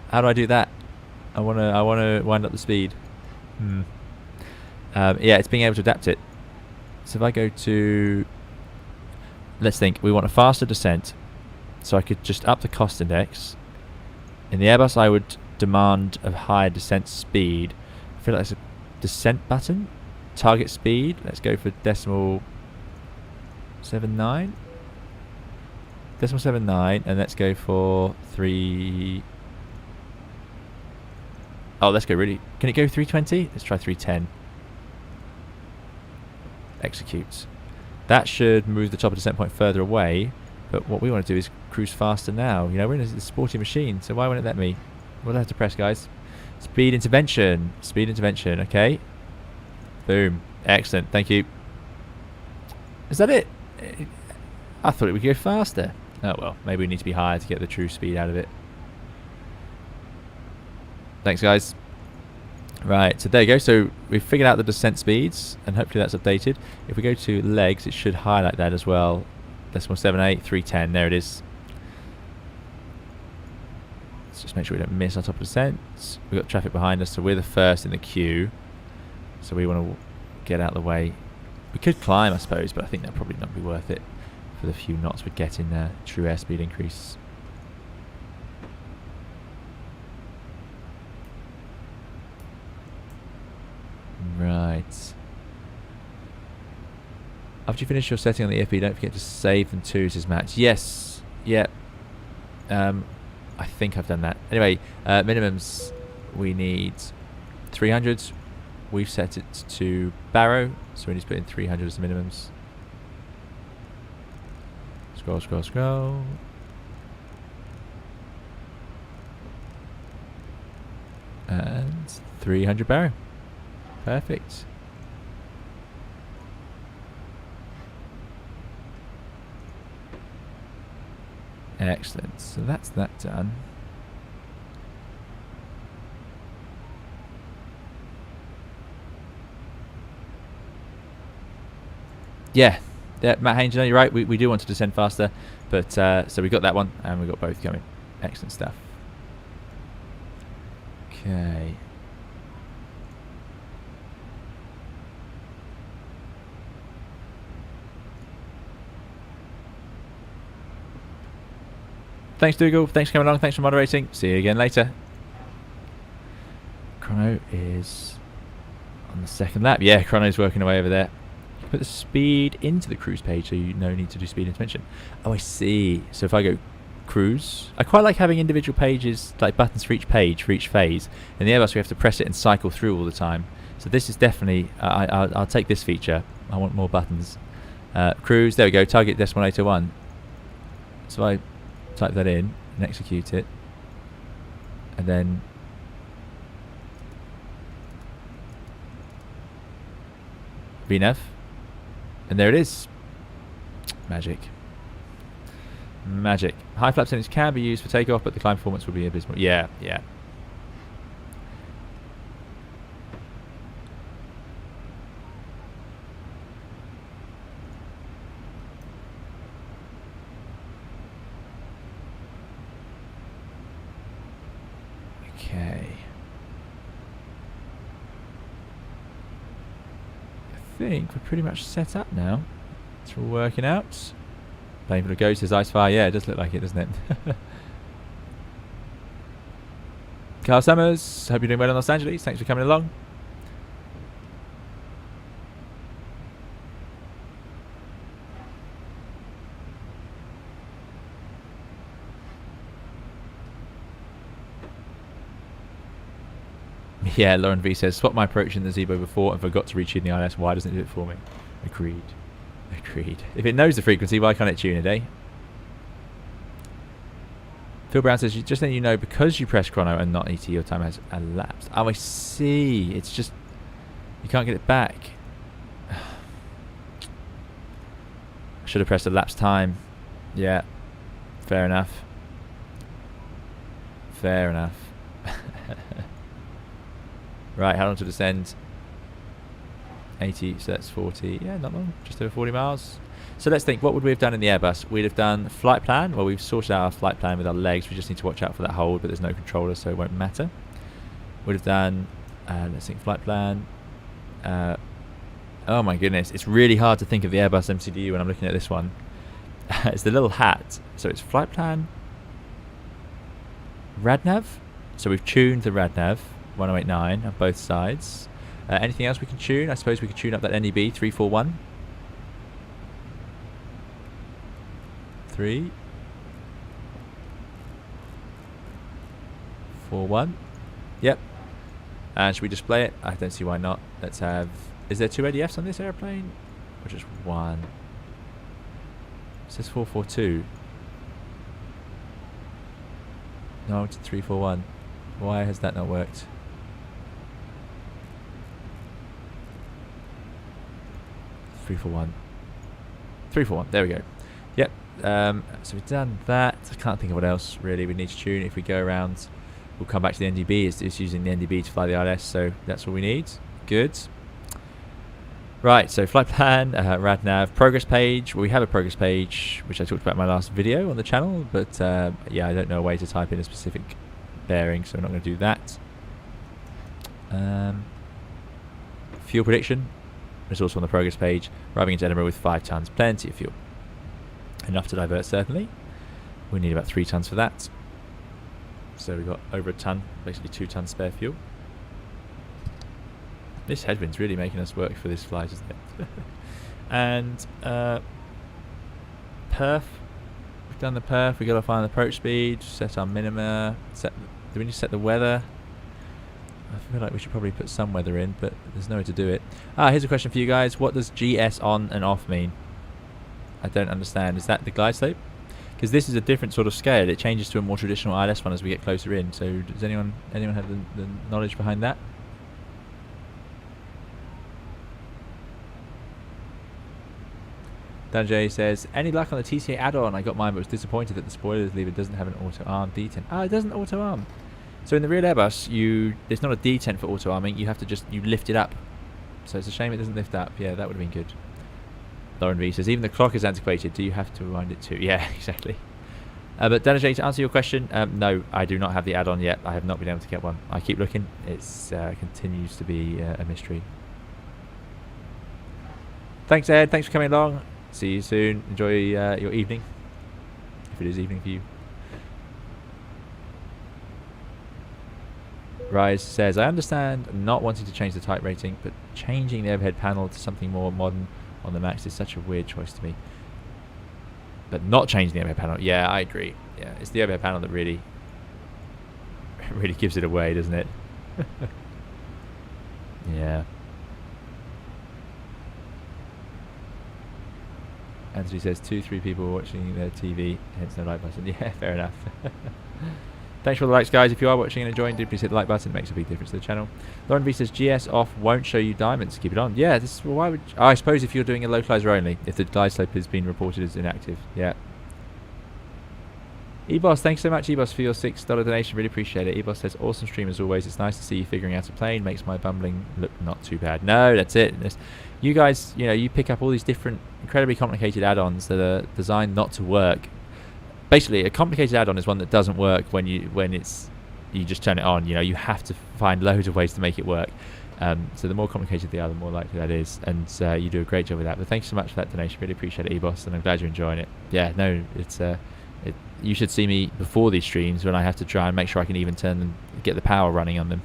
how do I do that? I wanna wind up the speed. Yeah, it's being able to adapt it. So if I go to, let's think, we want a faster descent, so I could just up the cost index. In the Airbus I would demand a higher descent speed. I feel like it's a descent button. Target speed, let's go for decimal 79. Decimal 79, and let's go for 3. Oh, let's go really. Can it go 320? Let's try 310. Execute. That should move the top of descent point further away, but what we want to do is cruise faster now. You know, we're in a sporty machine, so why won't it let me? What do I have to press, guys? Speed intervention. Speed intervention, okay. Boom. Excellent, thank you. Is that it? I thought it would go faster. Oh well, maybe we need to be higher to get the true speed out of it. Thanks, guys. Right, so there you go. So we've figured out the descent speeds, and hopefully that's updated. If we go to legs, it should highlight that as well. Decimal 78, 310. There it is. Let's just make sure we don't miss our top of descent. We've got traffic behind us, so we're the first in the queue. So we want to get out of the way. We could climb, I suppose, but I think that'd probably not be worth it for the few knots we're getting there. True airspeed increase. Right. After you finish your setting on the EFB, don't forget to save them too, says Matt. Yes. Yeah. I think I've done that. Anyway, minimums, we need 300. We've set it to Barrow, so we need to put in 300 as the minimums. Scroll, scroll, scroll. And 300 Barrow. Perfect. Excellent. So that's that done. Yeah, Matt Haynes, you know, you're right. We do want to descend faster, but so we got that one, and we got both coming. Excellent stuff. Okay. Thanks, Dougal. Thanks for coming along. Thanks for moderating. See you again later. Chrono is on the second lap. Yeah, Chrono's working away over there. You can put the speed into the cruise page, so you no need to do speed intervention. Oh, I see. So if I go cruise, I quite like having individual pages, like buttons for each page, for each phase. In the Airbus, we have to press it and cycle through all the time. So this is definitely, I'll take this feature. I want more buttons. Cruise, there we go, target decimal 801. So I type that in and execute it, and then VNAV, and there it is. Magic. Magic. High flap settings can be used for takeoff, but the climb performance will be abysmal. Yeah, yeah. Okay. I think we're pretty much set up now. It's all working out. Painful to go, says Icefire. Yeah, it does look like it, doesn't it? Carl Summers, hope you're doing well in Los Angeles. Thanks for coming along. Yeah, Lauren V says, swap my approach in the Zibo before and forgot to retune the ILS. Why doesn't it do it for me? Agreed. Agreed. If it knows the frequency, why can't it tune it, eh? Phil Brown says, just letting you know, because you press chrono and not ET, your time has elapsed. Oh, I see. It's just, you can't get it back. I should have pressed elapsed time. Yeah, fair enough. Fair enough. Right, how long to descend? 80, so that's 40. Yeah, not long. Just over 40 miles. So let's think, what would we have done in the Airbus? We'd have done flight plan. Well, we've sorted out our flight plan with our legs. We just need to watch out for that hold, but there's no controller, so it won't matter. We'd have done, let's think, flight plan. Oh my goodness, it's really hard to think of the Airbus MCDU when I'm looking at this one. It's the little hat. So it's flight plan. Radnav. So we've tuned the Radnav 1089 on both sides. Anything else we can tune? I suppose we could tune up that NEB 341. 3 4 1. Yep. And should we display it? I don't see why not. Let's have, is there 2 ADFs on this airplane or just 1? It says 442. No, it's 341. Why has that not worked? 341. 341. There we go. Yep. So we've done that. I can't think of what else really we need to tune. If we go around, we'll come back to the NDB. It's using the NDB to fly the ILS, so that's all we need. Good. Right, so flight plan, RadNav, progress page. Well, we have a progress page, which I talked about in my last video on the channel, but yeah, I don't know a way to type in a specific bearing, so we're not going to do that. Fuel prediction. It's also on the progress page. Arriving into Edinburgh with 5 tons, plenty of fuel. Enough to divert, certainly. We need about 3 tons for that. So we've got over a ton, basically 2 tons spare fuel. This headwind's really making us work for this flight, isn't it? And perf. We've done the perf. We've got to find the approach speed, set our minima. Do we need to set the weather? I feel like we should probably put some weather in, but there's no way to do it. Here's a question for you guys. What does GS on and off mean? I don't understand. Is that the glide slope? Because this is a different sort of scale. It changes to a more traditional ILS one as we get closer in. So does anyone have the knowledge behind that? Dan J says, any luck on the TCA add-on? I got mine but was disappointed that the spoilers lever doesn't have an auto-arm detent. It doesn't auto-arm. So in the real Airbus, there's not a detent for auto-arming. You have to you lift it up. So it's a shame it doesn't lift up. Yeah, that would have been good. Lauren V says, even the clock is antiquated. Do you have to rewind it too? Yeah, exactly. But Dan J, to answer your question, no, I do not have the add-on yet. I have not been able to get one. I keep looking. It continues to be a mystery. Thanks, Ed. Thanks for coming along. See you soon. Enjoy your evening, if it is evening for you. Rise says, I understand not wanting to change the type rating, but changing the overhead panel to something more modern on the Max is such a weird choice to me. But not changing the overhead panel, yeah, I agree. Yeah, it's the overhead panel that really gives it away, doesn't it? Yeah. Anthony says 2-3 people watching their TV, hence no like button. Yeah, fair enough. Thanks for all the likes, guys. If you are watching and enjoying, do please hit the like button. It makes a big difference to the channel. Lauren V says GS off won't show you diamonds. Keep it on. Yeah, well, why would I suppose if you're doing a localizer only, if the glide slope has been reported as inactive. Yeah. Ebos, thanks so much, Ebos, for your $6 donation. Really appreciate it. Ebos says, awesome stream as always. It's nice to see you figuring out a plane. Makes my bumbling look not too bad. No, that's it. You guys, you pick up all these different, incredibly complicated add-ons that are designed not to work. Basically, a complicated add-on is one that doesn't work when you just turn it on. You have to find loads of ways to make it work. So the more complicated they are, the more likely that is. And you do a great job with that. But thanks so much for that donation. Really appreciate it, Ebos, and I'm glad you're enjoying it. Yeah, no, you should see me before these streams when I have to try and make sure I can even get the power running on them.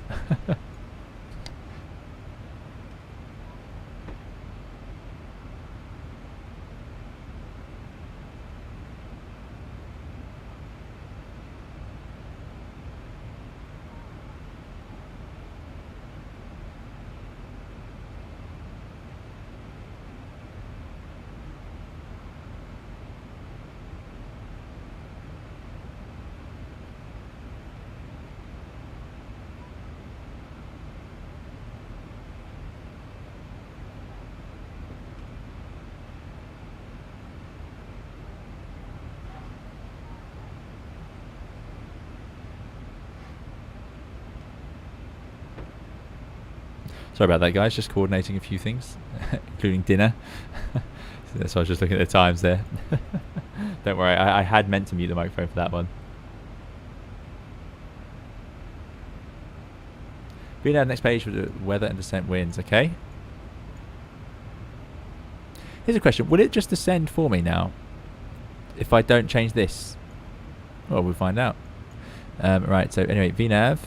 Sorry about that, guys. Just coordinating a few things, including dinner. So I was just looking at the times there. Don't worry, I had meant to mute the microphone for that one. VNAV next page with the weather and descent winds. Okay. Here's a question. Will it just descend for me now if I don't change this? Well, we'll find out. Right, so anyway, VNAV.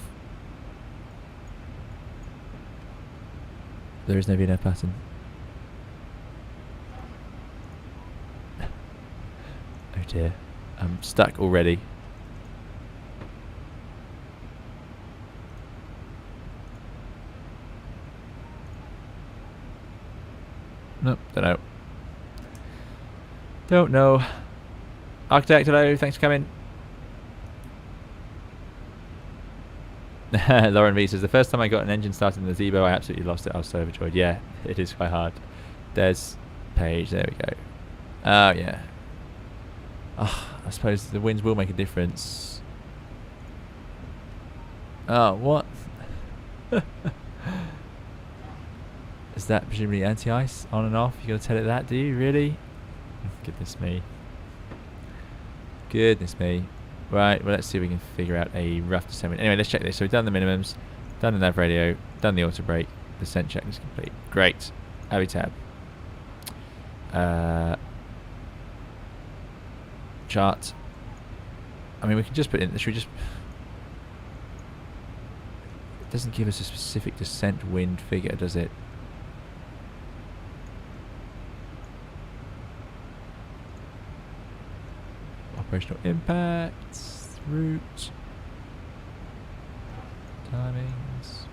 There is no VNAV pattern. Oh dear. I'm stuck already. Nope, don't know. Don't know. Architect, hello, thanks for coming. Lauren V says, the first time I got an engine started in the Zibo, I absolutely lost it. I was so overjoyed. Yeah, it is quite hard. There's Page, there we go. Oh, yeah. Oh, I suppose the winds will make a difference. Oh, what? Is that presumably anti-ice on and off? You gotta tell it that, do you? Really? Goodness me. Goodness me. Right, well, let's see if we can figure out a rough descent. Anyway, let's check this. So we've done the minimums, done the nav radio, done the auto brake, descent check is complete. Great. Avitab. Chart. I mean, we can just put in. Should we just? It doesn't give us a specific descent wind figure, does it? Operational impacts, route, timings.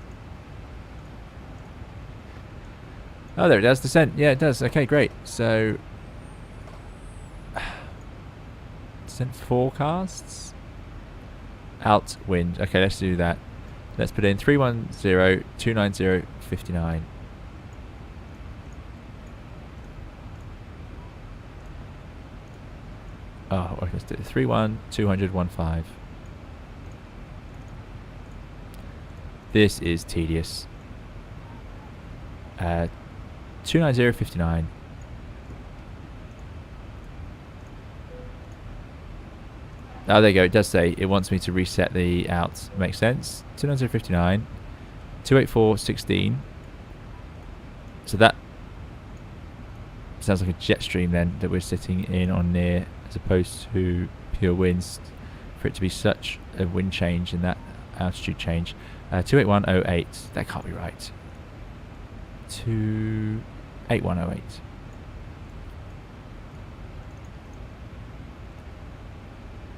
Oh, there it does. Descent. Yeah, it does. Okay, great. So, descent forecasts. Out wind. Okay, let's do that. Let's put in 310 290 59. Oh, okay, let's do it. 31 200 15. This is tedious. 290 59. Oh, there you go. It does say it wants me to reset the out. Makes sense. 290 59. 284 16. So that sounds like a jet stream then that we're sitting in on near, as opposed to pure winds, for it to be such a wind change in that altitude change. 28108. That can't be right. 28108.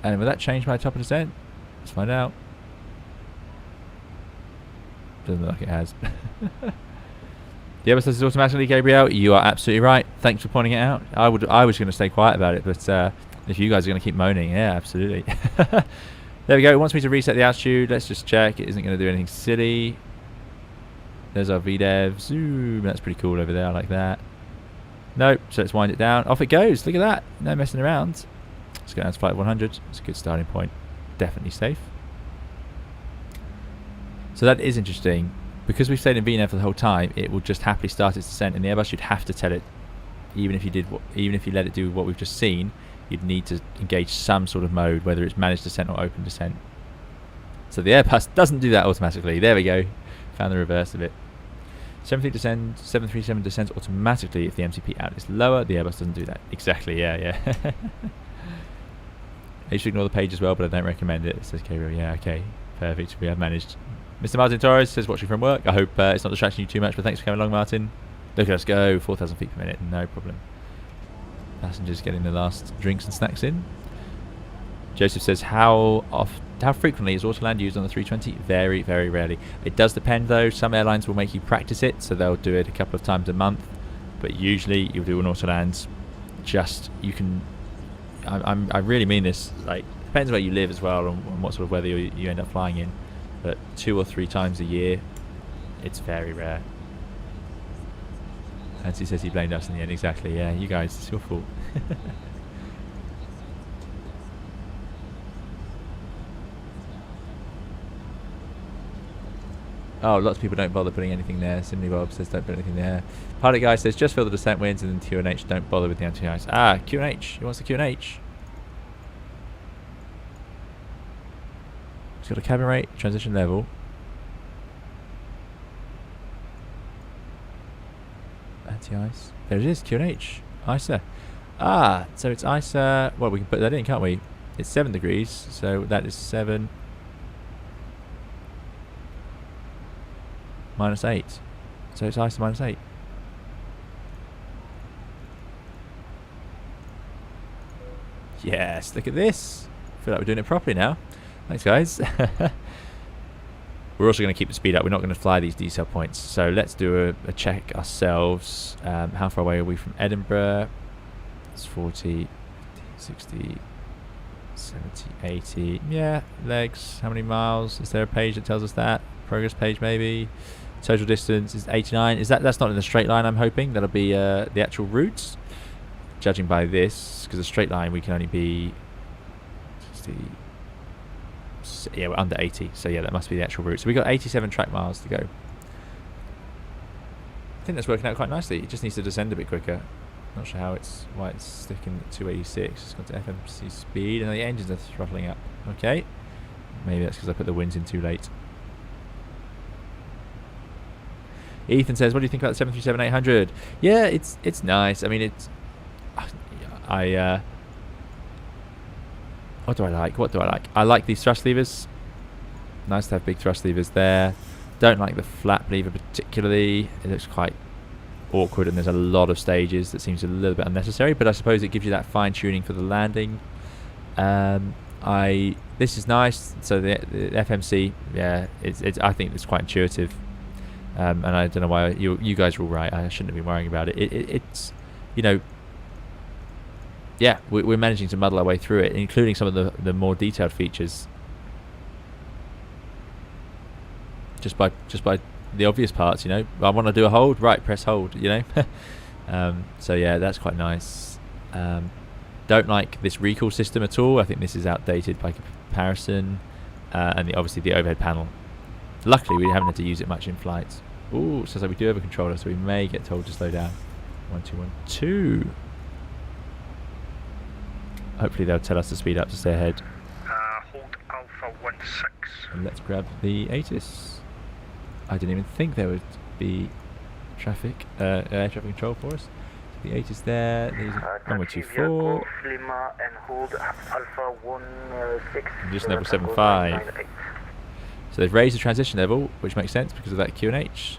And will that change my top of descent? Let's find out. Doesn't look like it has. The Airbus does it automatically, Gabriel. You are absolutely right. Thanks for pointing it out. I was going to stay quiet about it, but if you guys are going to keep moaning, yeah, absolutely. There we go. It wants me to reset the altitude. Let's just check. It isn't going to do anything silly. There's our VDEV. Zoom. That's pretty cool over there. I like that. Nope. So let's wind it down. Off it goes. Look at that. No messing around. Let's go down to flight 100. It's a good starting point. Definitely safe. So that is interesting. Because we've stayed in VNAV for the whole time, it will just happily start its descent. In the Airbus, you'd have to tell it, even if you let it do what we've just seen, you'd need to engage some sort of mode, whether it's managed descent or open descent. So the Airbus doesn't do that automatically. There we go. Found the reverse of it. 737 descends automatically if the MCP out is lower. The Airbus doesn't do that. Exactly, yeah. You should ignore the page as well, but I don't recommend it. It says Gabriel. Yeah, okay. Perfect. We have managed. Mr. Martin Torres says watching from work. I hope it's not distracting you too much, but thanks for coming along, Martin. Look at us go. 4,000 feet per minute. No problem. Passengers getting the last drinks and snacks in. Joseph says, how frequently is Autoland used on the 320? Very, very rarely. It does depend though. Some airlines will make you practice it, so they'll do it a couple of times a month. But usually you'll do an Autoland. You can. I really mean this. Like, depends where you live as well and what sort of weather you end up flying in. But 2 or 3 times a year, it's very rare. Nancy says he blamed us in the end. Exactly. Yeah, you guys, it's your fault. Oh, lots of people don't bother putting anything there. Simney Bob says don't put anything there. Pilot Guy says just fill the descent winds and then QNH, don't bother with the anti-ice. Ah, QNH. He wants the QNH. He's got a cabin rate, transition level. Anti-ice. There it is, QNH. ISA. Ah, so it's ISA. Well, we can put that in, can't we? It's 7 degrees, so that is 7 minus 8. So it's ISA minus 8. Yes, look at this. I feel like we're doing it properly now. Thanks, guys. We're also going to keep the speed up. We're not going to fly these decel points. So let's do a check ourselves. How far away are we from Edinburgh? It's 40, 60, 70, 80. Yeah, legs. How many miles? Is there a page that tells us that? Progress page, maybe. Total distance is 89. Is that's not in a straight line, I'm hoping. That'll be the actual route. Judging by this, because a straight line we can only be 60. Yeah, we're under 80, so yeah, that must be the actual route. So we've got 87 track miles to go. I think that's working out quite nicely. It just needs to descend a bit quicker. Not sure why it's sticking at 286. It's got to FMC speed, and the engines are throttling up. Okay, maybe that's because I put the winds in too late. Ethan says, "What do you think about the 737-800?" Yeah, it's nice. I mean, it's what do I like? I like these thrust levers. Nice to have big thrust levers there. Don't like the flap lever particularly. It looks quite awkward and there's a lot of stages that seems a little bit unnecessary, but I suppose it gives you that fine tuning for the landing. This is nice. So the FMC, yeah, I think it's quite intuitive. And I don't know why you guys are all right. I shouldn't have been worrying about it. It's, you know, yeah, we're managing to muddle our way through it, including some of the more detailed features. Just by the obvious parts, you know. I want to do a hold, right? Press hold, you know. So yeah, that's quite nice. Don't like this recall system at all. I think this is outdated by comparison, and obviously the overhead panel. Luckily, we haven't had to use it much in flights. Ooh, so we do have a controller, so we may get told to slow down. 1212. Hopefully they'll tell us to speed up to stay ahead. Hold Alpha 16. And let's grab the ATIS. I didn't even think there would be traffic, air traffic control for us. So the ATIS there. There's runway 24. Lima and hold Alpha 16. And just level 75. So they've raised the transition level, which makes sense because of that QNH.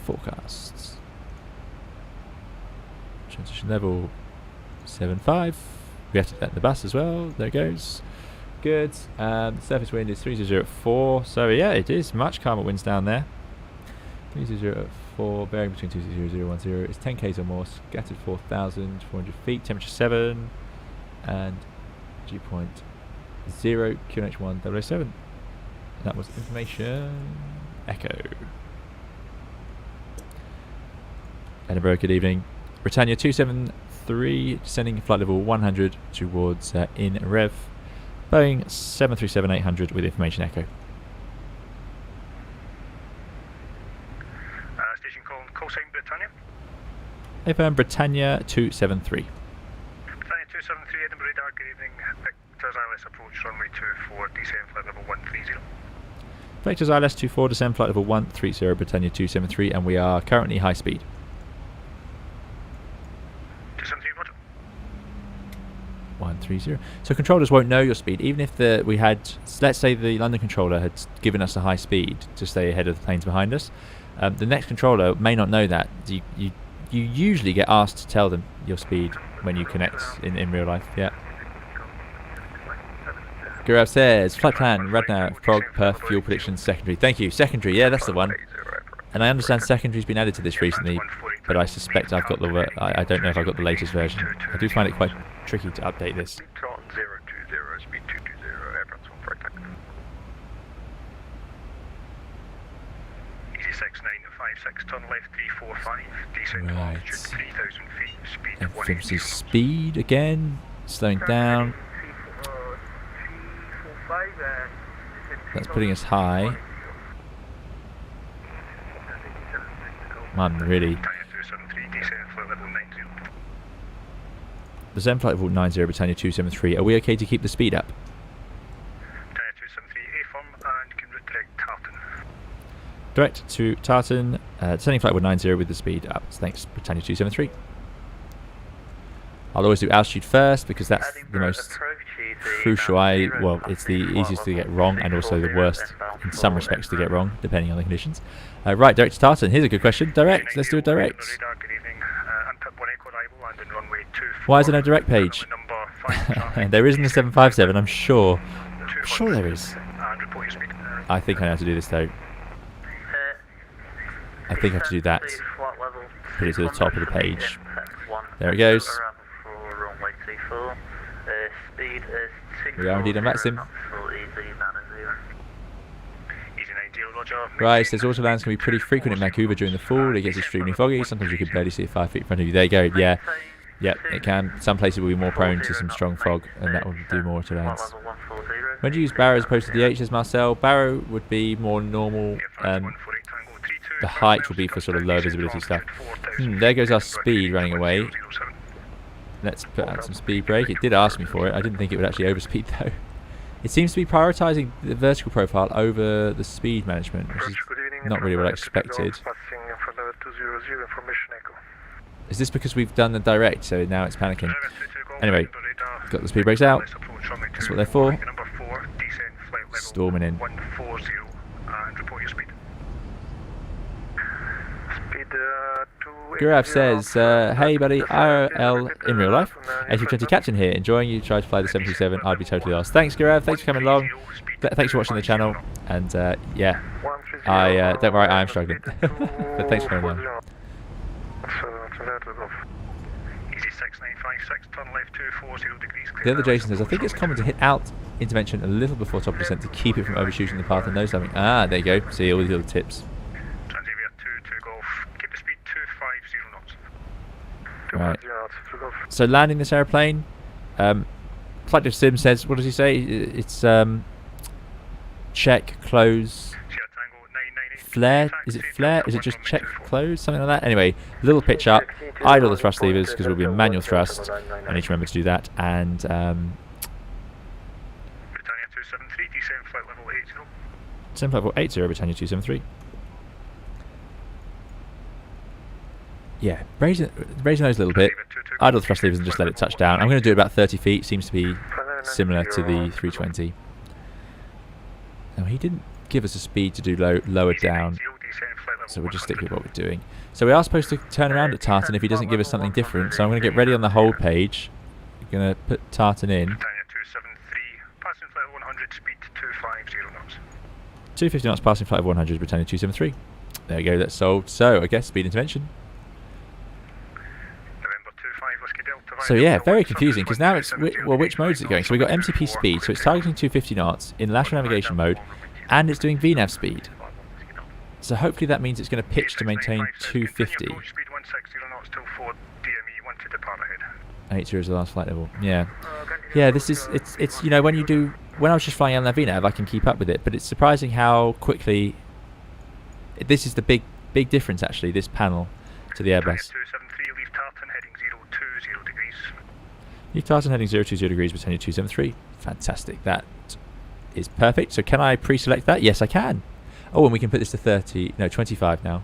Forecasts. Transition level 75. We have to let the bus as well. There it goes. Good. The surface wind is 30 at 4. So yeah, it is much calmer winds down there. 30 at 4, bearing between 200 and 10. It's 10 k's or more. Scattered 4,400 feet. Temperature 7. And dew point 0. QNH 1007. That was information echo. Edinburgh, good evening. Britannia 273, descending flight level 100 towards in rev. Boeing 737-800 with information echo. Station call sign Britannia. FM Britannia 273. Britannia 273, Edinburgh radar, good evening. Vectors ILS approach runway 24, descend flight level 130. Vectors ILS 24, descend flight level 130, Britannia 273, and we are currently high speed. 130. So controllers won't know your speed, even if we had, let's say the London controller had given us a high speed to stay ahead of the planes behind us. The next controller may not know that. You usually get asked to tell them your speed when you connect in real life. Yeah. Gurav says flight plan Radnar Prague Perth fuel prediction secondary. Thank you. Secondary, yeah, that's the one. And I understand secondary's been added to this recently, but I suspect I've got the. I don't know if I've got the latest version. I do find it quite tricky to update this. Speed 020, speed 220, aircraft 1 for attack. Easy 6956, turn left 345, descent Right. altitude 3000 feet, speed FMC 180. speed again, slowing down. 345 That's putting us high. Man, really. Descend flight level 90, Britannia 273. Are we okay to keep the speed up? Britannia 273, A-firm, and can route direct Tartan. Direct to Tartan, descending flight level 90 with the speed up. Thanks, Britannia 273. I'll always do altitude first because that's the most crucial. Well, it's the easiest to get wrong and also the worst in some respects to get wrong, depending on the conditions. Right, direct to Tartan. Here's a good question. Direct. Let's do a direct. Why is there no direct page? There is in the 757, I'm sure. I'm sure there is. I think I know how to do this though. I think I have to do that. Put it to the top of the page. There it goes. We are indeed on Maxim. Right, says autolands can be pretty frequent in Vancouver during the fall. It gets extremely foggy. Sometimes you can barely see it 5 feet in front of you. There you go. Yeah. Yep, it can. Some places will be more prone to some strong fog, and that will do more to lands. When do you use Barrow as opposed to the H, says Marcel? Barrow would be more normal. The height will be for sort of low visibility stuff. There goes our speed running away. Let's put out some speed brake. It did ask me for it. I didn't think it would actually overspeed though. It seems to be prioritising the vertical profile over the speed management, which is not really what I expected. Is this because we've done the direct, so now it's panicking? Anyway, got the speed brakes out. That's what they're for. Storming in. Gurav says, hey buddy, IRL in real life. A320 captain here, enjoying you try to fly the 737. I'd be totally lost. Thanks Gurav, thanks for coming along. Thanks for watching the channel. And yeah, don't worry, I am struggling. But thanks for coming along. The other Jason says, I think it's common to hit out intervention a little before top of descent to keep it from overshooting the path and nose diving. Ah, there you go. See all these little tips. Right. So landing this airplane, Flight of Sim says, what does he say? It's check, close, flare. Is it flare? Is it just check, close? Something like that. Anyway, little pitch up, idle the thrust levers because we'll be in manual thrust. I need to remember to do that. And Britannia 273, descend flight level 80. descend flight level 80, Britannia 273. Yeah, raising those a little bit, idle the thrust levers and just let it touch down. I'm going to do about 30 feet, seems to be similar to the 320. Now he didn't give us a speed to do lower down, so we'll just stick with what we're doing. So we are supposed to turn around at Tartan if he doesn't give us something different, so I'm going to get ready on the hold page. I'm going to put Tartan in. 250 knots, passing flight of 100, Britannia 273. There we go, that's solved. So I guess speed intervention. So yeah, very confusing because now it's, well, which mode is it going? So we got MCP speed, so it's targeting 250 knots in lateral navigation mode, and it's doing VNAV speed. So hopefully that means it's going to pitch to maintain 250. 80 is the last flight level. Yeah, yeah. This is it's you know when I was just flying on that VNAV, I can keep up with it, but it's surprising how quickly. This is the big difference actually. This panel to the Airbus. Leave Tartan heading 020 degrees, Britannia 273. Fantastic. That is perfect. So can I pre-select that? Yes, I can. Oh, and we can put this to 25 now.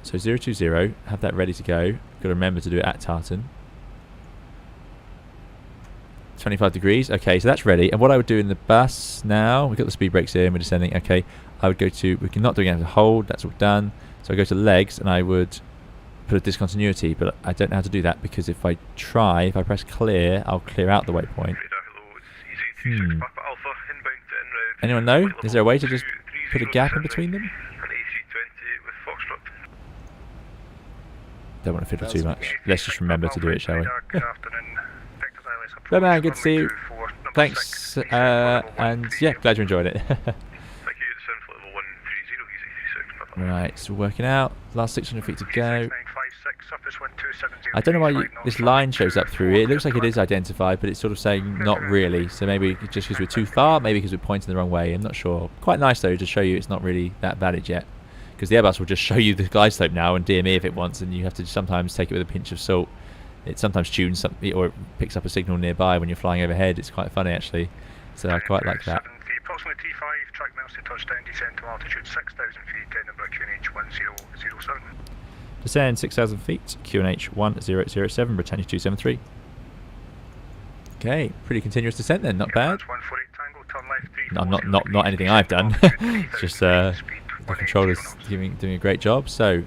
So 020, have that ready to go. Got to remember to do it at Tartan. 25 degrees. Okay, so that's ready. And what I would do in the bus now, we've got the speed brakes in, we're descending. Okay, I would go to, we can not do it again to hold, that's all done. So I go to legs and I would put a discontinuity, but I don't know how to do that because if I press clear, I'll clear out the waypoint. Anyone know? Is there a way to just put a gap in between them? Don't want to fiddle too much. Let's just remember to do it, shall we? Well, man, good to see you. Thanks, and yeah, glad you enjoyed it. Right, so we're working out. Last 600 feet to go. I don't know why this line shows up through here. It looks like it is identified, but it's sort of saying not really. So maybe just because we're too far, maybe because we're pointing the wrong way. I'm not sure. Quite nice though to show you it's not really that valid yet, because the Airbus will just show you the glide slope now and DME if it wants, and you have to sometimes take it with a pinch of salt. It sometimes tunes something or it picks up a signal nearby when you're flying overhead. It's quite funny actually. So I quite like that. Approximately T5, track mouse to touchdown, descend to altitude 6,000 feet, Edinburgh QNH 1007. Descend 6,000 feet, QNH 1007, Britannia 273. Okay, pretty continuous descent then, not bad. Not anything I've done. It's just the controller's doing a great job. So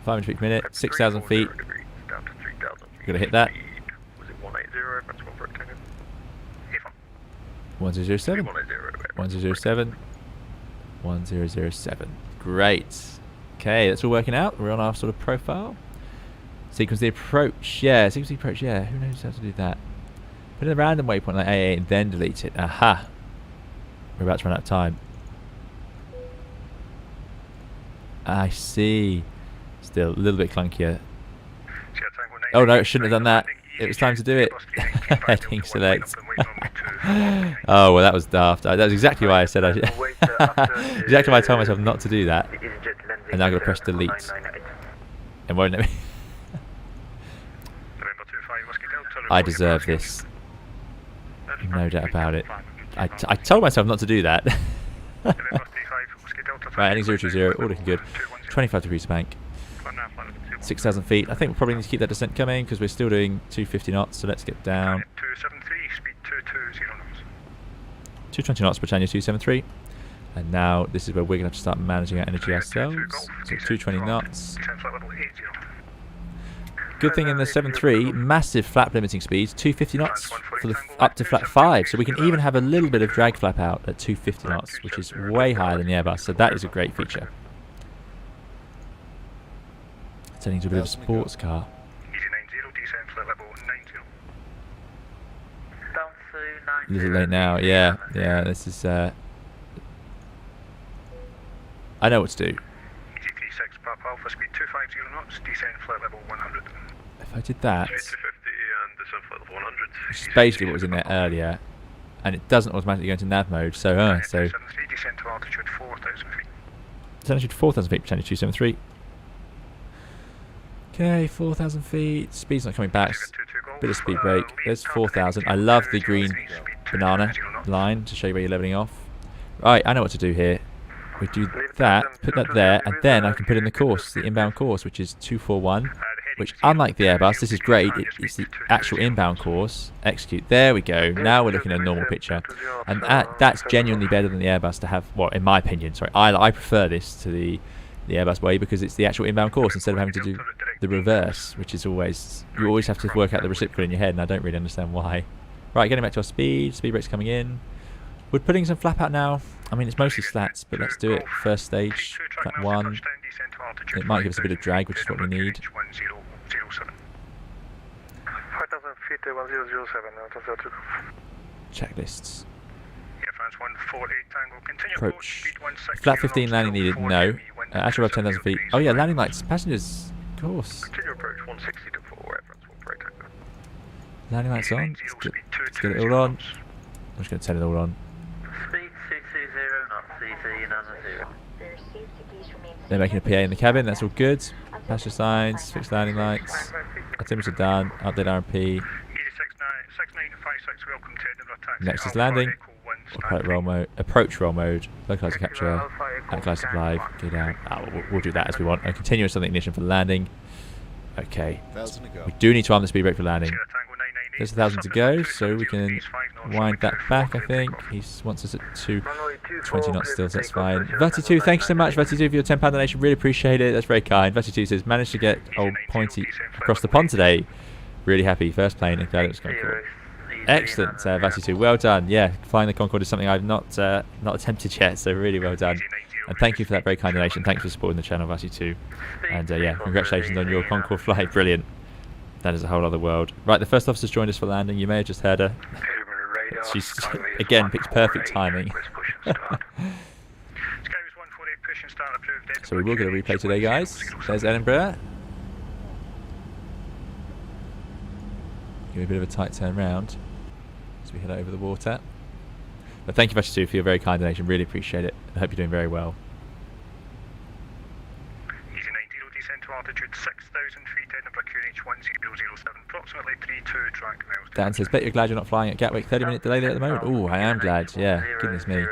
500 feet per minute, 6,000 feet. We're gonna hit that. Was it 180? That's one for a 1007. 1007. 1007. Great. Okay, that's all working out. We're on our sort of profile. Sequence the approach. Yeah, sequence the approach. Yeah, who knows how to do that? Put in a random waypoint like AA and then delete it. Aha. We're about to run out of time. I see. Still a little bit clunkier. Oh no, I shouldn't have done that. It was time to do it. Heading select. Oh, well that was daft. That was exactly why I said exactly why I told myself not to do that. And now I'm going to press delete. It won't let me. I deserve this. No doubt about it. I told myself not to do that. Right, heading 020, all looking good. 25 degrees bank. 6,000 feet. I think we'll probably need to keep that descent coming because we're still doing 250 knots, so let's get down. 220 knots, Britannia 273. And now this is where we're going to have to start managing our energy ourselves. So 220 knots. Good thing in the 7.3, massive flap limiting speeds, 250 knots for the up to flap 5. So we can even have a little bit of drag flap out at 250 knots, which is way higher than the Airbus. So that is a great feature. Turning to a bit of a sports car. A little late now, yeah, this is I know what to do. If I did that, which is basically what was in there earlier, and it doesn't automatically go into nav mode, so altitude 4,000 feet, Britannia 273. Okay, 4,000 feet. Speed's not coming back. Bit of speed break. There's 4,000. I love the green banana line to show you where you're leveling off. Right, I know what to do here. We do that, put that there, and then I can put in the course, the inbound course, which is 241. Which, unlike the Airbus, this is great. It's the actual inbound course. Execute. There we go. Now we're looking at a normal picture, and that's genuinely better than the Airbus to have. Well, in my opinion, sorry, I prefer this to the Airbus way because it's the actual inbound course instead of having to do the reverse, which is always, you always have to work out the reciprocal in your head, and I don't really understand why. Right, getting back to our speed brake's coming in. We're putting some flap out now. I mean, it's mostly slats, but let's do it. First stage, flap 1. It might give us a bit of drag, which is what we need. 5,000 feet, 1007. Checklists. Approach. Flat 15 landing needed, no. Actually above 10,000 feet. Oh yeah, landing lights, passengers, of course. Landing lights on. Let's get it all on. I'm just going to turn it all on. They're making a PA in the cabin, that's all good. Passenger signs, fixed landing lights. Altimeter done, update RMP. Next is landing. Autopilot roll mode, approach roll mode, localizer capture, localizer live, go down. We'll do that as we want. And continuous on the ignition for landing. Okay. We do need to arm the speed brake for landing. There's 1,000 to go, so we can wind that back, I think. He wants us at 220 knots still, so that's fine. Vati2, thank you so much, Vati2, for your £10 donation. Really appreciate it. That's very kind. Vati2 says, managed to get old Pointy across the pond today. Really happy. First plane, and glad it was going cool. Excellent, Vati2. Well done. Yeah, flying the Concorde is something I've not attempted yet, so really well done. And thank you for that very kind donation. Thanks for supporting the channel, Vati2. And yeah, congratulations on your Concorde flight. Brilliant. That is a whole other world. Right, the first officer's joined us for landing. You may have just heard her. She's, again, picks perfect timing. So we will get a replay today, guys. There's Edinburgh. Give me a bit of a tight turn round as we head over the water. But thank you very much for your very kind donation. Really appreciate it. I hope you're doing very well. Easy 90, descend to altitude 6,000 feet, Edinburgh QNH 1007, approximately 32 track miles. Dan says, bet you're glad you're not flying at Gatwick. 30-minute delay there at the moment. Oh, I am glad. Yeah, goodness me.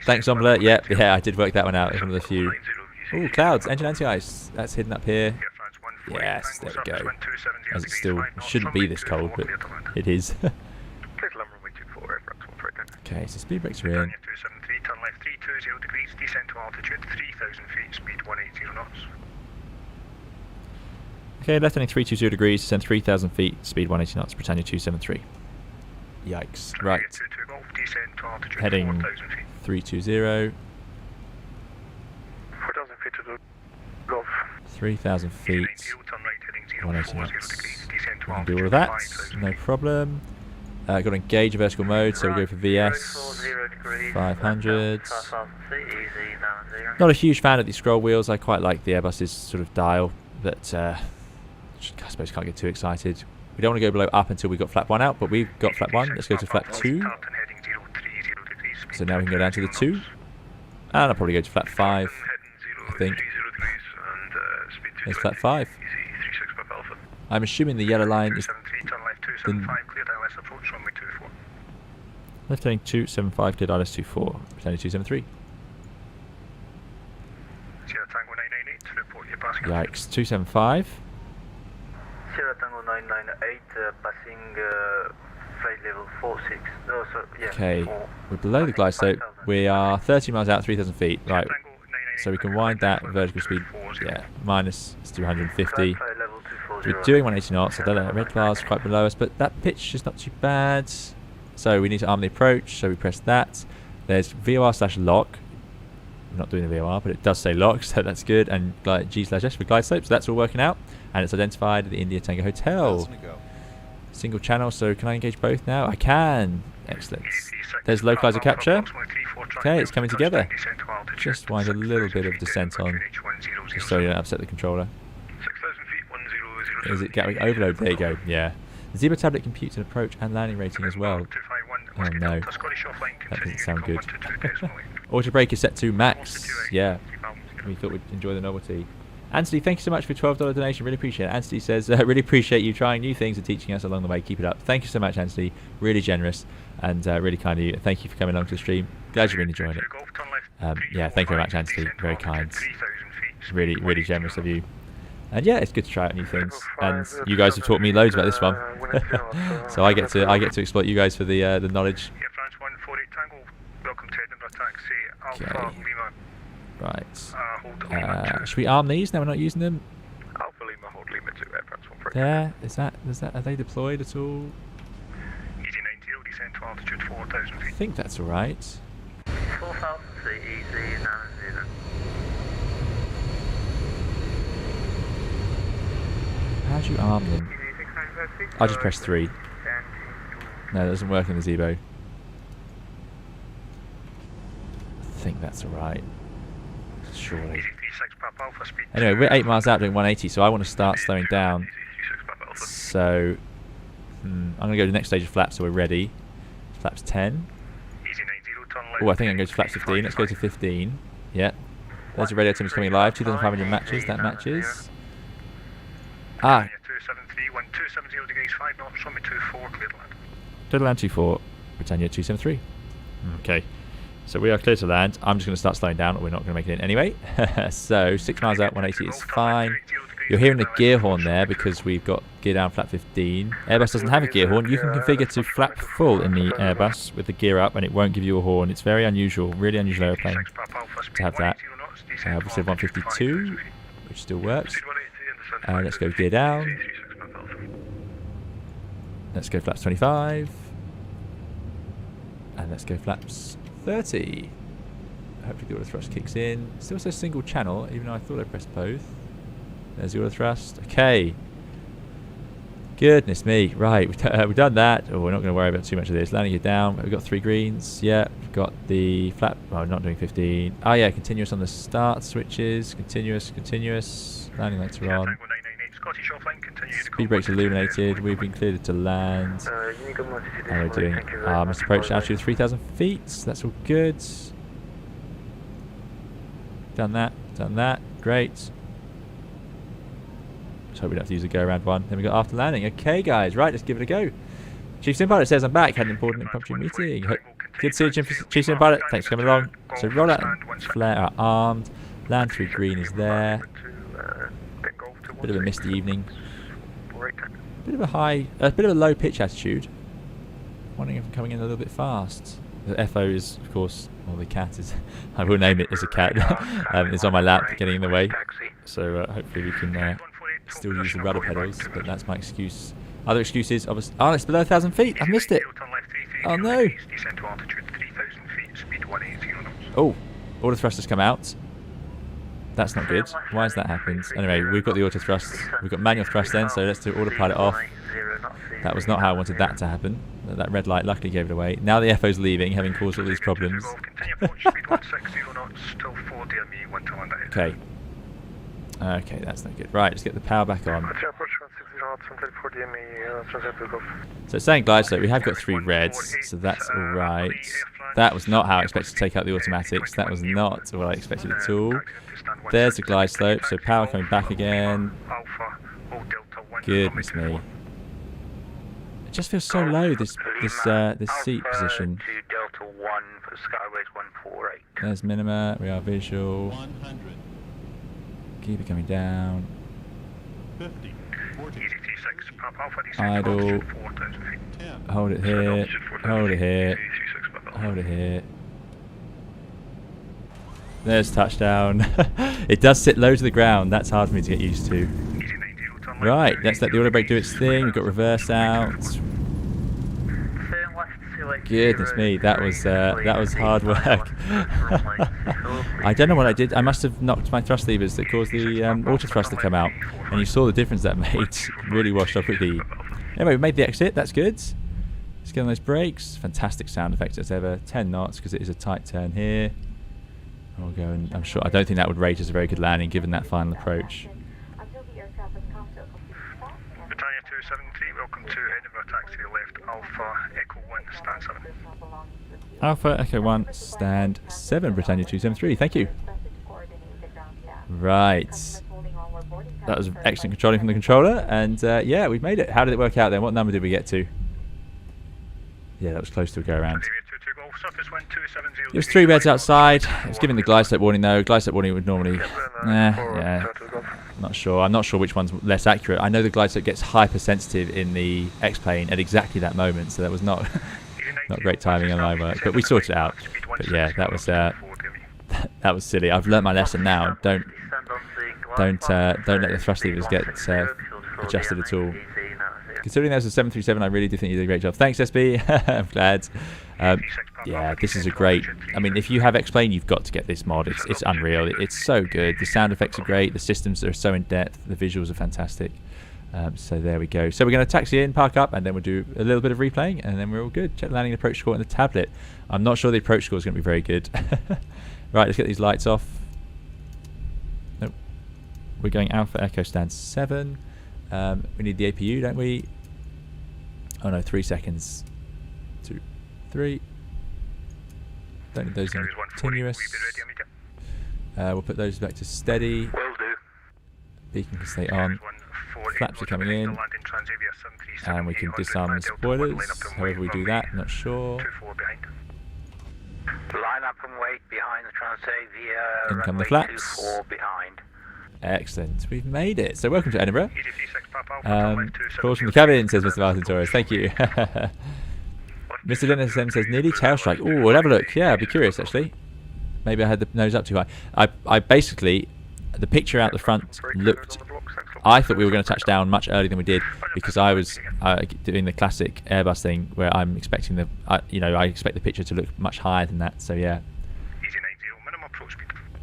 Thanks, Omelette. Yeah, I did work that one out. It was one of the few. Oh, clouds, engine anti-ice. That's hidden up here. Yes, there we go. As it still shouldn't be this cold, but it is. Okay, so speed brakes are in. Turn left 320 degrees, descend to altitude 3,000 feet, speed 180 knots. Okay, left turning 320 degrees, descend 3,000 feet, speed 180 knots, Britannia 273. Yikes. Right. Heading 320. 4,000 feet to the Gulf. 3,000 feet, 180 knots. We can do all of that, no problem. Got to engage vertical mode, so we'll go for VS 500. Not a huge fan of these scroll wheels. I quite like the Airbus's sort of dial, but I suppose can't get too excited. We don't want to go below up until we've got flap 1 out, but we've got flap 1. Let's go to flap 2. So now we can go down to the 2. And I'll probably go to flap 5, I think. There's flap 5. I'm assuming the yellow line is the left turning 275, cleared ILS 24, Britannia 273. Yikes, 275. Sierra Tango 998, passing flight level 46. No, so, yeah, Okay, we're below the glide slope. We are 30 miles out, 3,000 feet. Right, so we can wind that vertical speed, yeah, minus 250. We're doing 180 knots, so the red bar's quite below us, but that pitch is not too bad. So we need to arm the approach, so we press that. There's VOR/lock. We're not doing the VOR, but it does say lock, so that's good. And G/S for glide slope, so that's all working out. And it's identified at the India Tango Hotel. Single channel, so can I engage both now? I can. Excellent. There's localizer capture. Okay, it's coming together. Just wind a little bit of descent on, just so you don't upset the controller. Is it Gatwick overload? There you go. Yeah. The Zibo tablet computes an approach and landing rating as well. Oh no, that doesn't sound good. Auto brake is set to max. Yeah, we thought we'd enjoy the novelty. Anthony, thank you so much for your $12 donation. Really appreciate it. Anthony says, really appreciate you trying new things and teaching us along the way. Keep it up. Thank you so much, Anthony. Really generous and really kind of you. Thank you for coming along to the stream. Glad you've been enjoying it. Yeah, thank you very much, Anthony. Very kind. Really, really generous of you. And yeah, it's good to try out new things. And you guys have taught me loads about this one. So I get to exploit you guys for the knowledge. Okay. Right. Should we arm these now we're not using them? There, are they deployed at all? I think that's alright. 4,000 feet, easy, 90. How do you arm them? I just press 3. No, that doesn't work in the Zibo. I think that's alright. Surely. Anyway, we're 8 miles out doing 180, so I want to start slowing down. So, I'm going to go to the next stage of flaps, so we're ready. Flaps 10. Oh, I think I'm going to go to flaps 15. Let's go to 15. Yeah. There's a radio team coming live. 2,500 matches. That matches. Ah. Clear to land 24. Britannia 273. Okay. So we are clear to land. I'm just going to start slowing down, or we're not going to make it in anyway. So 6 miles out, 180 is fine. You're hearing the gear horn there because we've got gear down flap 15. Airbus doesn't have a gear horn. You can configure to flap full in the Airbus with the gear up and it won't give you a horn. It's very unusual, really unusual aeroplane to have that. We said 152, which still works. Let's go gear down. Let's go flaps 25. And let's go flaps 30. Hopefully the auto thrust kicks in. Still says single channel, even though I thought I pressed both. There's the auto thrust. Okay. Goodness me. Right, we've done that. Oh, we're not going to worry about too much of this. Landing it down. We've got 3 greens. Yeah, we've got the flap. Oh, not doing 15. Oh yeah, continuous on the start switches. Continuous. Landing lights are on. Speed brakes illuminated. We've been cleared to land. How are we doing? Must approach altitude of 3,000 feet. So that's all good. Done that. Done that. Great. Just hope we don't have to use a go-around one. Then we got after landing. Okay, guys. Right, let's give it a go. Chief Sim Pilot says I'm back. Had an important impromptu meeting. Good to see you, Chief Sim Pilot. Thanks for coming along. So roll out and flare are armed. Land through green is there. Bit of a misty evening. Bit of a low pitch attitude. Wondering if I'm coming in a little bit fast. The FO is, of course, well, the cat is. I will name it as a cat. It's on my lap, getting in the way. So hopefully we can still use the rudder pedals. But that's my excuse. Other excuses, obviously. Oh, it's below 1,000 feet. I missed it. Oh no. Oh, auto thrusters come out. That's not good. Why has that happened? Anyway, we've got the auto thrust. We've got manual thrust then, so let's do autopilot off. That was not how I wanted that to happen. That red light luckily gave it away. Now the FO's leaving, having caused all these problems. Okay. Okay, that's not good. Right, let's get the power back on. So it's saying glide slope. We have got 3 reds, so that's alright. That was not how I expected to take out the automatics. That was not what I expected at all. There's the glide slope, so power coming back again. Goodness me. It just feels so low, this seat position. There's minima, we are visual. Keep it coming down. 50, 40, idle. Hold it here. Hold it here. Hold it here. There's touchdown. It does sit low to the ground. That's hard for me to get used to. Right, let's let the auto brake do its thing. We've got reverse out. Goodness me, that was hard work. I don't know what I did. I must have knocked my thrust levers that caused the auto thrust to come out, and you saw the difference that made. Really washed off quickly. Anyway, we made the exit. That's good. Let's get on those brakes. Fantastic sound effects as ever. 10 knots because it is a tight turn here. And we'll go and I don't think that would rate as a very good landing given that final approach. Britannia 273, welcome to Edinburgh, taxi left, Alpha Echo 1, stand 7. Alpha Echo 1, stand 7, Britannia 273, thank you. Right. That was excellent controlling from the controller, and yeah, we've made it. How did it work out then? What number did we get to? Yeah, that was close to a go around. There's 3 reds outside. It's giving the glide slope warning though. Glide slope warning would normally... yeah. Not sure. I'm not sure which one's less accurate. I know the glide slope gets hypersensitive in the X-plane at exactly that moment, so that was not great timing on my work. But we sorted it out. But yeah, that was silly. I've learnt my lesson now. Don't let the thrust levers get adjusted at all. Considering there's a 737, I really do think you did a great job. Thanks, SB. I'm glad. Yeah, this is a great... I mean, if you have X-Plane, you've got to get this mod. It's unreal. It's so good. The sound effects are great. The systems are so in-depth. The visuals are fantastic. So there we go. So we're going to taxi in, park up, and then we'll do a little bit of replaying, and then we're all good. Check landing approach score in the tablet. I'm not sure the approach score is going to be very good. Right, let's get these lights off. Nope. We're going Alpha Echo stand 7. We need the APU, don't we? Oh no, 3 seconds. 2, 3. Don't need those in continuous. We'll put those back to steady. Beacon can stay on. Flaps are coming in. And we can disarm the spoilers. However we do that, not sure. Line up and wait behind the Transavia. In come the flaps. Behind. Excellent, we've made it. So welcome to Edinburgh. Calls from the cabin, says Mr. Martin Torres. Thank you. Mr. Dennis M says nearly tail strike. Oh, we'll have a look. Yeah, I'd be curious actually. Maybe I had the nose up too high. I basically, the picture out the front looked... I thought we were going to touch down much earlier than we did because I was doing the classic Airbus thing where I'm expecting the, I expect the picture to look much higher than that. So yeah.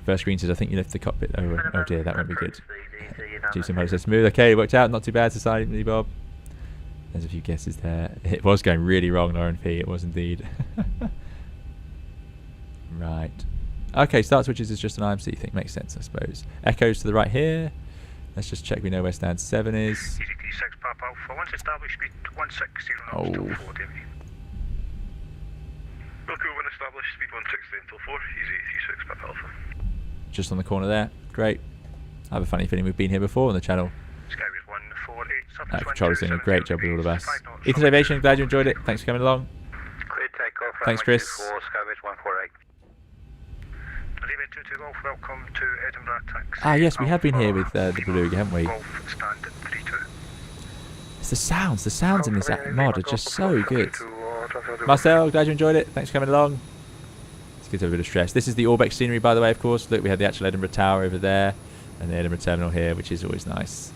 First screen says I think you left the cockpit. Oh dear, that won't be good. Jason says smooth. Okay, worked out. Not too bad, society, Bob. There's a few guesses there. It was going really wrong, Lauren P. It was indeed. Right. Okay, start switches is just an IMC thing. Makes sense, I suppose. Echoes to the right here. Let's just check we know where stand 7 is. EZT6 Papa Alpha, once established speed 160 Oh. until 40. Okay, when established speed 160 until 4, EZT6 Papa Alpha. Just on the corner there. Great. I have a funny feeling we've been here before on the channel. Skyway 148, Controller's doing a great job with all of us. Ethan's Aviation, glad you enjoyed it. Thanks for coming along. Clear takeoff. Thanks, Chris. Skyway 148. Zibo 22 Golf, welcome to Edinburgh taxi. Ah, yes, we have been here with the Beluga, haven't we? Golf stand at 32. It's the sounds in this mod are just so good. Marcel, glad you enjoyed it. Thanks for coming along. It's good to have a bit of stress. This is the Orbeck scenery, by the way, of course. Look, we have the actual Edinburgh Tower over there and the Edinburgh Terminal here, which is always nice.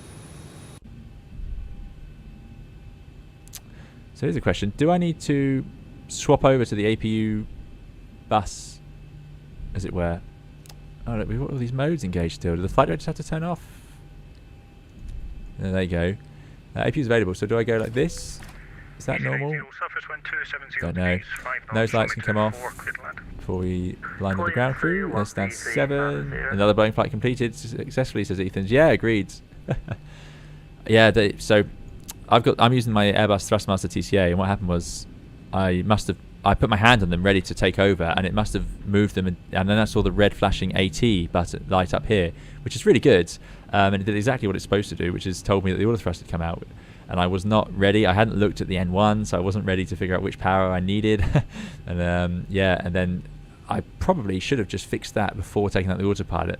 So here's a question. Do I need to swap over to the APU bus, as it were? Oh, look, we've got all these modes engaged still. Do the flight directors have to turn off? There you go. APU is available, so do I go like this? Is that normal? Don't know. Nose lights can come off before we line with the ground crew. There's stand 7. Another Boeing flight completed successfully, says Ethan. Yeah, agreed. Yeah, so I'm using my Airbus Thrustmaster TCA, and what happened was I put my hand on them ready to take over, and it must have moved them, and then I saw the red flashing AT button light up here, which is really good, and it did exactly what it's supposed to do, which is told me that the auto thrust had come out, and I was not ready. I hadn't looked at the N1, so I wasn't ready to figure out which power I needed. And yeah, and then I probably should have just fixed that before taking out the autopilot.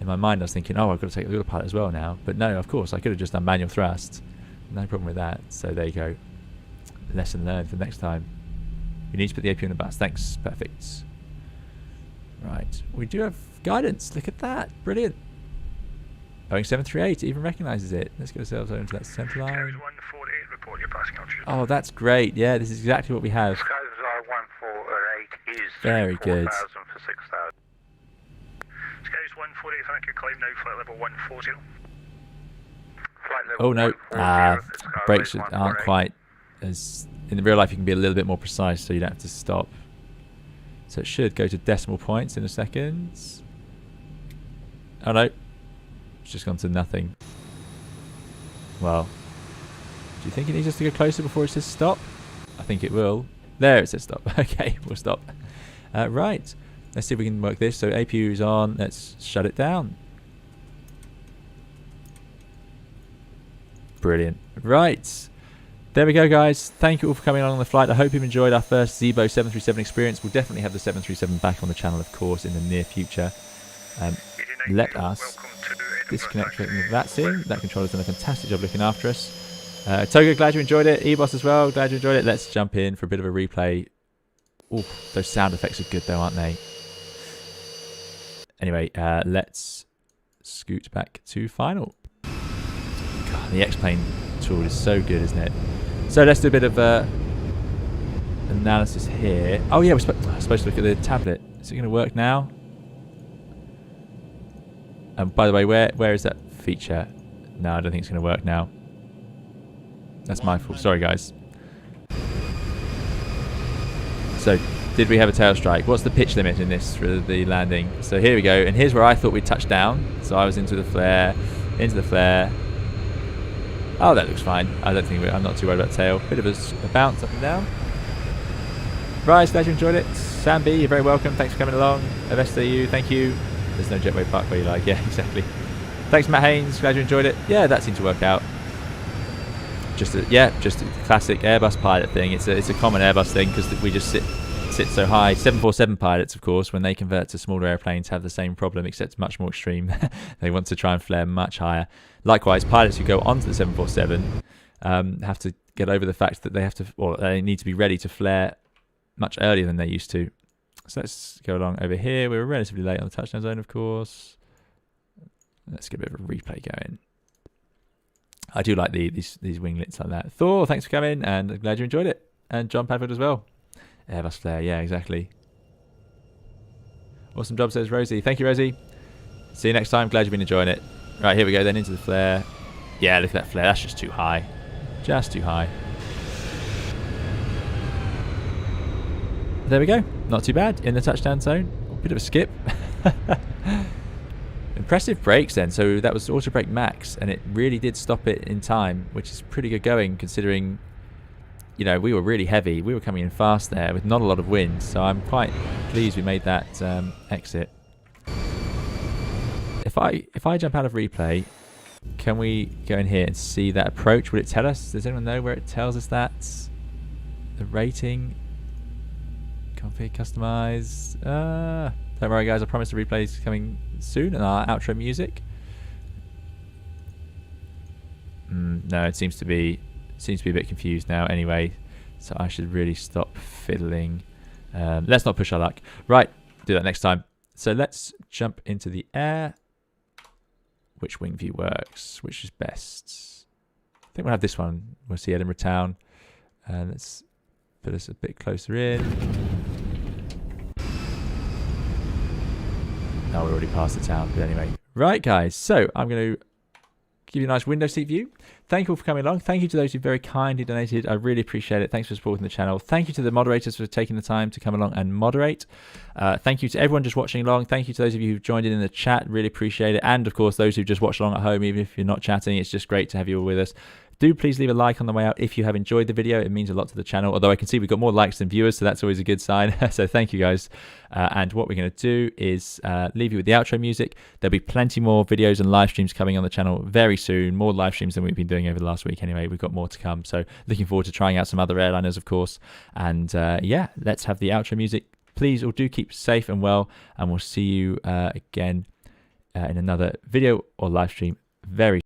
In my mind I was thinking, oh, I've got to take the autopilot as well now, but no, of course I could have just done manual thrust. No problem with that. So there you go, lesson learned for next time. You need to put the APU on the bus. Thanks. Perfect. Right. We do have guidance. Look at that. Brilliant. Boeing 738 even recognises it. Let's get ourselves over to that centre line. 148 report you're passing altitude. Oh, that's great. Yeah, this is exactly what we have. Skies 148 is Very good. 4,000 for 6,000. Skies 148, thank you. Climb now, flight level 140. Flight level Oh no. 140, Brakes Skies aren't 148. quite as... In real life you can be a little bit more precise, so you don't have to stop. So it should go to decimal points in a second. Oh no. It's just gone to nothing. Well, do you think it needs us to go closer before it says stop? I think it will. There, it says stop. Okay, we'll stop. Right. Let's see if we can work this. So APU is on. Let's shut it down. Brilliant. Right. There we go, guys. Thank you all for coming along the flight. I hope you've enjoyed our first Zibo 737 experience. We'll definitely have the 737 back on the channel, of course, in the near future. Let us disconnect from that scene. That controller's done a fantastic job looking after us. Togo, glad you enjoyed it. Ebos as well, glad you enjoyed it. Let's jump in for a bit of a replay. Ooh, those sound effects are good though, aren't they? Anyway, let's scoot back to final. God, the X-Plane tool is so good, isn't it? So let's do a bit of analysis here. Oh yeah, we're supposed to look at the tablet. Is it going to work now? And by the way, where is that feature? No, I don't think it's going to work now. That's my fault. Sorry, guys. So, did we have a tail strike? What's the pitch limit in this for the landing? So here we go, and here's where I thought we'd touch down. So I was into the flare, into the flare. Oh, that looks fine. I don't think I'm not too worried about tail. Bit of a bounce up and down. Bryce, glad you enjoyed it. Sam B, you're very welcome. Thanks for coming along. Avesta, thank you. There's no jetway park where you like. Yeah, exactly. Thanks, Matt Haynes. Glad you enjoyed it. Yeah, that seemed to work out. Just a classic Airbus pilot thing. It's a common Airbus thing because we just sit so high. 747 pilots, of course, when they convert to smaller airplanes, have the same problem, except much more extreme. They want to try and flare much higher. Likewise, pilots who go onto the 747 have to get over the fact that they need to be ready to flare much earlier than they used to. So let's go along over here. We were relatively late on the touchdown zone, of course. Let's get a bit of a replay going. I do like these winglets like that. Thor, thanks for coming, and I'm glad you enjoyed it. And John Padford as well. Airbus flare, yeah, exactly. Awesome job, says Rosie. Thank you, Rosie. See you next time. Glad you've been enjoying it. Right, here we go then into the flare. Yeah, look at that flare. That's just too high. Just too high. There we go. Not too bad in the touchdown zone. A bit of a skip. Impressive brakes then. So that was auto brake max, and it really did stop it in time, which is pretty good going considering, you know, we were really heavy. We were coming in fast there with not a lot of wind. So I'm quite pleased we made that exit. If I jump out of replay, can we go in here and see that approach? Will it tell us? Does anyone know where it tells us that? The rating. Config, customize. Don't worry guys, I promise the replay is coming soon, and our outro music. No, it seems to be a bit confused now anyway, so I should really stop fiddling. Let's not push our luck. Right, do that next time. So let's jump into the air. Which wing view works? Which is best? I think we'll have this one. We'll see Edinburgh town. Let's put us a bit closer in. No, we're already past the town, but anyway. Right, guys, so I'm going to give you a nice window seat view. Thank you all for coming along. Thank you to those who very kindly donated. I really appreciate it. Thanks for supporting the channel. Thank you to the moderators for taking the time to come along and moderate. Thank you to everyone just watching along. Thank you to those of you who've joined in the chat. Really appreciate it. And, of course, those who just watched along at home, even if you're not chatting, it's just great to have you all with us. Do please leave a like on the way out if you have enjoyed the video. It means a lot to the channel, although I can see we've got more likes than viewers, so that's always a good sign. So thank you guys. And what we're going to do is leave you with the outro music. There'll be plenty more videos and live streams coming on the channel very soon. More live streams than we've been doing over the last week anyway. We've got more to come. So looking forward to trying out some other airliners, of course. And yeah, let's have the outro music. Please all do keep safe and well, and we'll see you again in another video or live stream very soon.